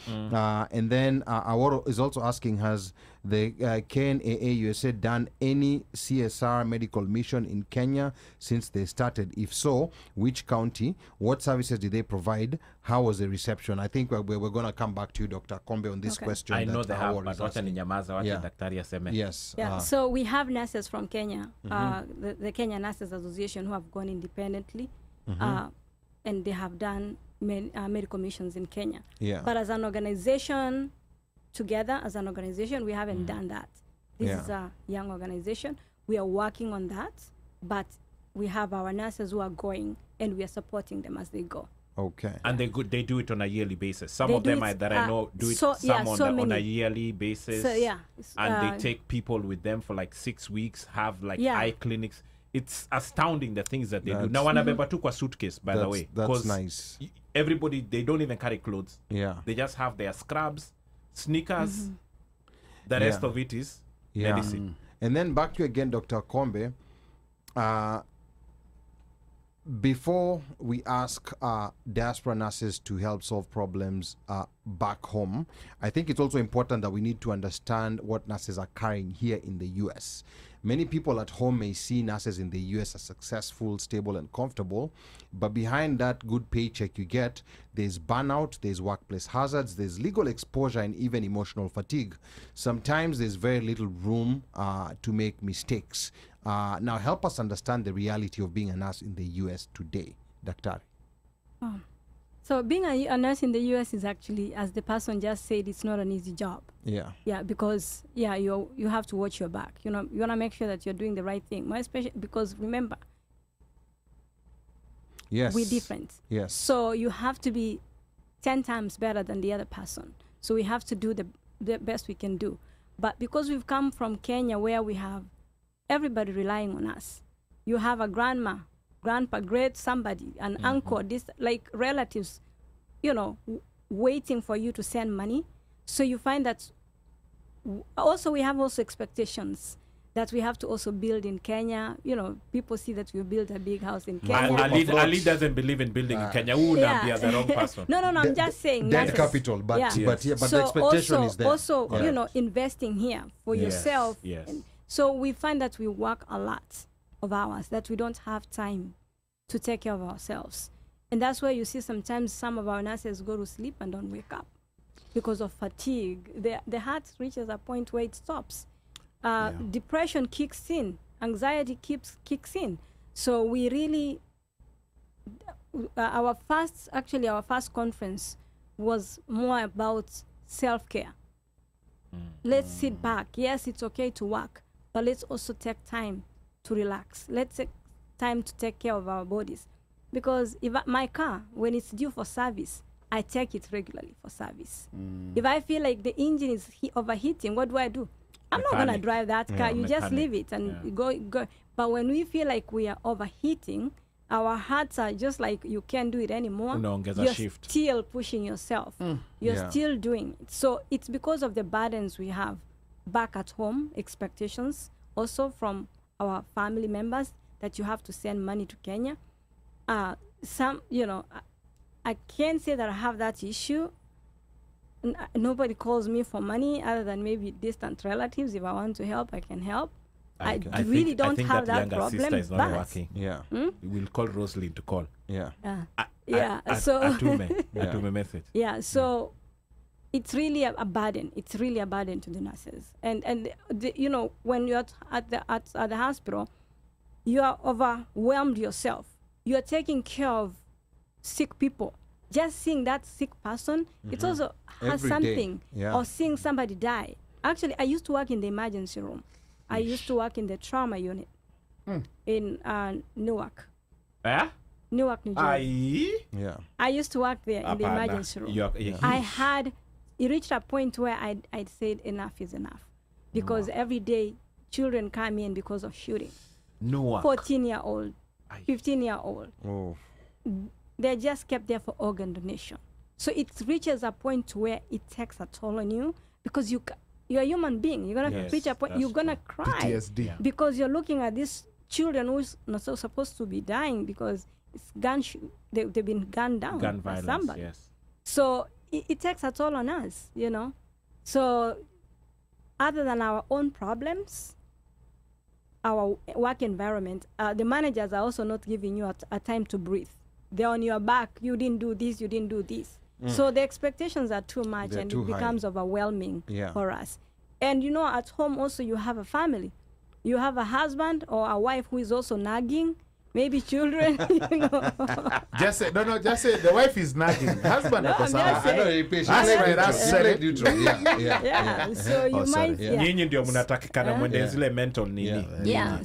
And then Aworo is also asking, has the KNAA USA done any CSR medical mission in Kenya since they started? If so, which county? What services did they provide? How was the reception? I think we're going to come back to you, Dr. Akombe, on this question. I know they have, but wacha ni nyamaza, wacha daktari aseme. Yes. Yeah. So we have nurses from Kenya, the Kenya Nurses Association, who have gone independently, and they have done medical missions in Kenya. Yeah. But as an organization, together as an organization, we haven't done that. This is a young organization. We are working on that, but we have our nurses who are going, and we are supporting them as they go. Okay. And they do it on a yearly basis. Some of them that I know do it on a yearly basis. So, and they take people with them for like 6 weeks, have like eye clinics. It's astounding the things that they do. Now, wanabeba tu kwa suitcase, by the way. That's nice. Everybody, they don't even carry clothes. Yeah. They just have their scrubs, sneakers. The rest of it is medicine. And then back to you again, Dr. Akombe. Before we ask diaspora nurses to help solve problems back home, I think it's also important that we need to understand what nurses are carrying here in the U.S. Many people at home may see nurses in the U.S. as successful, stable, and comfortable, but behind that good paycheck you get, there's burnout, there's workplace hazards, there's legal exposure, and even emotional fatigue. Sometimes there's very little room to make mistakes. Now, help us understand the reality of being a nurse in the U.S. today, Daktari. So being a nurse in the U.S. is actually, as the person just said, it's not an easy job. Yeah. Yeah, because you have to watch your back. You want to make sure that you're doing the right thing. More especially because remember, we're different. Yes. So you have to be 10 times better than the other person. So we have to do the best we can do. But because we've come from Kenya, where we have everybody relying on us, you have a grandma, grandpa, great somebody, an uncle, this like relatives, waiting for you to send money. So you find that also we have also expectations that we have to also build in Kenya. People see that we built a big house in Kenya. Ali doesn't believe in building in Kenya. Be the wrong person. No, I'm just saying. Debt capital, but the expectation also, is there. Also, investing here for yourself. Yes. So we find that we work a lot of hours, that we don't have time to take care of ourselves. And that's why you see sometimes some of our nurses go to sleep and don't wake up because of fatigue. The heart reaches a point where it stops. Depression kicks in. Anxiety kicks in. So we really, our first conference was more about self-care. Let's sit back. Yes, it's okay to work, but let's also take time to relax. Let's take time to take care of our bodies. Because if my car, when it's due for service, I take it regularly for service. If I feel like the engine is overheating, what do? I'm not going to drive that car. You just leave it and go. But when we feel like we are overheating, our hearts are just like, you can't do it anymore. You're still pushing yourself. You're still doing it. So it's because of the burdens we have back at home, expectations also from our family members that you have to send money to Kenya. I can't say that I have that issue. Nobody calls me for money other than maybe distant relatives. If I want to help, I can help. I really don't have that problem. Sister is not working. Yeah. We'll call Rosalie to call. Yeah. So atume message. Yeah. So it's really a burden. It's really a burden to the nurses. And when you're at the hospital, you are overwhelmed yourself. You are taking care of sick people. Just seeing that sick person, it also has something. Or seeing somebody die. Actually, I used to work in the emergency room. I used to work in the trauma unit in Newark. Newark, New Jersey. Yeah. I used to work there in the emergency room. I had, it reached a point where I'd said enough is enough. Because every day children come in because of shooting. Newark. 14-year-old, 15-year-old. Oh. They're just kept there for organ donation. So it reaches a point where it takes a toll on you because you're a human being. You're gonna reach a point, you're gonna cry PTSD. because you're looking at these children who's not so supposed to be dying because it's they've been gunned down Gun by violence, somebody. yes. So it takes a toll on us, you know. So other than our own problems, our work environment, the managers are also not giving you a time to breathe. They're on your back. You didn't do this. You didn't do this. So the expectations are too much, and it becomes overwhelming for us. And you know, at home also you have a family. You have a husband or a wife who is also nagging. Maybe children, you know. Just say the wife is nagging. Husband, No, I'm just saying. Yeah. So you might. Nyinyi ndio mnatakikana mwende zile mental nini. Yeah.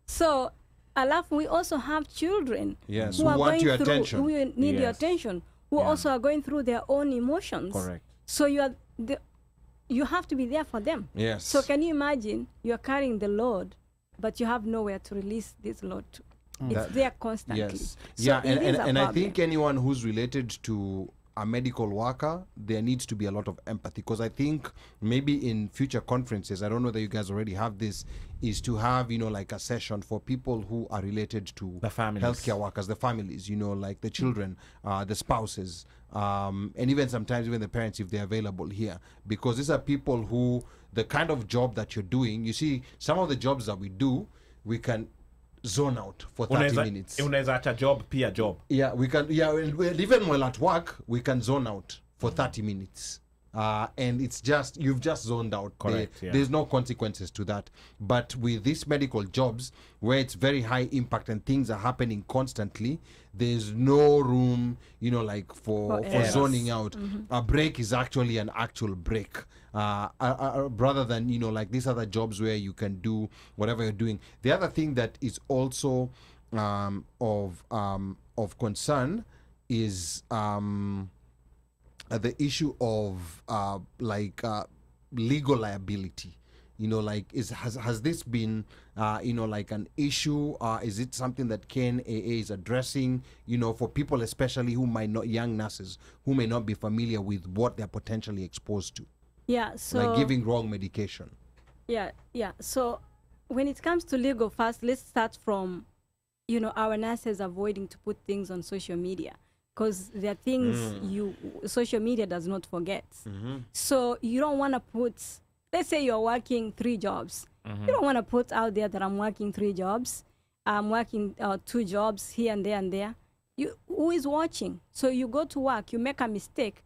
So alafu we also have children who are want going your through, attention. who need your attention, who also are going through their own emotions. Correct. So you have to be there for them. Yes. So can you imagine you're carrying the load, but you have nowhere to release this load to? It's there constantly. Yes. So and I think anyone who's related to a medical worker, there needs to be a lot of empathy, because I think maybe in future conferences, I don't know that you guys already have this, is to have, you know, like a session for people who are related to the families, healthcare workers, the families, you know, like the children, the spouses, and even sometimes even the parents if they're available here, because these are people who, the kind of job that you're doing, you see, some of the jobs that we do, we can zone out for 30 minutes. Unaweza acha job pia job. Yeah, we can. Yeah, even while at work, we can zone out for 30 minutes. And it's just, you've just zoned out. Correct. There's no consequences to that. But with these medical jobs, where it's very high impact and things are happening constantly, there's no room, you know, like for zoning out. A break is actually an actual break. Rather than, you know, like these other jobs where you can do whatever you're doing. The other thing that is also of concern is the issue of legal liability. You know, like has this been you know, like an issue? Is it something that KNAA is addressing, you know, for people especially who might not, young nurses who may not be familiar with what they're potentially exposed to? Yeah, so like giving wrong medication. Yeah. So when it comes to legal, first let's start from, you know, our nurses avoiding to put things on social media, because there are things social media does not forget. So you don't want to put, let's say you're working 3 jobs. You don't want to put out there that I'm working 3 jobs. I'm working 2 jobs here and there and there. Who is watching? So you go to work, you make a mistake.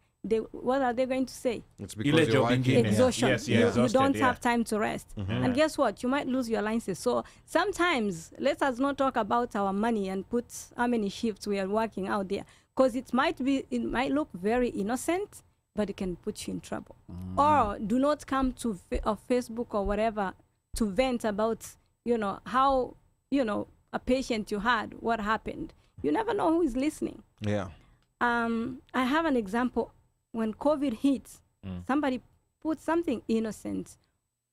What are they going to say? It's because you're working. Exhaustion. You don't have time to rest. Mm-hmm. And guess what? You might lose your license. So sometimes let us not talk about our money and put how many shifts we are working out there, because it might look very innocent, but it can put you in trouble. Or do not come to Facebook or whatever to vent about, you know, how, you know, a patient you had, what happened. You never know who is listening. Yeah. I have an example. When COVID hit, somebody put something innocent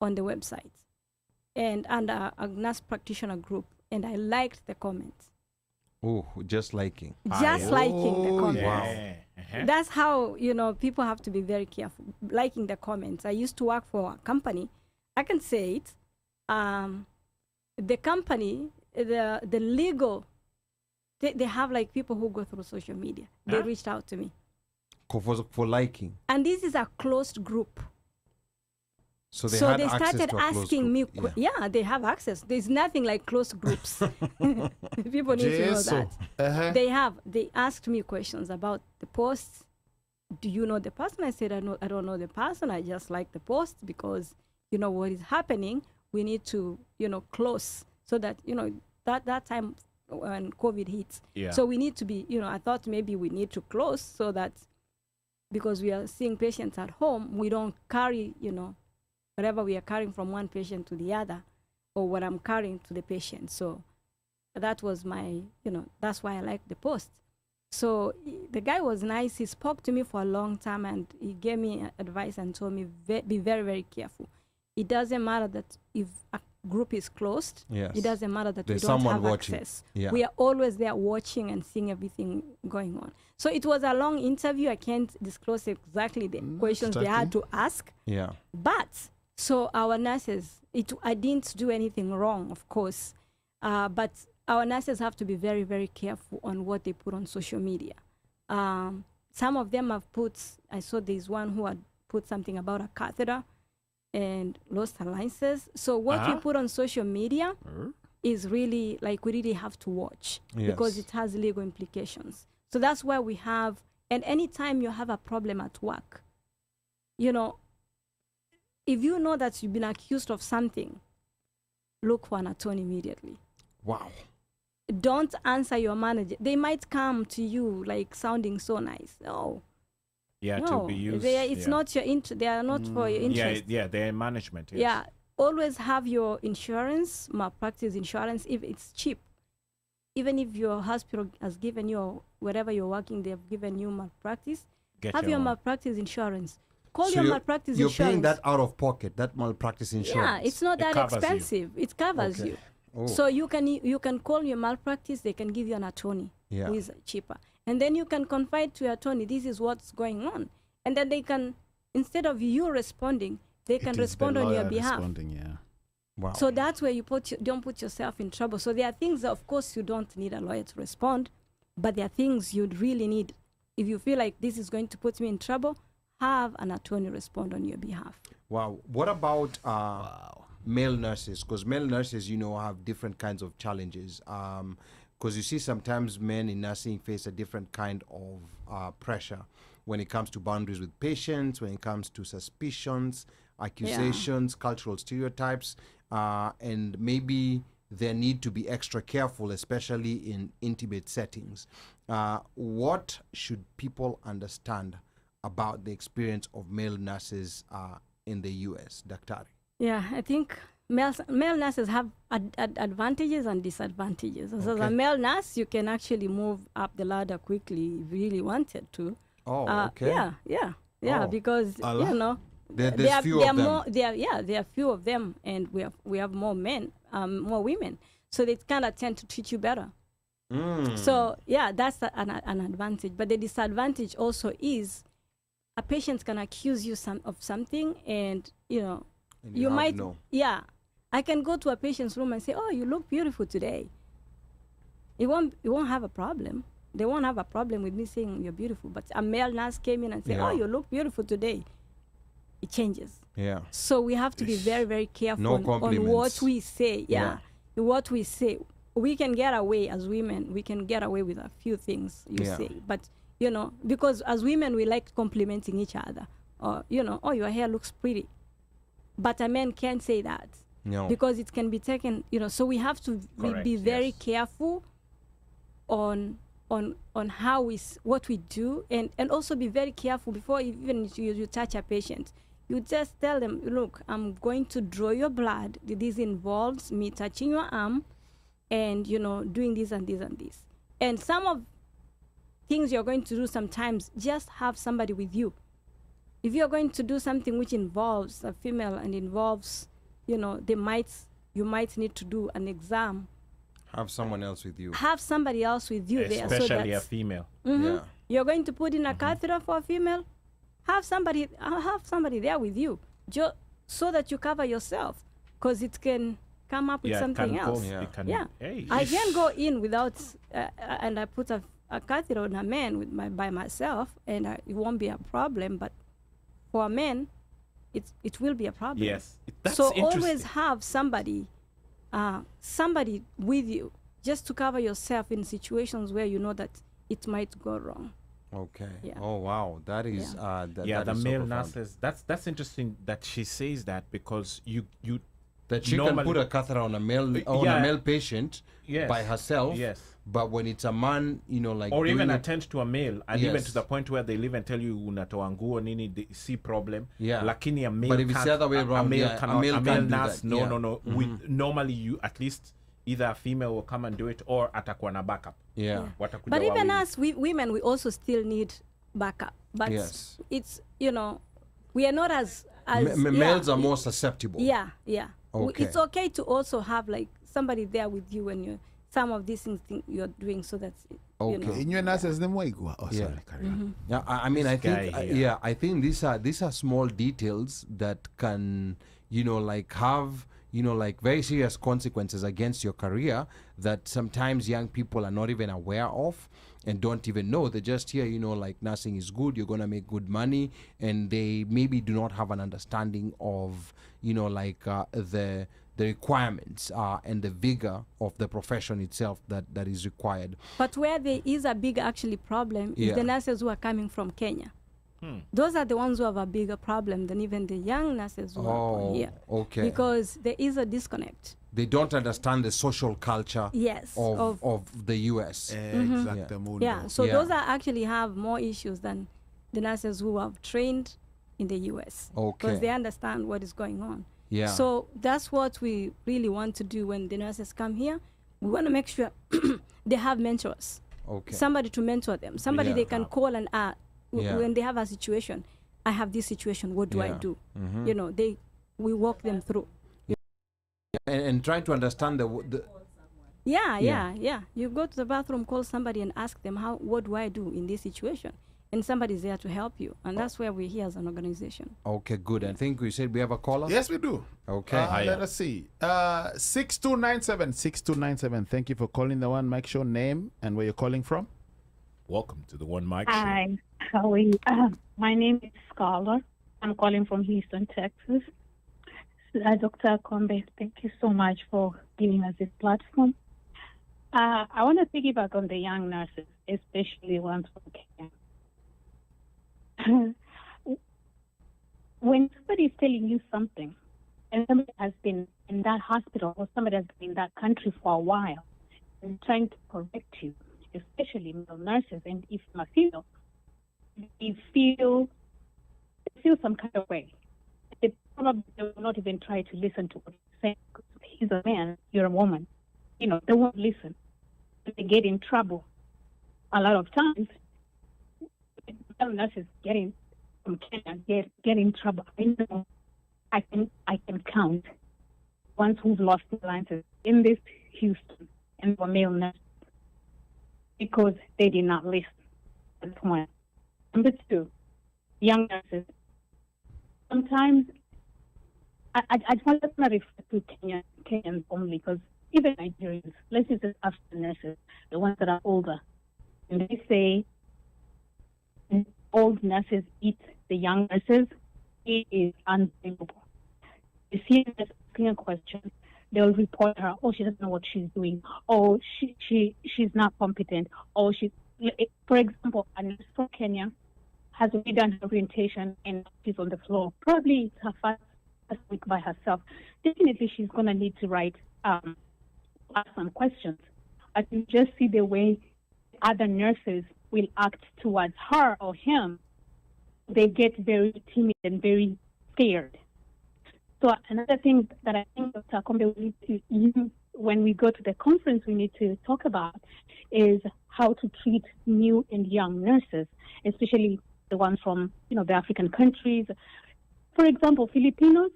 on the website and under a nurse practitioner group, and I liked the comments. Oh, just liking. Liking the comments. Wow. That's how, you know, people have to be very careful. Liking the comments. I used to work for a company. I can say it. The company, the legal, they have like people who go through social media. They reached out to me. For liking. And this is a closed group. So they started asking me, they have access. There's nothing like closed groups. People need to know that. They asked me questions about the posts. Do you know the person? I said, I don't know the person. I just like the post because, you know, what is happening, we need to, you know, close so that, you know, that time when COVID hits. Yeah. So we need to be, you know, I thought maybe we need to close so that, because we are seeing patients at home, we don't carry, you know, whatever we are carrying from one patient to the other, or what I'm carrying to the patient. So that was my, that's why I liked the post. So the guy was nice. He spoke to me for a long time, and he gave me advice and told me, be very, very careful. It doesn't matter that if a group is closed, it doesn't matter that we don't have access. Yeah. We are always there watching and seeing everything going on. So it was a long interview. I can't disclose exactly the questions they had to ask. Yeah. But so our nurses, I didn't do anything wrong, of course, but our nurses have to be very, very careful on what they put on social media. Some of them have put, I saw there's one who had put something about a catheter and lost her license. So what we put on social media is really, like, we really have to watch because it has legal implications. So that's why we have, and anytime you have a problem at work, if you know that you've been accused of something, look for an attorney immediately. Wow. Don't answer your manager. They might come to you like sounding so nice. No. Yeah, no, to be used. It's not your interest. They are not for your interest. Yeah, they're management. Yes. Yeah. Always have your insurance, malpractice insurance, if it's cheap. Even if your hospital has given you, or wherever you're working, they have given you malpractice, have your malpractice insurance. Call your malpractice you're insurance. You're paying that out of pocket, that malpractice insurance. Yeah, it's not that expensive. It covers you. Oh. So you can call your malpractice. They can give you an attorney who is cheaper, and then you can confide to your attorney, this is what's going on, and then they can, instead of you responding, they can respond on your behalf. Wow. So that's where you don't put yourself in trouble. So there are things that, of course, you don't need a lawyer to respond, but there are things you'd really need. If you feel like this is going to put me in trouble, have an attorney respond on your behalf. Wow. What about male nurses? Because male nurses, have different kinds of challenges. Because you see sometimes men in nursing face a different kind of pressure when it comes to boundaries with patients, when it comes to suspicions, accusations, cultural stereotypes, and maybe they need to be extra careful, especially in intimate settings. What should people understand about the experience of male nurses in the U.S., Daktari? Yeah, I think male nurses have advantages and disadvantages. So as a male nurse, you can actually move up the ladder quickly if you really wanted to. Oh, okay. Yeah, because, there's few of them. There are few of them, and we have more men, more women. So they kind of tend to treat you better. So, that's an advantage. But the disadvantage also is a patient can accuse you of something, and, you might know. Yeah. I can go to a patient's room and say, oh, you look beautiful today. You won't have a problem. They won't have a problem with me saying you're beautiful. But a male nurse came in and said, oh, you look beautiful today. It changes. Yeah. So we have to be very, very careful on what we say. What we say. We can get away as women. We can get away with a few things you say. But, because as women, we like complimenting each other. Or, oh, your hair looks pretty. But a man can't say that. No. Because it can be taken, so we have to be very careful on how what we do, and also be very careful before even you touch a patient. You just tell them, look, I'm going to draw your blood. This involves me touching your arm and, doing this and this and this. And some of things you're going to do sometimes, just have somebody with you. If you're going to do something which involves a female and involves, you might need to do an exam. Have someone else with you. Have somebody else with you there. Especially a female. Mm-hmm. Yeah. You're going to put in a catheter for a female? Have somebody there with you, so that you cover yourself, because it can come up with something else. I can go in without, and I put a catheter on a man by myself, and it won't be a problem. But for a man, it will be a problem. Yes, that's so always have somebody with you, just to cover yourself in situations where you know that it might go wrong. Okay. Yeah. Oh wow, that is the male nurses. That's interesting that she says that, because you that she can put a catheter on a male patient by herself. Yes. But when it's a man, or even attend to a male, and even to the point where they'll even tell you unatoa nguo nini, they see problem. Yeah. Lakini a male, but if it's the other way around, a male nurse, no. Normally you at least either a female will come and do it or atakuwa na backup. Yeah. Watakuja But even wawili. us, women, we also still need backup. But Yes. it's, you know, we are not as males are more susceptible. Yeah. Okay. It's okay to also have like somebody there with you when you some of these things you're doing, so that you know. In your nurses, them way go. Oh, sorry, carry on. Yeah, I mean, I think, guy here. I think these are small details that can, you know, like have, you know, like very serious consequences against your career that sometimes young people are not even aware of and don't even know. They just hear, you know, like nursing is good, you're going to make good money, and they maybe do not have an understanding of, you know, like the requirements and the vigor of the profession itself that is required. But where there is a big actually problem is the nurses who are coming from Kenya. Those are the ones who have a bigger problem than even the young nurses who are here. Okay. Because there is a disconnect. They don't understand the social culture of the US. Exactly. Yeah, so those are actually have more issues than the nurses who have trained in the US. Okay. Because they understand what is going on. Yeah. So that's what we really want to do when the nurses come here. We want to make sure they have mentors. Okay. Somebody to mentor them. Somebody they can call and when they have a situation. I have this situation. What do I do? You know, we walk them through. And trying to understand the Yeah. You go to the bathroom, call somebody and ask them, what do I do in this situation? And somebody's there to help you. And that's where we're here as an organization. Okay, good. I think we said we have a caller. Yes, we do. Okay. Let us see. 6297. Thank you for calling the One Mic Show. Name and where you're calling from. Welcome to the One Mic Show. Hi, how are you? My name is Scarlett. I'm calling from Houston, Texas. Dr. Akombe, thank you so much for giving us this platform. I want to piggyback on the young nurses, especially ones from Kenya. When somebody is telling you something, and somebody has been in that hospital or somebody has been in that country for a while and trying to correct you, especially male nurses, and if I'm a female, they feel some kind of way. They probably will not even try to listen to what you're saying. He's a man, you're a woman. You know, they won't listen. They get in trouble. A lot of times, male nurses getting from Kenya get in trouble. I know I can count ones who've lost their licenses in this Houston and were male nurses because they did not listen. That's one. Number two, young nurses. Sometimes I want to refer to Kenyans only, because even Nigerians, let's just African nurses, the ones that are older, and they say old nurses eat the young nurses, it is unbelievable. You see them asking a question, they'll report her, she doesn't know what she's doing, she's not competent, for example, a nurse from Kenya has redone her orientation and she's on the floor. Probably it's her first week by herself. Definitely she's going to need to ask some questions. I can just see the way other nurses will act towards her or him. They get very timid and very scared. So another thing that I think Dr. Akombe we need to use when we go to the conference, we need to talk about is how to treat new and young nurses, especially the ones from, the African countries. For example, Filipinos,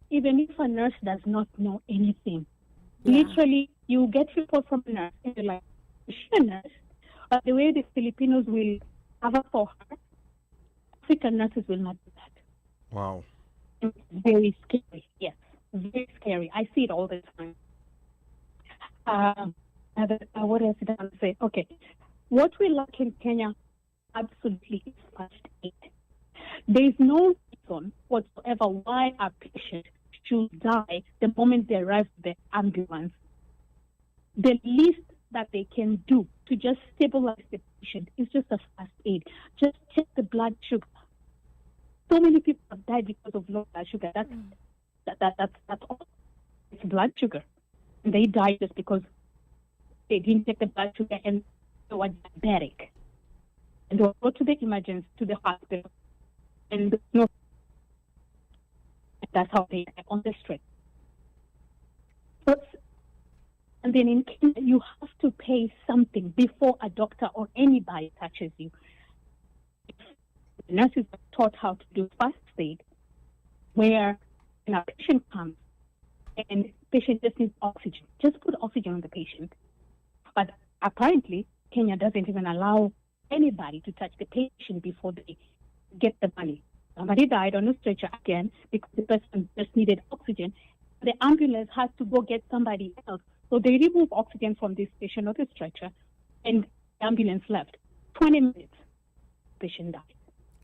even if a nurse does not know anything, literally you get people from a nurse and you're like, is she a nurse? But the way the Filipinos will cover for her, African nurses will not do that. Wow. It's very scary, yes, very scary. I see it all the time. What else did I want to say? Okay, what we lack in Kenya absolutely is first aid. There is no reason whatsoever why a patient should die the moment they arrive at the ambulance. The least that they can do to just stabilize the patient is just a first aid. Just check the blood sugar. So many people have died because of low blood sugar. That's all. It's blood sugar. And they died just because they didn't check the blood sugar and they were diabetic. And they'll go to the emergency, to the hospital, and that's how they die on the street. But And then in Kenya, you have to pay something before a doctor or anybody touches you. The nurses are taught how to do first aid, where when a patient comes and the patient just needs oxygen, just put oxygen on the patient. But apparently, Kenya doesn't even allow anybody to touch the patient before they get the money. Somebody died on a stretcher again because the person just needed oxygen. The ambulance has to go get somebody else. So they remove oxygen from this patient on the stretcher, and the ambulance left. 20 minutes, patient died.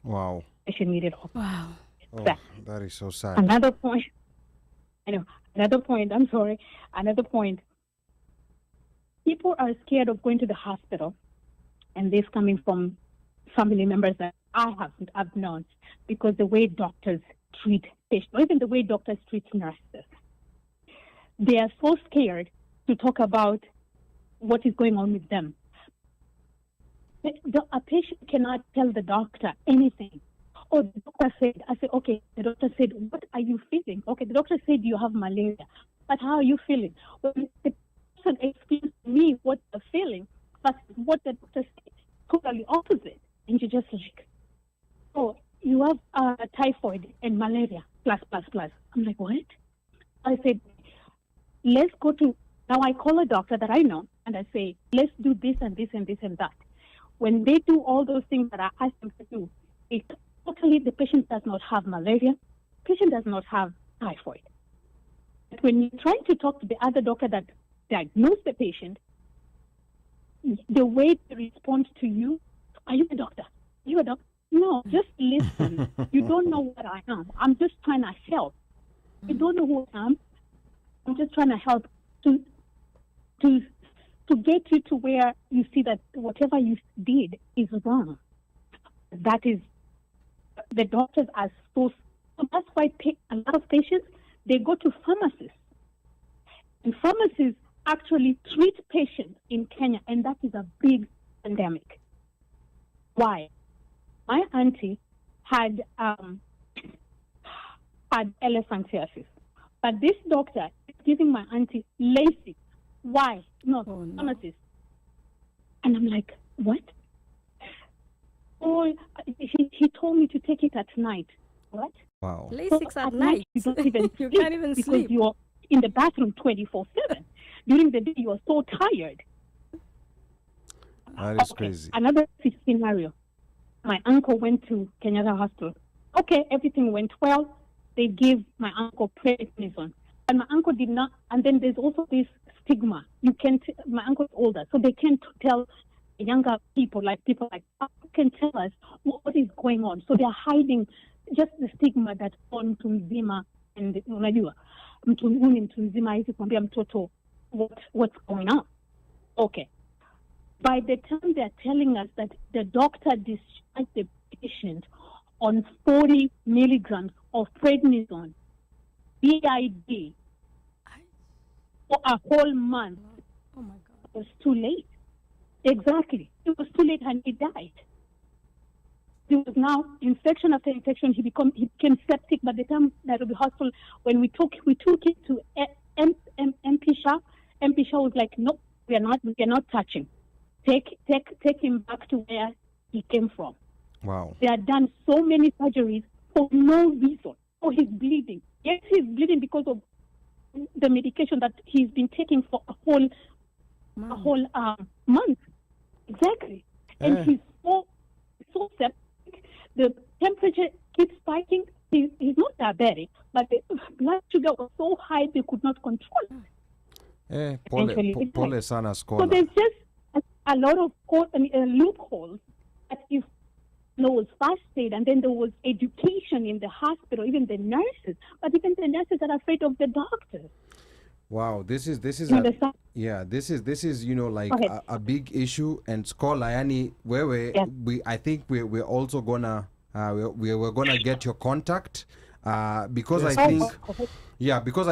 Wow. Patient needed oxygen. Wow. Oh, that is so sad. Another point, another point. People are scared of going to the hospital, and this coming from family members that I've known, because the way doctors treat patients, or even the way doctors treat nurses. They are so scared to talk about what is going on with them. A patient cannot tell the doctor anything. Oh, the doctor said, I said, okay, the doctor said, what are you feeling? Okay, the doctor said you have malaria, but how are you feeling? Well, the person explains to me what they're feeling, but what the doctor said, totally opposite. And you're just like, oh, you have typhoid and malaria, plus. I'm like, what? I said, let's go to, now I call a doctor that I know, and I say, let's do this and this and this and that. When they do all those things that I ask them to do, it totally, the patient does not have malaria, patient does not have typhoid. But when you're trying to talk to the other doctor that diagnosed the patient, the way they respond to you, are you a doctor? You a doctor? No, just listen. You don't know what I am. I'm just trying to help. You don't know who I am. I'm just trying to help to get you to where you see that whatever you did is wrong. That is, the doctors are so that's why a lot of patients, they go to pharmacists. And pharmacists actually treat patients in Kenya, and that is a big pandemic. Why? My auntie had elephantiasis, but this doctor is giving my auntie LASIK. Why? No, pharmacist. And I'm like, what? Oh, he told me to take it at night. What? Wow. LASIK's at night. You don't even you can't even because sleep. You're in the bathroom 24/7. During the day, you are so tired. That is crazy. Another scenario. My uncle went to Kenyatta Hospital. Okay, everything went well. They gave my uncle prednisone. And my uncle did not. And then there's also this stigma. You can't. My uncle's older, so they can't tell younger people like can tell us what is going on. So they're hiding just the stigma that on mtu mzima, and unajua mtu mzima hizi kuambia mtoto what's going on. Okay. By the time they're telling us that the doctor discharged the patient on 40 milligrams of prednisone, BID, for a whole month, Oh my God. it was too late. Exactly. It was too late and he died. There was now infection after infection. He became septic. By the time Nairobi Hospital, when we took it to MP Shah was like, nope, we are not touching. Take him back to where he came from. Wow. They had done so many surgeries for no reason. Oh, he's bleeding. Yes, he's bleeding because of the medication that he's been taking for a whole month. Exactly. And he's so septic. The temperature keeps spiking. He's not diabetic, but the blood sugar was so high they could not control it. Pole sana scholar. So there's just a lot of loopholes. That if there was first aid, and then there was education in the hospital, even the nurses, but even the nurses are afraid of the doctors. Wow, this is this is like a big issue. And scholar yani I think we're also gonna we're gonna get your contact because I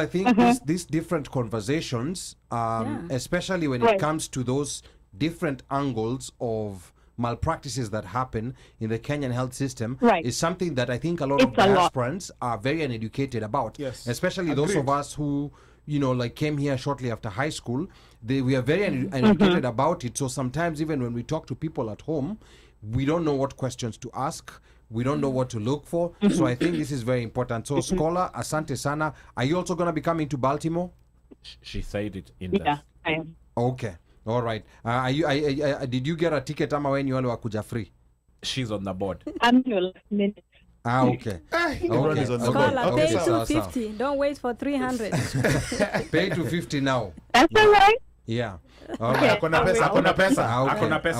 think these different conversations especially when it comes to those different angles of malpractices that happen in the Kenyan health system is something that I think a lot of diasporans are very uneducated about, especially those of us who like came here shortly after high school, we are very uneducated about it. So sometimes even when we talk to people at home, we don't know what questions to ask. We don't know what to look for. So I think this is very important. So Scholar, asante sana. Are you also going to be coming to Baltimore? She said it in Yeah, I am. Okay. All right. Did you get a ticket ama when you were kuja free? She's on the board. I'm your last minute. Okay. Everyone is on the Scholar, board. pay Okay. so- 250. Don't wait for 300. Pay 250 now. That's all right. Yeah. Okay. Akona pesa. Okay. Akona pesa.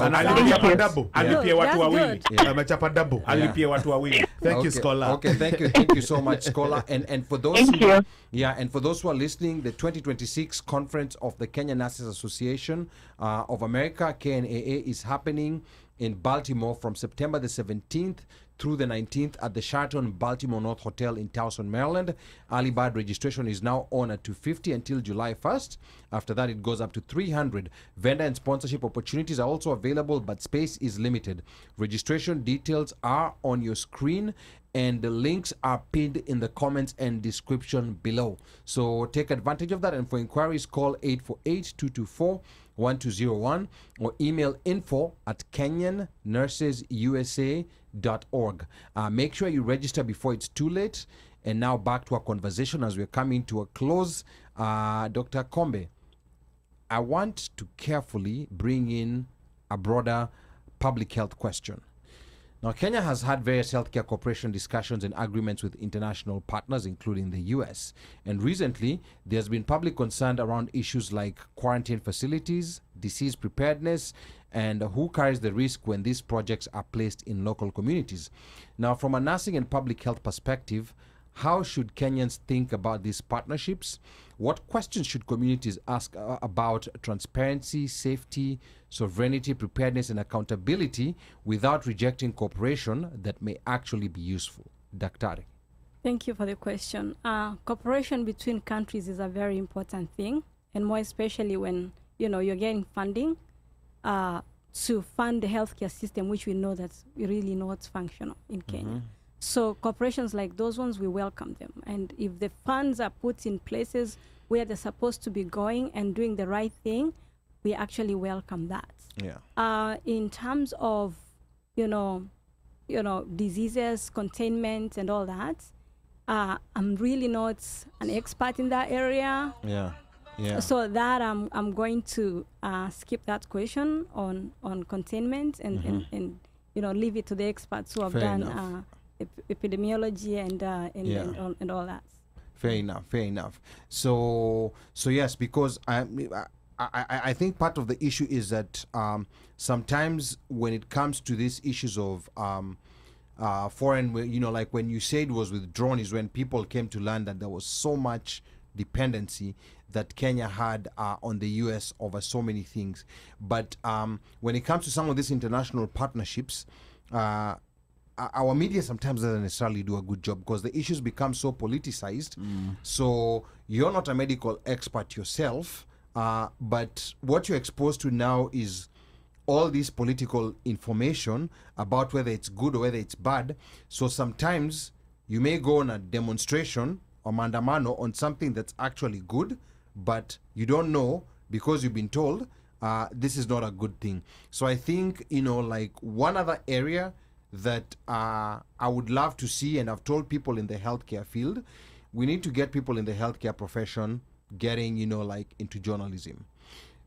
Okay. Alipia double. Alipie Good, watu that's wawili. good. Amechapa double. Alipie watu wawili. Thank you, Okay. Scholar. Okay, thank you so much, Scholar. And for those Thank you. and for those who are listening, the 2026 conference of the Kenyan Nurses Association of America, KNAA, is happening in Baltimore from September the 17th through the 19th at the Sheraton Baltimore North Hotel in Towson, Maryland. Early bird registration is now on at $250 until July 1st. After that, it goes up to $300. Vendor and sponsorship opportunities are also available, but space is limited. Registration details are on your screen, and the links are pinned in the comments and description below. So take advantage of that, and for inquiries, call 848-224-1201 or email info@kenyannursesUSA.org. Make sure you register before it's too late. And now back to our conversation as we're coming to a close. Dr. Akombe, I want to carefully bring in a broader public health question. Now, Kenya has had various healthcare cooperation discussions and agreements with international partners, including the US. And recently, there's been public concern around issues like quarantine facilities, disease preparedness, and who carries the risk when these projects are placed in local communities. Now, from a nursing and public health perspective, how should Kenyans think about these partnerships? What questions should communities ask about transparency, safety, sovereignty, preparedness, and accountability without rejecting cooperation that may actually be useful? Daktari. Thank you for the question. Cooperation between countries is a very important thing, and more especially when you're getting funding to fund the healthcare system, which we know that we really know it's functional in Kenya. So corporations like those ones, we welcome them. And if the funds are put in places where they're supposed to be going and doing the right thing, we actually welcome that. Yeah. In terms of, diseases, containment, and all that, I'm really not an expert in that area. Yeah. Yeah. So that I'm going to skip that question on containment and leave it to the experts who have Fair done enough. Epidemiology and all that. Fair enough. So yes, because I think part of the issue is that sometimes when it comes to these issues of foreign, like when you say it was withdrawn, is when people came to learn that there was so much dependency that Kenya had on the US over so many things. But when it comes to some of these international partnerships, our media sometimes doesn't necessarily do a good job because the issues become so politicized. So you're not a medical expert yourself, but what you're exposed to now is all this political information about whether it's good or whether it's bad. So sometimes you may go on a demonstration or mandamano on something that's actually good, but you don't know because you've been told this is not a good thing. So I think, like one other area that I would love to see, and I've told people in the healthcare field, we need to get people in the healthcare profession getting, into journalism,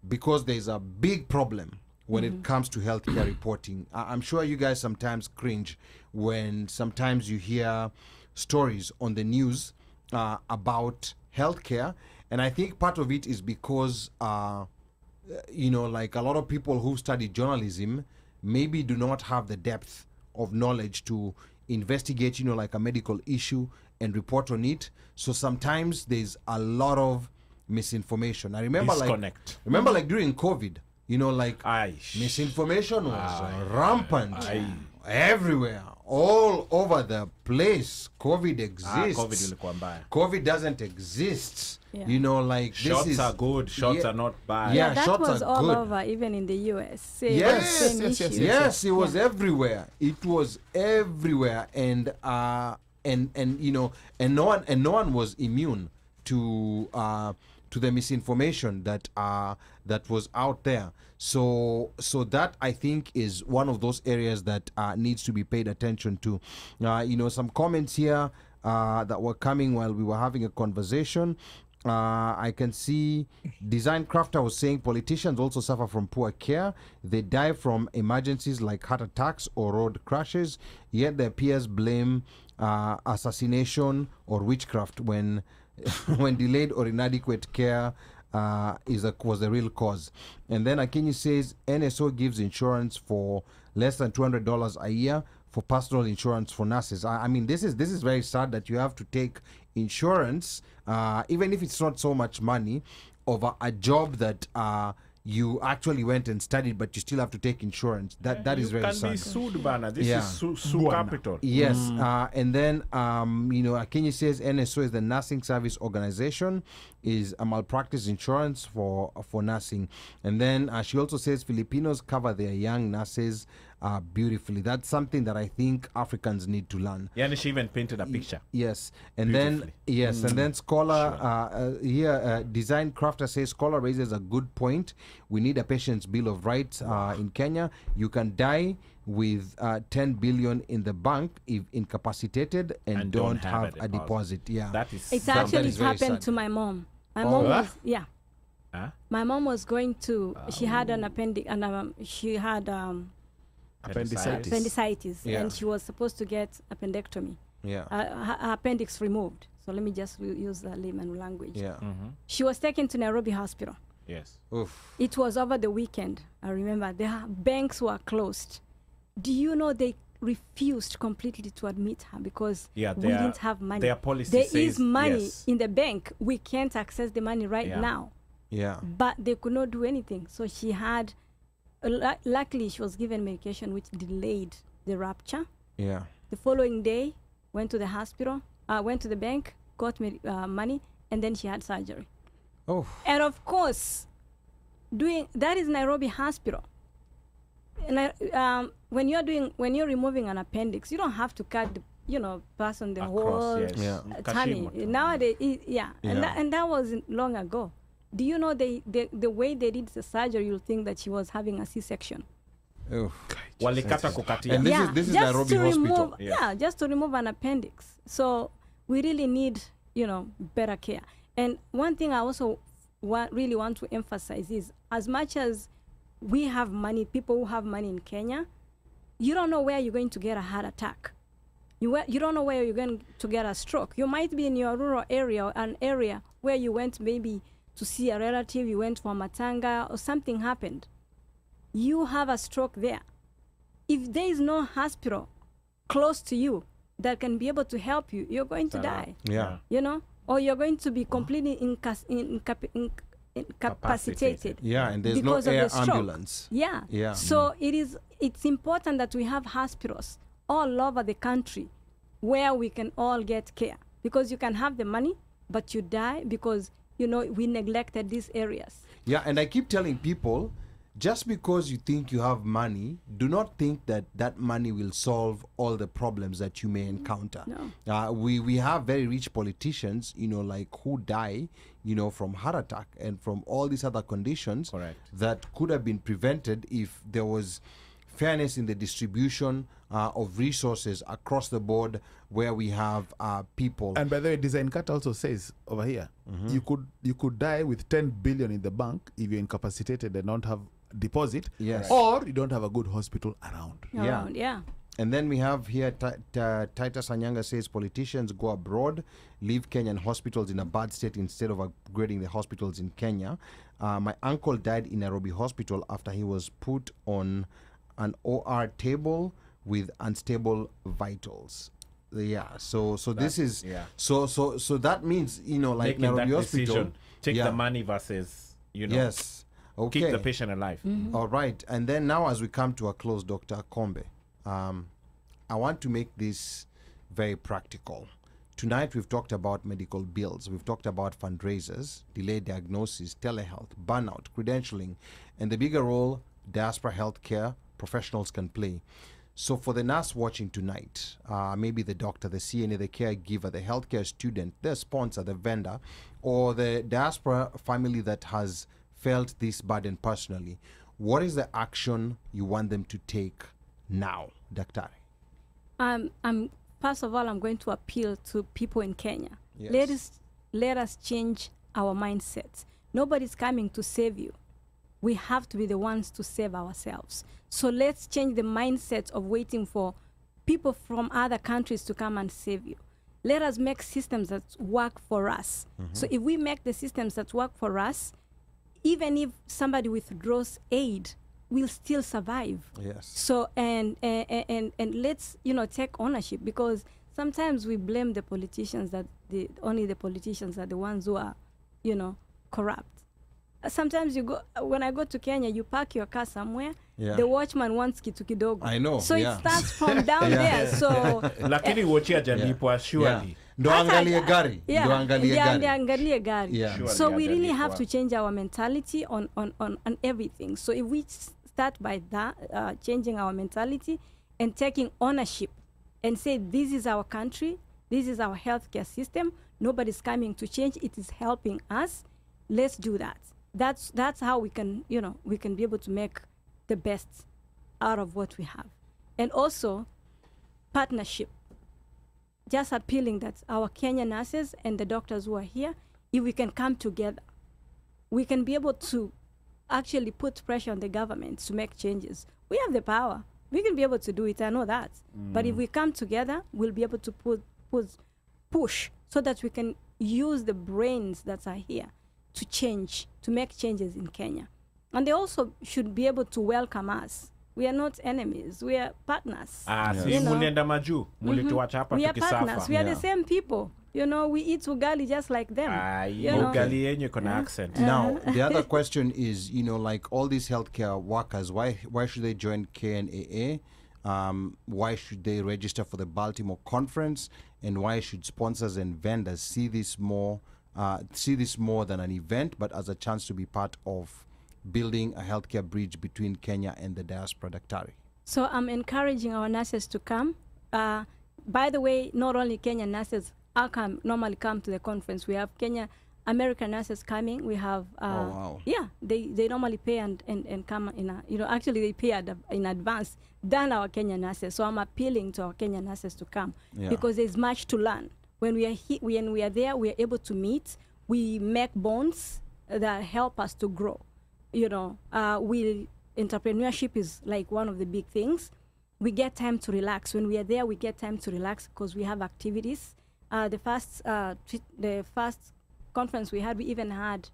because there's a big problem when it comes to healthcare reporting. I'm sure you guys sometimes cringe when sometimes you hear stories on the news about healthcare, and I think part of it is because, like a lot of people who study journalism maybe do not have the depth of knowledge to investigate, like a medical issue and report on it. So sometimes there's a lot of misinformation. I remember Disconnect. like during COVID, misinformation was rampant everywhere, all over the place. COVID exists. COVID doesn't exist. Yeah. Shots are good, shots are not bad. Yeah, that shots was are all good. over, even in the US. Yes, it was everywhere. It was everywhere, and no one was immune to the misinformation that that was out there. So that, I think, is one of those areas that needs to be paid attention to. Some comments here that were coming while we were having a conversation. I can see Design Crafter was saying politicians also suffer from poor care. They die from emergencies like heart attacks or road crashes, yet their peers blame assassination or witchcraft when when delayed or inadequate care was the real cause. And then Akinyi says NSO gives insurance for less than $200 a year for personal insurance for nurses. I mean, this is very sad that you have to take insurance, even if it's not so much money, over a job that you actually went and studied, but you still have to take insurance. That is very sad. You can be sued, Bana. This is sue capital. Yes, and then Akinyi says NSO is the nursing service organization, is a malpractice insurance for nursing. And then she also says Filipinos cover their young nurses beautifully. That's something that I think Africans need to learn. Yeah, and she even painted a picture. Yes, and then and then Scholar here, Design Crafter says Scholar raises a good point. We need a patient's bill of rights in Kenya. You can die with 10 billion in the bank if incapacitated and don't have a deposit. Yeah, that is. It's actually happened to my mom. My mom was my mom was going to. She had an appendix, and she had appendicitis, and she was supposed to get appendectomy. Her appendix removed. So let me just use the layman language. She was taken to Nairobi Hospital. Yes. Oof. It was over the weekend. I remember the banks were closed. Do you know they refused completely to admit her because we didn't have money. Their policy there says, is money yes, in the bank. We can't access the money right now. Yeah. But they could not do anything. So she had, luckily she was given medication which delayed the rupture. Yeah. The following day, went to the hospital, went to the bank, got money, and then she had surgery. Oh. And of course, that is Nairobi Hospital. And when you're removing an appendix, you don't have to cut the person the whole tummy. Nowadays, and that was long ago. Do you know the way they did the surgery? You'll think that she was having a C-section. Oh. And this is Nairobi Hospital. Just to remove an appendix. So we really need better care. And one thing I also really want to emphasize is, as much as we have money, people who have money in Kenya, you don't know where you're going to get a heart attack. You don't know where you're going to get a stroke. You might be in your rural area, or an area where you went maybe to see a relative, you went for a matanga, or something happened. You have a stroke there. If there is no hospital close to you that can be able to help you, you're going to die. Yeah. Or you're going to be completely incapacitated. Yeah, and there's no air ambulance. Yeah. So it's important that we have hospitals all over the country where we can all get care, because you can have the money, but you die because we neglected these areas. Yeah, and I keep telling people, just because you think you have money, do not think that money will solve all the problems that you may encounter. No. We have very rich politicians, like who die, from heart attack and from all these other conditions. Correct. That could have been prevented if there was fairness in the distribution of resources across the board, where we have people. And by the way, Design Cut also says over here, you could die with 10 billion in the bank if you're incapacitated and don't have deposit, or you don't have a good hospital around. Yeah. And then we have here Titus Anyanga says politicians go abroad, leave Kenyan hospitals in a bad state instead of upgrading the hospitals in Kenya. My uncle died in Nairobi Hospital after he was put on an OR table with unstable vitals. So this is so that means like making Nairobi that Hospital, decision, take the money versus yes. Okay. Keep the patient alive. Mm-hmm. All right. And then now, as we come to a close, Dr. Akombe, I want to make this very practical. Tonight, we've talked about medical bills. We've talked about fundraisers, delayed diagnosis, telehealth, burnout, credentialing, and the bigger role diaspora healthcare professionals can play. So for the nurse watching tonight, maybe the doctor, the CNA, the caregiver, the healthcare student, the sponsor, the vendor, or the diaspora family that has felt this burden personally, what is the action you want them to take now, Daktari? First of all, I'm going to appeal to people in Kenya. Yes. Let us change our mindset. Nobody's coming to save you. We have to be the ones to save ourselves. So let's change the mindset of waiting for people from other countries to come and save you. Let us make systems that work for us. So if we make the systems that work for us, even if somebody withdraws aid, we'll still survive. Yes. So and let's take ownership, because sometimes we blame the politicians that only the politicians are the ones who are corrupt. Sometimes when I go to Kenya, you park your car somewhere, the watchman wants kitu kidogo. I know. So it starts from down there. So lakini wochia jalipwa surely. Ndo angalie gari. Angalie gari. Yeah. So we really have to change our mentality on everything. So if we start by that, changing our mentality and taking ownership and say, this is our country, this is our healthcare system, nobody's coming to change, it is helping us, let's do that. That's how we can be able to make the best out of what we have. And also partnership, just appealing that our Kenyan nurses and the doctors who are here, if we can come together, we can be able to actually put pressure on the government to make changes. We have the power. We can be able to do it. I know that. But if we come together, we'll be able to push so that we can use the brains that are here to change, to make changes in Kenya. And they also should be able to welcome us. We are not enemies. We are partners. Si mulienda maju, mulituacha hapa we are tukisafa. partners. We are the same people. We eat ugali just like them. Ugali yenye kuna accent. Now, the other question is, like all these healthcare workers, why should they join KNAA? Why should they register for the Baltimore conference? And why should sponsors and vendors see this more than an event, but as a chance to be part of building a healthcare bridge between Kenya and the diaspora, Daktari? So I'm encouraging our nurses to come. By the way, not only Kenyan nurses normally come to the conference. We have American nurses coming. We have they normally pay and come in actually they pay in advance than our Kenyan nurses. So I'm appealing to our Kenyan nurses to come because there's much to learn. When we are there, we are able to meet. We make bonds that help us to grow. Entrepreneurship is like one of the big things. We get time to relax. When we are there, we get time to relax because we have activities. The first conference we had, we even had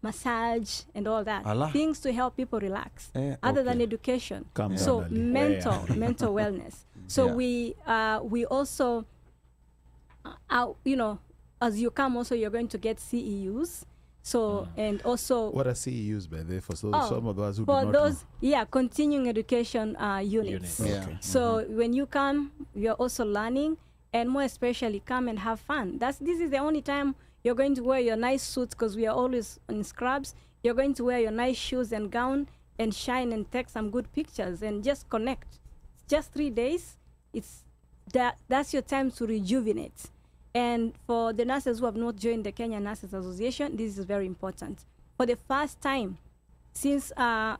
massage and all that. Things to help people relax, other than education. Mental wellness. So we also, as you come, also you're going to get CEUs. So and also, what are CEUs by there for some of those who do not know? Continuing education units. Okay. So when you come, you're also learning, and more especially come and have fun. This is the only time you're going to wear your nice suits, because we are always in scrubs. You're going to wear your nice shoes and gown and shine and take some good pictures and just connect. It's just 3 days. That's your time to rejuvenate. And for the nurses who have not joined the Kenya Nurses Association, this is very important. For the first time since Kenya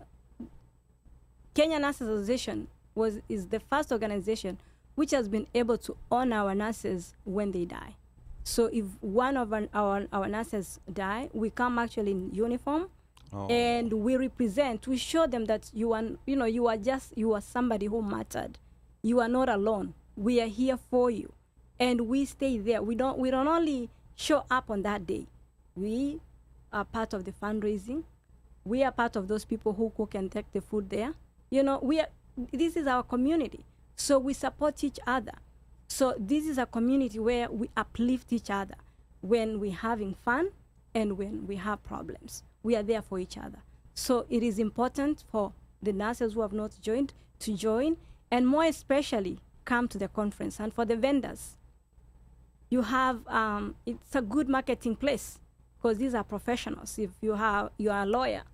Nurses Association is the first organization which has been able to honor our nurses when they die. So if one of our nurses die, we come actually in uniform and we represent. We show them that you are somebody who mattered. You are not alone. We are here for you. And we stay there. We don't only show up on that day. We are part of the fundraising. We are part of those people who cook and take the food there. This is our community. So we support each other. So this is a community where we uplift each other when we're having fun and when we have problems. We are there for each other. So it is important for the nurses who have not joined to join, and more especially come to the conference. And for the vendors, you have it's a good marketing place because these are professionals. If you are a lawyer,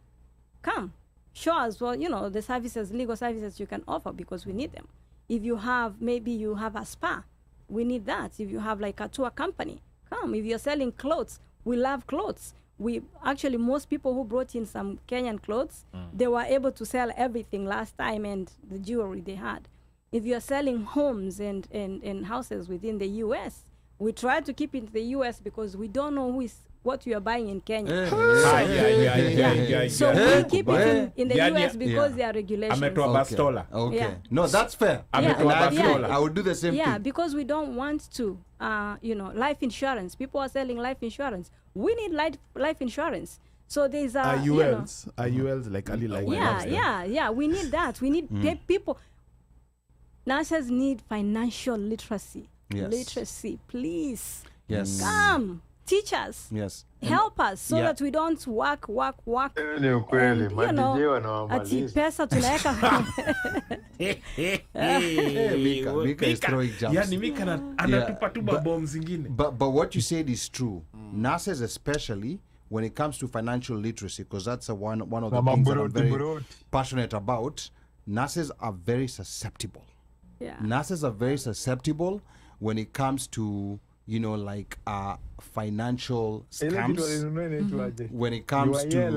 come show us the services, legal services you can offer, because we need them. If you have a spa, we need that. If you have like a tour company, come. If you're selling clothes, we love clothes. We actually, most people who brought in some Kenyan clothes, they were able to sell everything last time and the jewelry they had. If you're selling homes and houses within the US, we try to keep it in the US because we don't know what you are buying in Kenya. So we keep it in the US because there are regulations. Okay. No, that's fair. I would do the same thing. Yeah, because we don't want to, life insurance. People are selling life insurance. We need life insurance. So there's a IULs like Ali like. Yeah. We need that. We need people. Nurses need financial literacy. Yes. Literacy, please. Yes. Come, teach us. Yes. Help us so that we don't work. Ati pesa tunaweka. Mika is throwing jumps. Yani Mika anatupa tu bomb zingine. But what you said is true. Nurses especially, when it comes to financial literacy, because that's one of the things that I'm very passionate about, nurses are very susceptible. Yeah. Nurses are very susceptible when it comes to, financial scams. When it comes to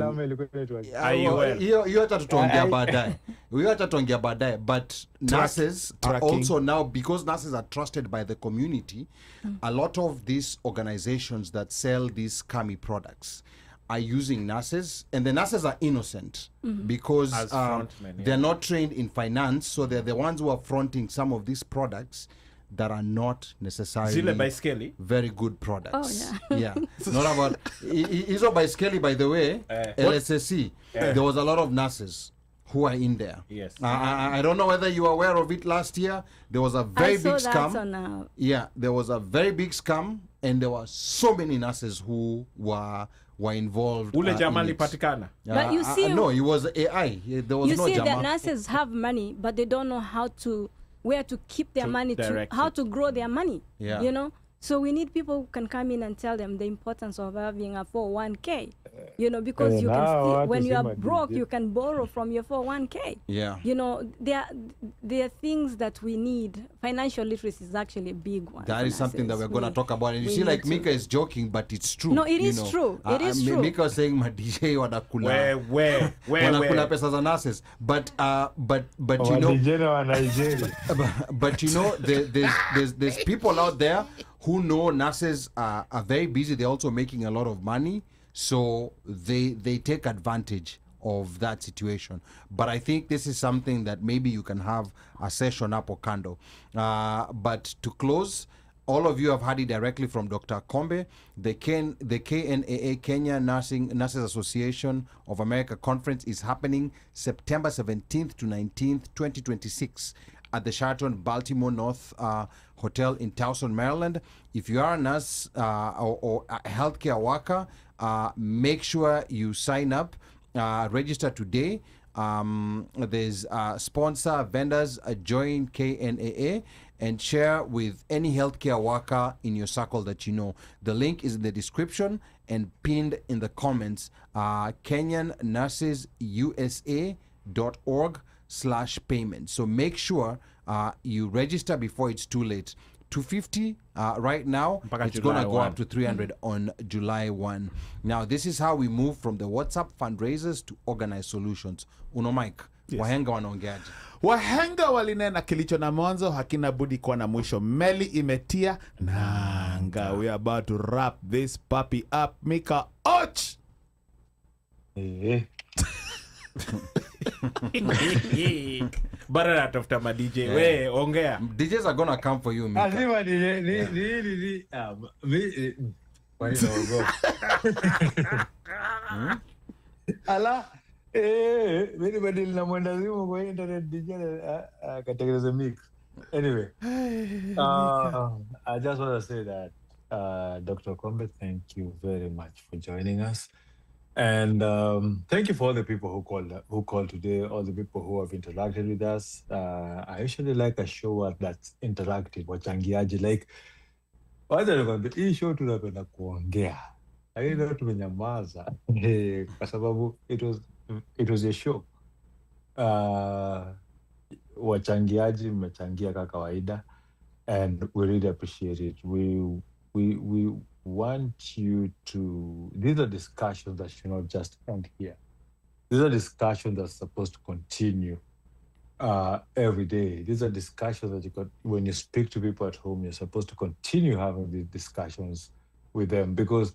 but nurses are also now, because nurses are trusted by the community, a lot of these organizations that sell these scammy products are using nurses, and the nurses are innocent because they're not trained in finance, so they're the ones who are fronting some of these products that are not necessarily very good products. Oh, yeah. Not about Iso Baiskeli, by the way, LSSC, there was a lot of nurses who are in there. Yes. I don't know whether you are aware of it. Last year there was a very big scam. There was a very big scam, and there were so many nurses who were involved. Ule jamali patikana. But you see, no, it was AI. There was no jama. You see that nurses have money, but they don't know where to keep their money, how to grow their money. So we need people who can come in and tell them the importance of having a 401k, because you can when you are broke, you can borrow from your 401k. There are things that we need. Financial literacy is actually a big one. That is something that we're going to talk about. And you see, like Mika is joking, but it's true. No, it is true. It is true. Mika was saying, my DJ wanakula. Wanakula pesa za nurses. But there's people out there who know nurses are very busy. They're also making a lot of money, so they take advantage of that situation. But I think this is something that maybe you can have a session up or kando. But to close, all of you have heard it directly from Dr. Akombe. The KNAA, Kenya Nurses Association of America Conference is happening September 17th to 19th, 2026 at the Sheraton Baltimore North Hotel in Towson, Maryland. If you are a nurse or a healthcare worker, make sure you sign up, register today. There's sponsor, vendors, join KNAA, and share with any healthcare worker in your circle that you know. The link is in the description and pinned in the comments. KenyanNursesUSA.org/payment. So make sure you register before it's too late. $250 right now. It's going to go up to $300 on July 1. Now, this is how we move from the WhatsApp fundraisers to organized solutions. Uno Mike, wahenga wanaongeaje? Wahenga walinena kilicho na mwanzo hakina budi kuwa na mwisho. Meli imetia nanga. We are about to wrap this puppy up. Mika Och! Bara atafuta ma DJ. We ongea. DJs are gonna come for you, Mika. Azima DJ ala mimi badili na mwendazimu kwa internet DJ katekeleza mix. Anyway, I just want to say that Dr. Akombe, thank you very much for joining us. And thank you for all the people who called today, all the people who have interacted with us. I usually like a show that's interactive, wachangiaji, like hii show tunapenda kuongea. Lakini leo tumenyamaza kwa sababu it was a show. Wachangiaji mmechangia kama kawaida, and we really appreciate it. We want you to, these are discussions that should not just end here. These are discussions that are supposed to continue every day. These are discussions that you got when you speak to people at home. You're supposed to continue having these discussions with them, because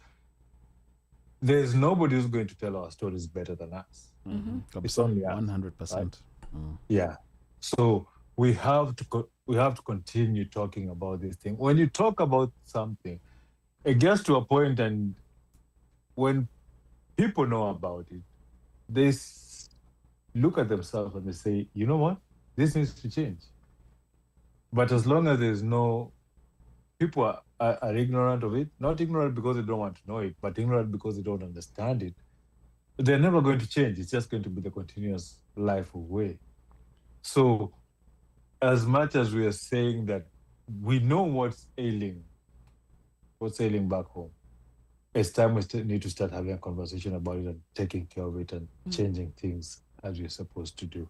there's nobody who's going to tell our stories better than us. It's only us. 100%. Right? Yeah. So we have to continue talking about this thing. When you talk about something, it gets to a point, and when people know about it, they look at themselves and they say, you know what, this needs to change. But as long as there's no, people are ignorant of it, not ignorant because they don't want to know it, but ignorant because they don't understand it, they're never going to change. It's just going to be the continuous life way. So as much as we are saying that we know what's ailing back home, it's time we need to start having a conversation about it and taking care of it and changing things as we're supposed to do.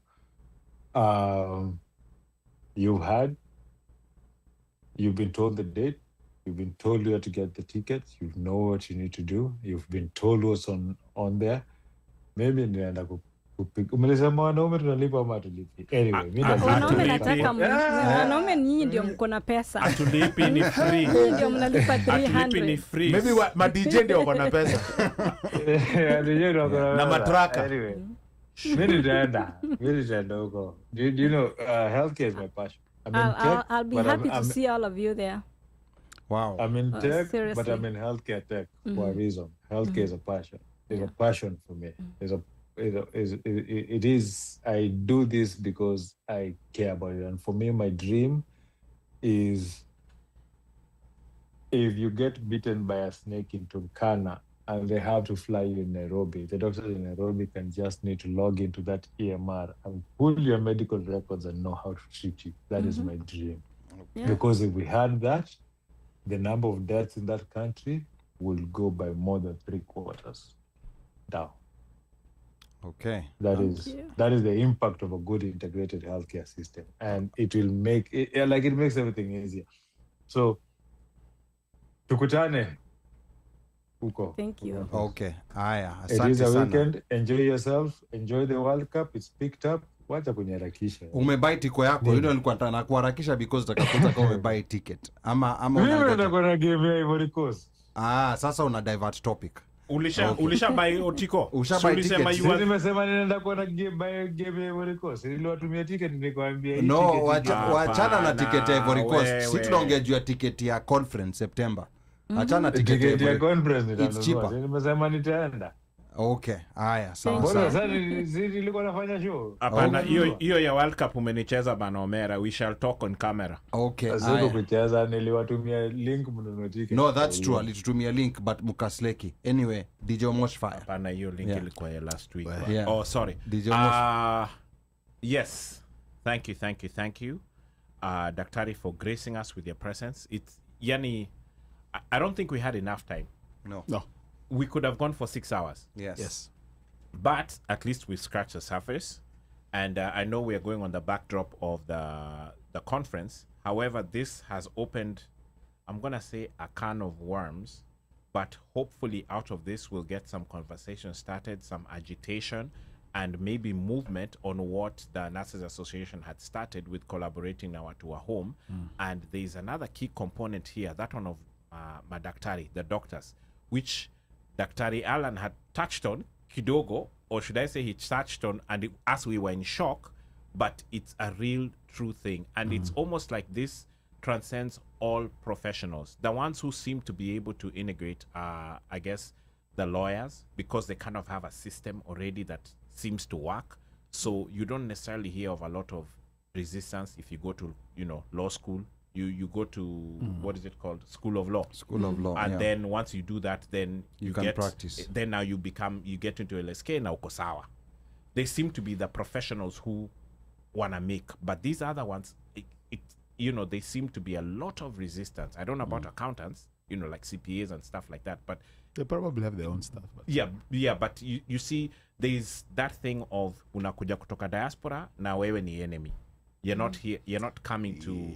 You've been told the date, you've been told where to get the tickets, you know what you need to do, you've been told what's on there. Maybe nienda umelisema wanaume tunalipa ama hatulipi? Anyway, mimi wanaume nyinyi ndio mko na pesa. Hatulipi, ni free. Ndio mnalipa 300. Hatulipi, ni free. Maybe ma DJ ndio wako na pesa. Na matraka. Anyway, mimi nitaenda huko. Do you know healthcare is my passion. I'll be happy to see all of you there. Wow. I'm in tech, seriously. but I'm in healthcare tech for a reason. Healthcare is a passion. It's a passion for me. It is. I do this because I care about it, and for me, my dream is, if you get bitten by a snake in Turkana and they have to fly you in Nairobi, the doctors in Nairobi can just need to log into that EMR and pull your medical records and know how to treat you. That is my dream. Yeah. Because if we had that, the number of deaths in that country will go by more than 3/4 down. Okay. That is the impact of a good integrated healthcare system, and it will make it makes everything easier. So, tukutane huko. Thank you. Okay. Aya, it is a weekend. Enjoy yourself. Enjoy the World Cup. It's picked up. Wacha kunyarakisha. Umebuy tiko yako. Yule alikuwa nataka kuharakisha because takakuza kama umebuy ticket. Ama mimi nataka na game ya Ivory Coast. Sasa una divert topic. Ulisha buy otiko. Ushabuy ticket. Nimesema ninaenda kwa game ya Ivory Coast. Niliwatumia ticket nilikwambia no, wachana na ticket ya Ivory Coast. Si tunaongea juu ya ticket ya conference September. Achana ticket ya conference it's cheaper. Nimesema nitaenda. Okay. Haya, sawa. Mbona sasa nilikuwa nafanya show? Hapana, hiyo ya World Cup umenicheza bana Omera. We shall talk on camera. Okay. Sasa kucheza niliwatumia link mnunue ticket. No, that's true. Alitutumia link but mukasleki. Anyway, DJ Mosh Fire. Hapana, hiyo link ilikuwa ya last week. Yeah. Oh, sorry. DJ Mosh. Yes. Thank you. Daktari, for gracing us with your presence. It's yani, I don't think we had enough time. No. We could have gone for 6 hours. Yes. But at least we scratched the surface. And I know we are going on the backdrop of the conference. However, this has opened, I'm going to say, a can of worms. But hopefully out of this, we'll get some conversation started, some agitation, and maybe movement on what the Nurses Association had started with collaborating now to a home. And there's another key component here, that one of Madaktari, the doctors, which Daktari Alan had touched on kidogo, or should I say he touched on, and as we were in shock, but it's a real true thing. And it's almost like this transcends all professionals. The ones who seem to be able to integrate are, I guess, the lawyers, because they kind of have a system already that seems to work. So you don't necessarily hear of a lot of resistance if you go to, law school. You go to, what is it called? School of Law. And then once you do that, then you can practice. Then now you get into LSK na uko sawa. They seem to be the professionals who want to make. But these other ones, they seem to be a lot of resistance. I don't know about accountants, like CPAs and stuff like that. But they probably have their own stuff. But. Yeah. But you see, there's that thing of unakuja kutoka diaspora na wewe ni enemy. You're not here. You're not coming to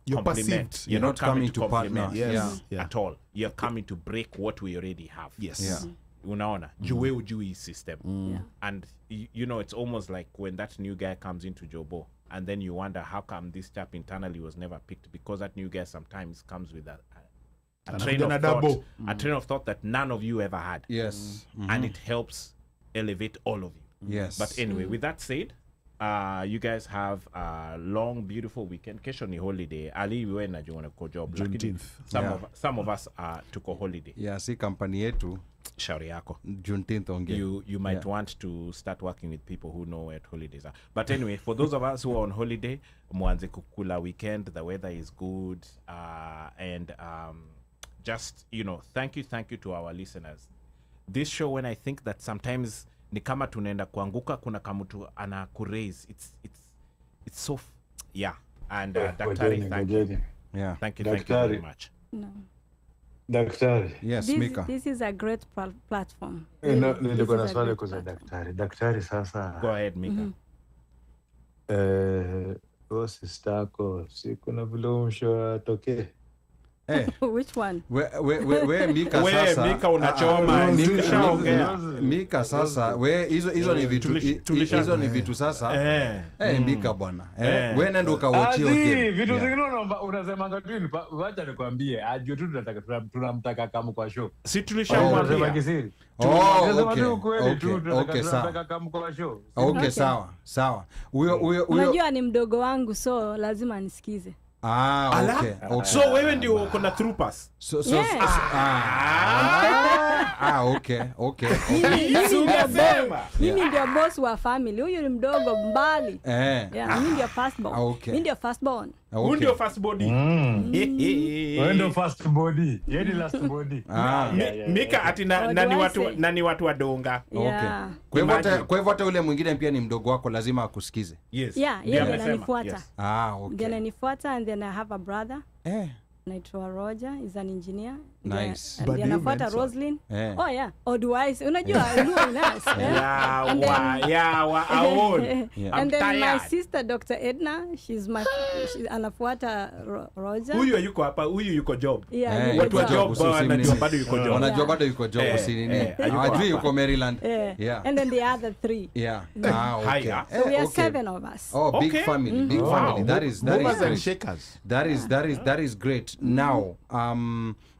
you're compliment. perceived. You're not coming to partner. compliment Yeah. at all. You're coming to break what we already have. Yes. Yeah. Unaona, juu ujui system. Yeah. And you know, it's almost like when that new guy comes into Jobo, and then you wonder how come this chap internally was never picked, because that new guy sometimes comes with a train of thought, a train of thought that none of you ever had. Yes. And it helps elevate all of you. Yes. But anyway, with that said, you guys have a long, beautiful weekend. Kesho ni holiday. Ali we na juwana ko job. Lakini some of us took a holiday. Yeah, si company yetu Shauri yako. Juneteenth onge. You might want to start working with people who know what holidays are. But anyway, for those of us who are on holiday, mwanze kukula weekend, the weather is good, and just, you know, thank you to our listeners. This show, when I think that sometimes ni kama tunaenda kuanguka, kuna kamutu ana kuraise, it's so and daktari, thank you. Yeah. Thank you very much. No. Daktari. Yes, This, Mika. this is a great platform. Nilikuwa na This is a swali great kwa platform. daktari sasa. Go ahead, Mika. Sister yako si kuna vile umsho atokee. Eh, Which one? we Mika sasa. Mika unachoma. Mika sasa, we hizo ni vitu sasa. Mika bwana. We nenda ukawatch hiyo game. Vitu zingine unasema ngatini, wacha nikwambie, ajue tu tunamtaka kama kwa show. Si tulishamwambia kisiri. Okay, sawa. Huyo Unajua ni mdogo wangu, so lazima nisikize. Okay. So wewe ndio uko na through pass. Yes. Okay. Mimi ndio boss wa family. Huyu ni mdogo mbali. Mimi ndio first born. Okay. Mimi ndio first born. Huyu ndio first body. Wewe ndio first body. Yeye ni last body. Mika ati nani watu wadonga. Yeah. Kwa hivyo hata ule mwingine pia ni mdogo wako, lazima akusikize. Yes. Yeye ananifuata. Okay. Ananifuata, and then I have a brother. Naitwa Roger, is an engineer. Nice. Ndiye anafuata Roslyn. Oh yeah. Odwise. Unajua nice. And then my sister Dr. Edna, she's anafuata Roger. Huyu yuko hapa, huyu yuko job. Watu wa job wanajua bado yuko job. Wanajua bado yuko job, usinini. Hajui yuko Maryland. And then the other 3. Okay. So we are 7 of us. Oh, big family. That is great. Shakers. That is great. Now,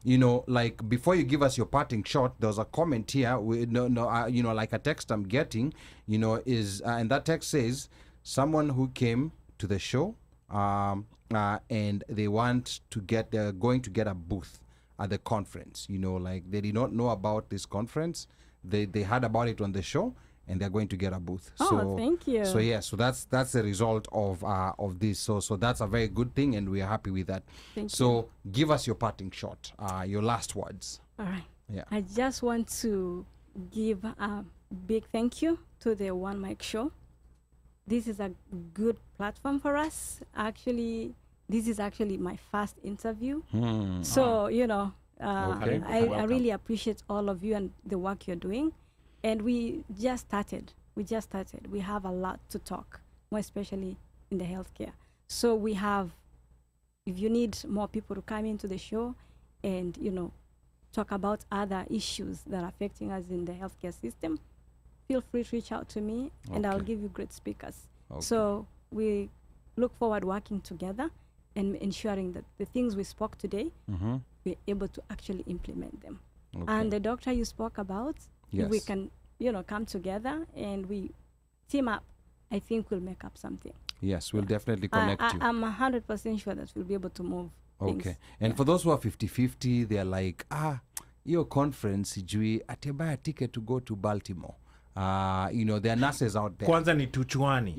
you know, like before you give us your parting shot, there's a comment here. You know, like a text I'm getting, you know, is and that text says someone who came to the show, and they're going to get a booth at the conference. You know, like they did not know about this conference. They heard about it on the show, and they're going to get a booth. Thank you. So yeah, so that's the result of this. So that's a very good thing, and we are happy with that. Thank you. Give us your parting shot, your last words. All right. Yeah. I just want to give a big thank you to the One Mic Show. This is a good platform for us. Actually, this is actually my first interview. So, you know, I really appreciate all of you and the work you're doing. And we just started. We have a lot to talk, more especially in the healthcare. So we have, if you need more people to come into the show and, you know, talk about other issues that are affecting us in the healthcare system, feel free to reach out to me, and I'll give you great speakers. So we look forward working together and ensuring that the things we spoke today, we're able to actually implement them. And the doctor you spoke about, if we can, you know, come together and we team up, I think we'll make up something. Yes, we'll definitely connect you. I'm 100% sure that we'll be able to move things. And for those who are 50-50, they're like, your conference, sijui, atebaya ticket to go to Baltimore. You know, there are nurses out there. Kwanza ni tuchuani.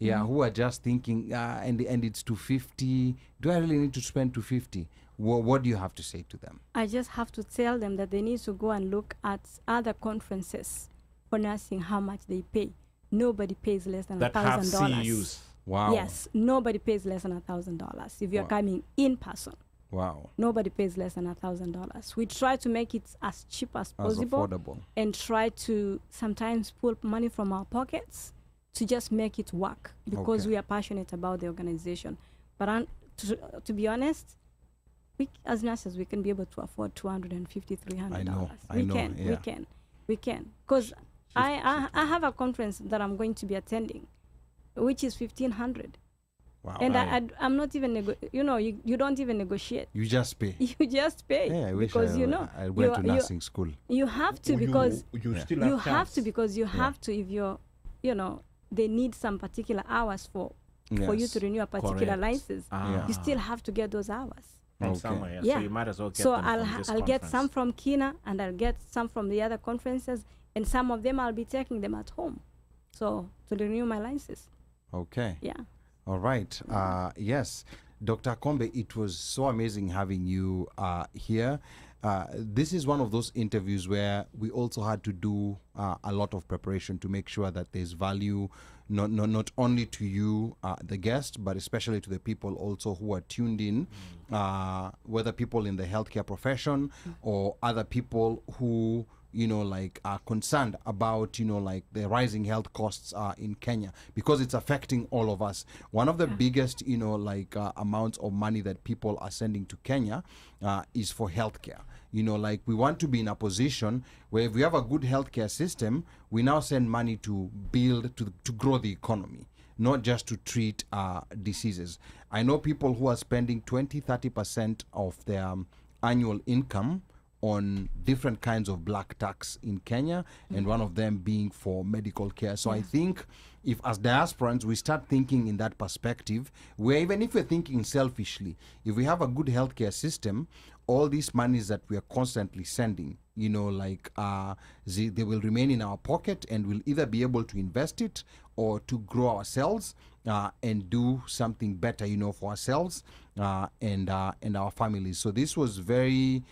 Who are just thinking, and it's 250. Do I really need to spend 250? What do you have to say to them? I just have to tell them that they need to go and look at other conferences for nursing, how much they pay. Nobody pays less than $1,000. Wow. Yes, nobody pays less than $1,000 if you're coming in person. Wow. Nobody pays less than $1,000. We try to make it as cheap as possible, affordable, and try to sometimes pull money from our pockets to just make it work, because we are passionate about the organization. But to be honest, we as nurses, we can be able to afford $250, $300. We can. Because I have a conference that I'm going to be attending, which is $1,500. Wow. And I'm not even, you don't even negotiate. You just pay. You just pay. Yeah, I wish because, I went to nursing school. You have to because you still you have have to because you have to if you're, they need some particular hours for you to renew a particular license. You still have to get those hours. Somewhere, so you might as well get so them from this I'll conference. get some from KNAA and I'll get some from the other conferences, and some of them I'll be taking them at home, so to renew my license. Okay. Yeah. All right. Yes, Dr. Akombe, it was so amazing having you here. This is one of those interviews where we also had to do a lot of preparation to make sure that there's value, not only to you, the guest, but especially to the people also who are tuned in, whether people in the healthcare profession or other people who are concerned about, the rising health costs in Kenya, because it's affecting all of us. One of the biggest, amounts of money that people are sending to Kenya is for healthcare. We want to be in a position where if we have a good healthcare system, we now send money to build, to grow the economy, not just to treat diseases. I know people who are spending 20-30% of their annual income on different kinds of black tax in Kenya, and one of them being for medical care. So I think if as diasporans we start thinking in that perspective, where even if we're thinking selfishly, if we have a good healthcare system, all these monies that we are constantly sending, they will remain in our pocket, and we'll either be able to invest it or to grow ourselves and do something better, for ourselves and our families. So this was very,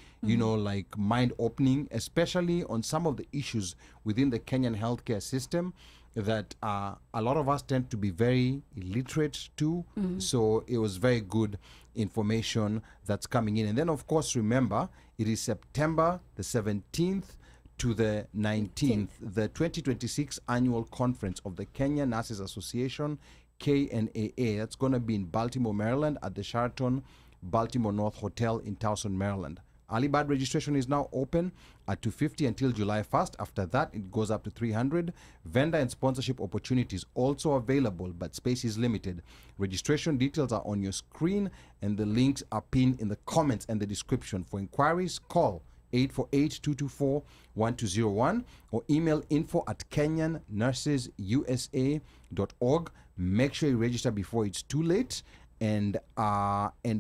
mind-opening, especially on some of the issues within the Kenyan healthcare system that a lot of us tend to be very illiterate to. So it was very good information that's coming in. And then, of course, remember, it is September the 17th to the 19th, the 2026 annual conference of the Kenya Nurses Association, KNAA. That's going to be in Baltimore, Maryland, at the Sheraton Baltimore North Hotel in Towson, Maryland. Early bird registration is now open at $250 until July 1st. After that, it goes up to $300. Vendor and sponsorship opportunities also available, but space is limited. Registration details are on your screen, and the links are pinned in the comments and the description. For inquiries, call 848-224-1201 or email info@kenyannursesUSA.org. Make sure you register before it's too late, and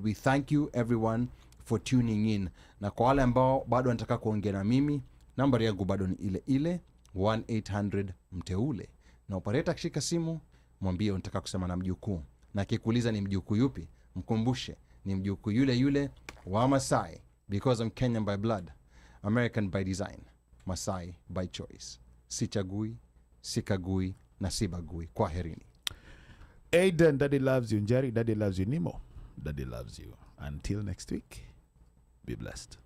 we thank you everyone for tuning in. Na kwa wale ambao bado wanataka kuongea na mimi, nambari yangu bado ni ile ile 1-800 mteule, na operator akishika simu mwambie unataka kusema na mjukuu, na akikuuliza ni mjukuu yupi, mkumbushe ni mjukuu yule yule wa Masai, because I'm Kenyan by blood, American by design, Masai by choice. Sichagui, sikagui na sibagui. Kwaherini. Aiden, Daddy loves you. Njeri, Daddy loves you. Nimo, Daddy loves you. Until next week, be blessed.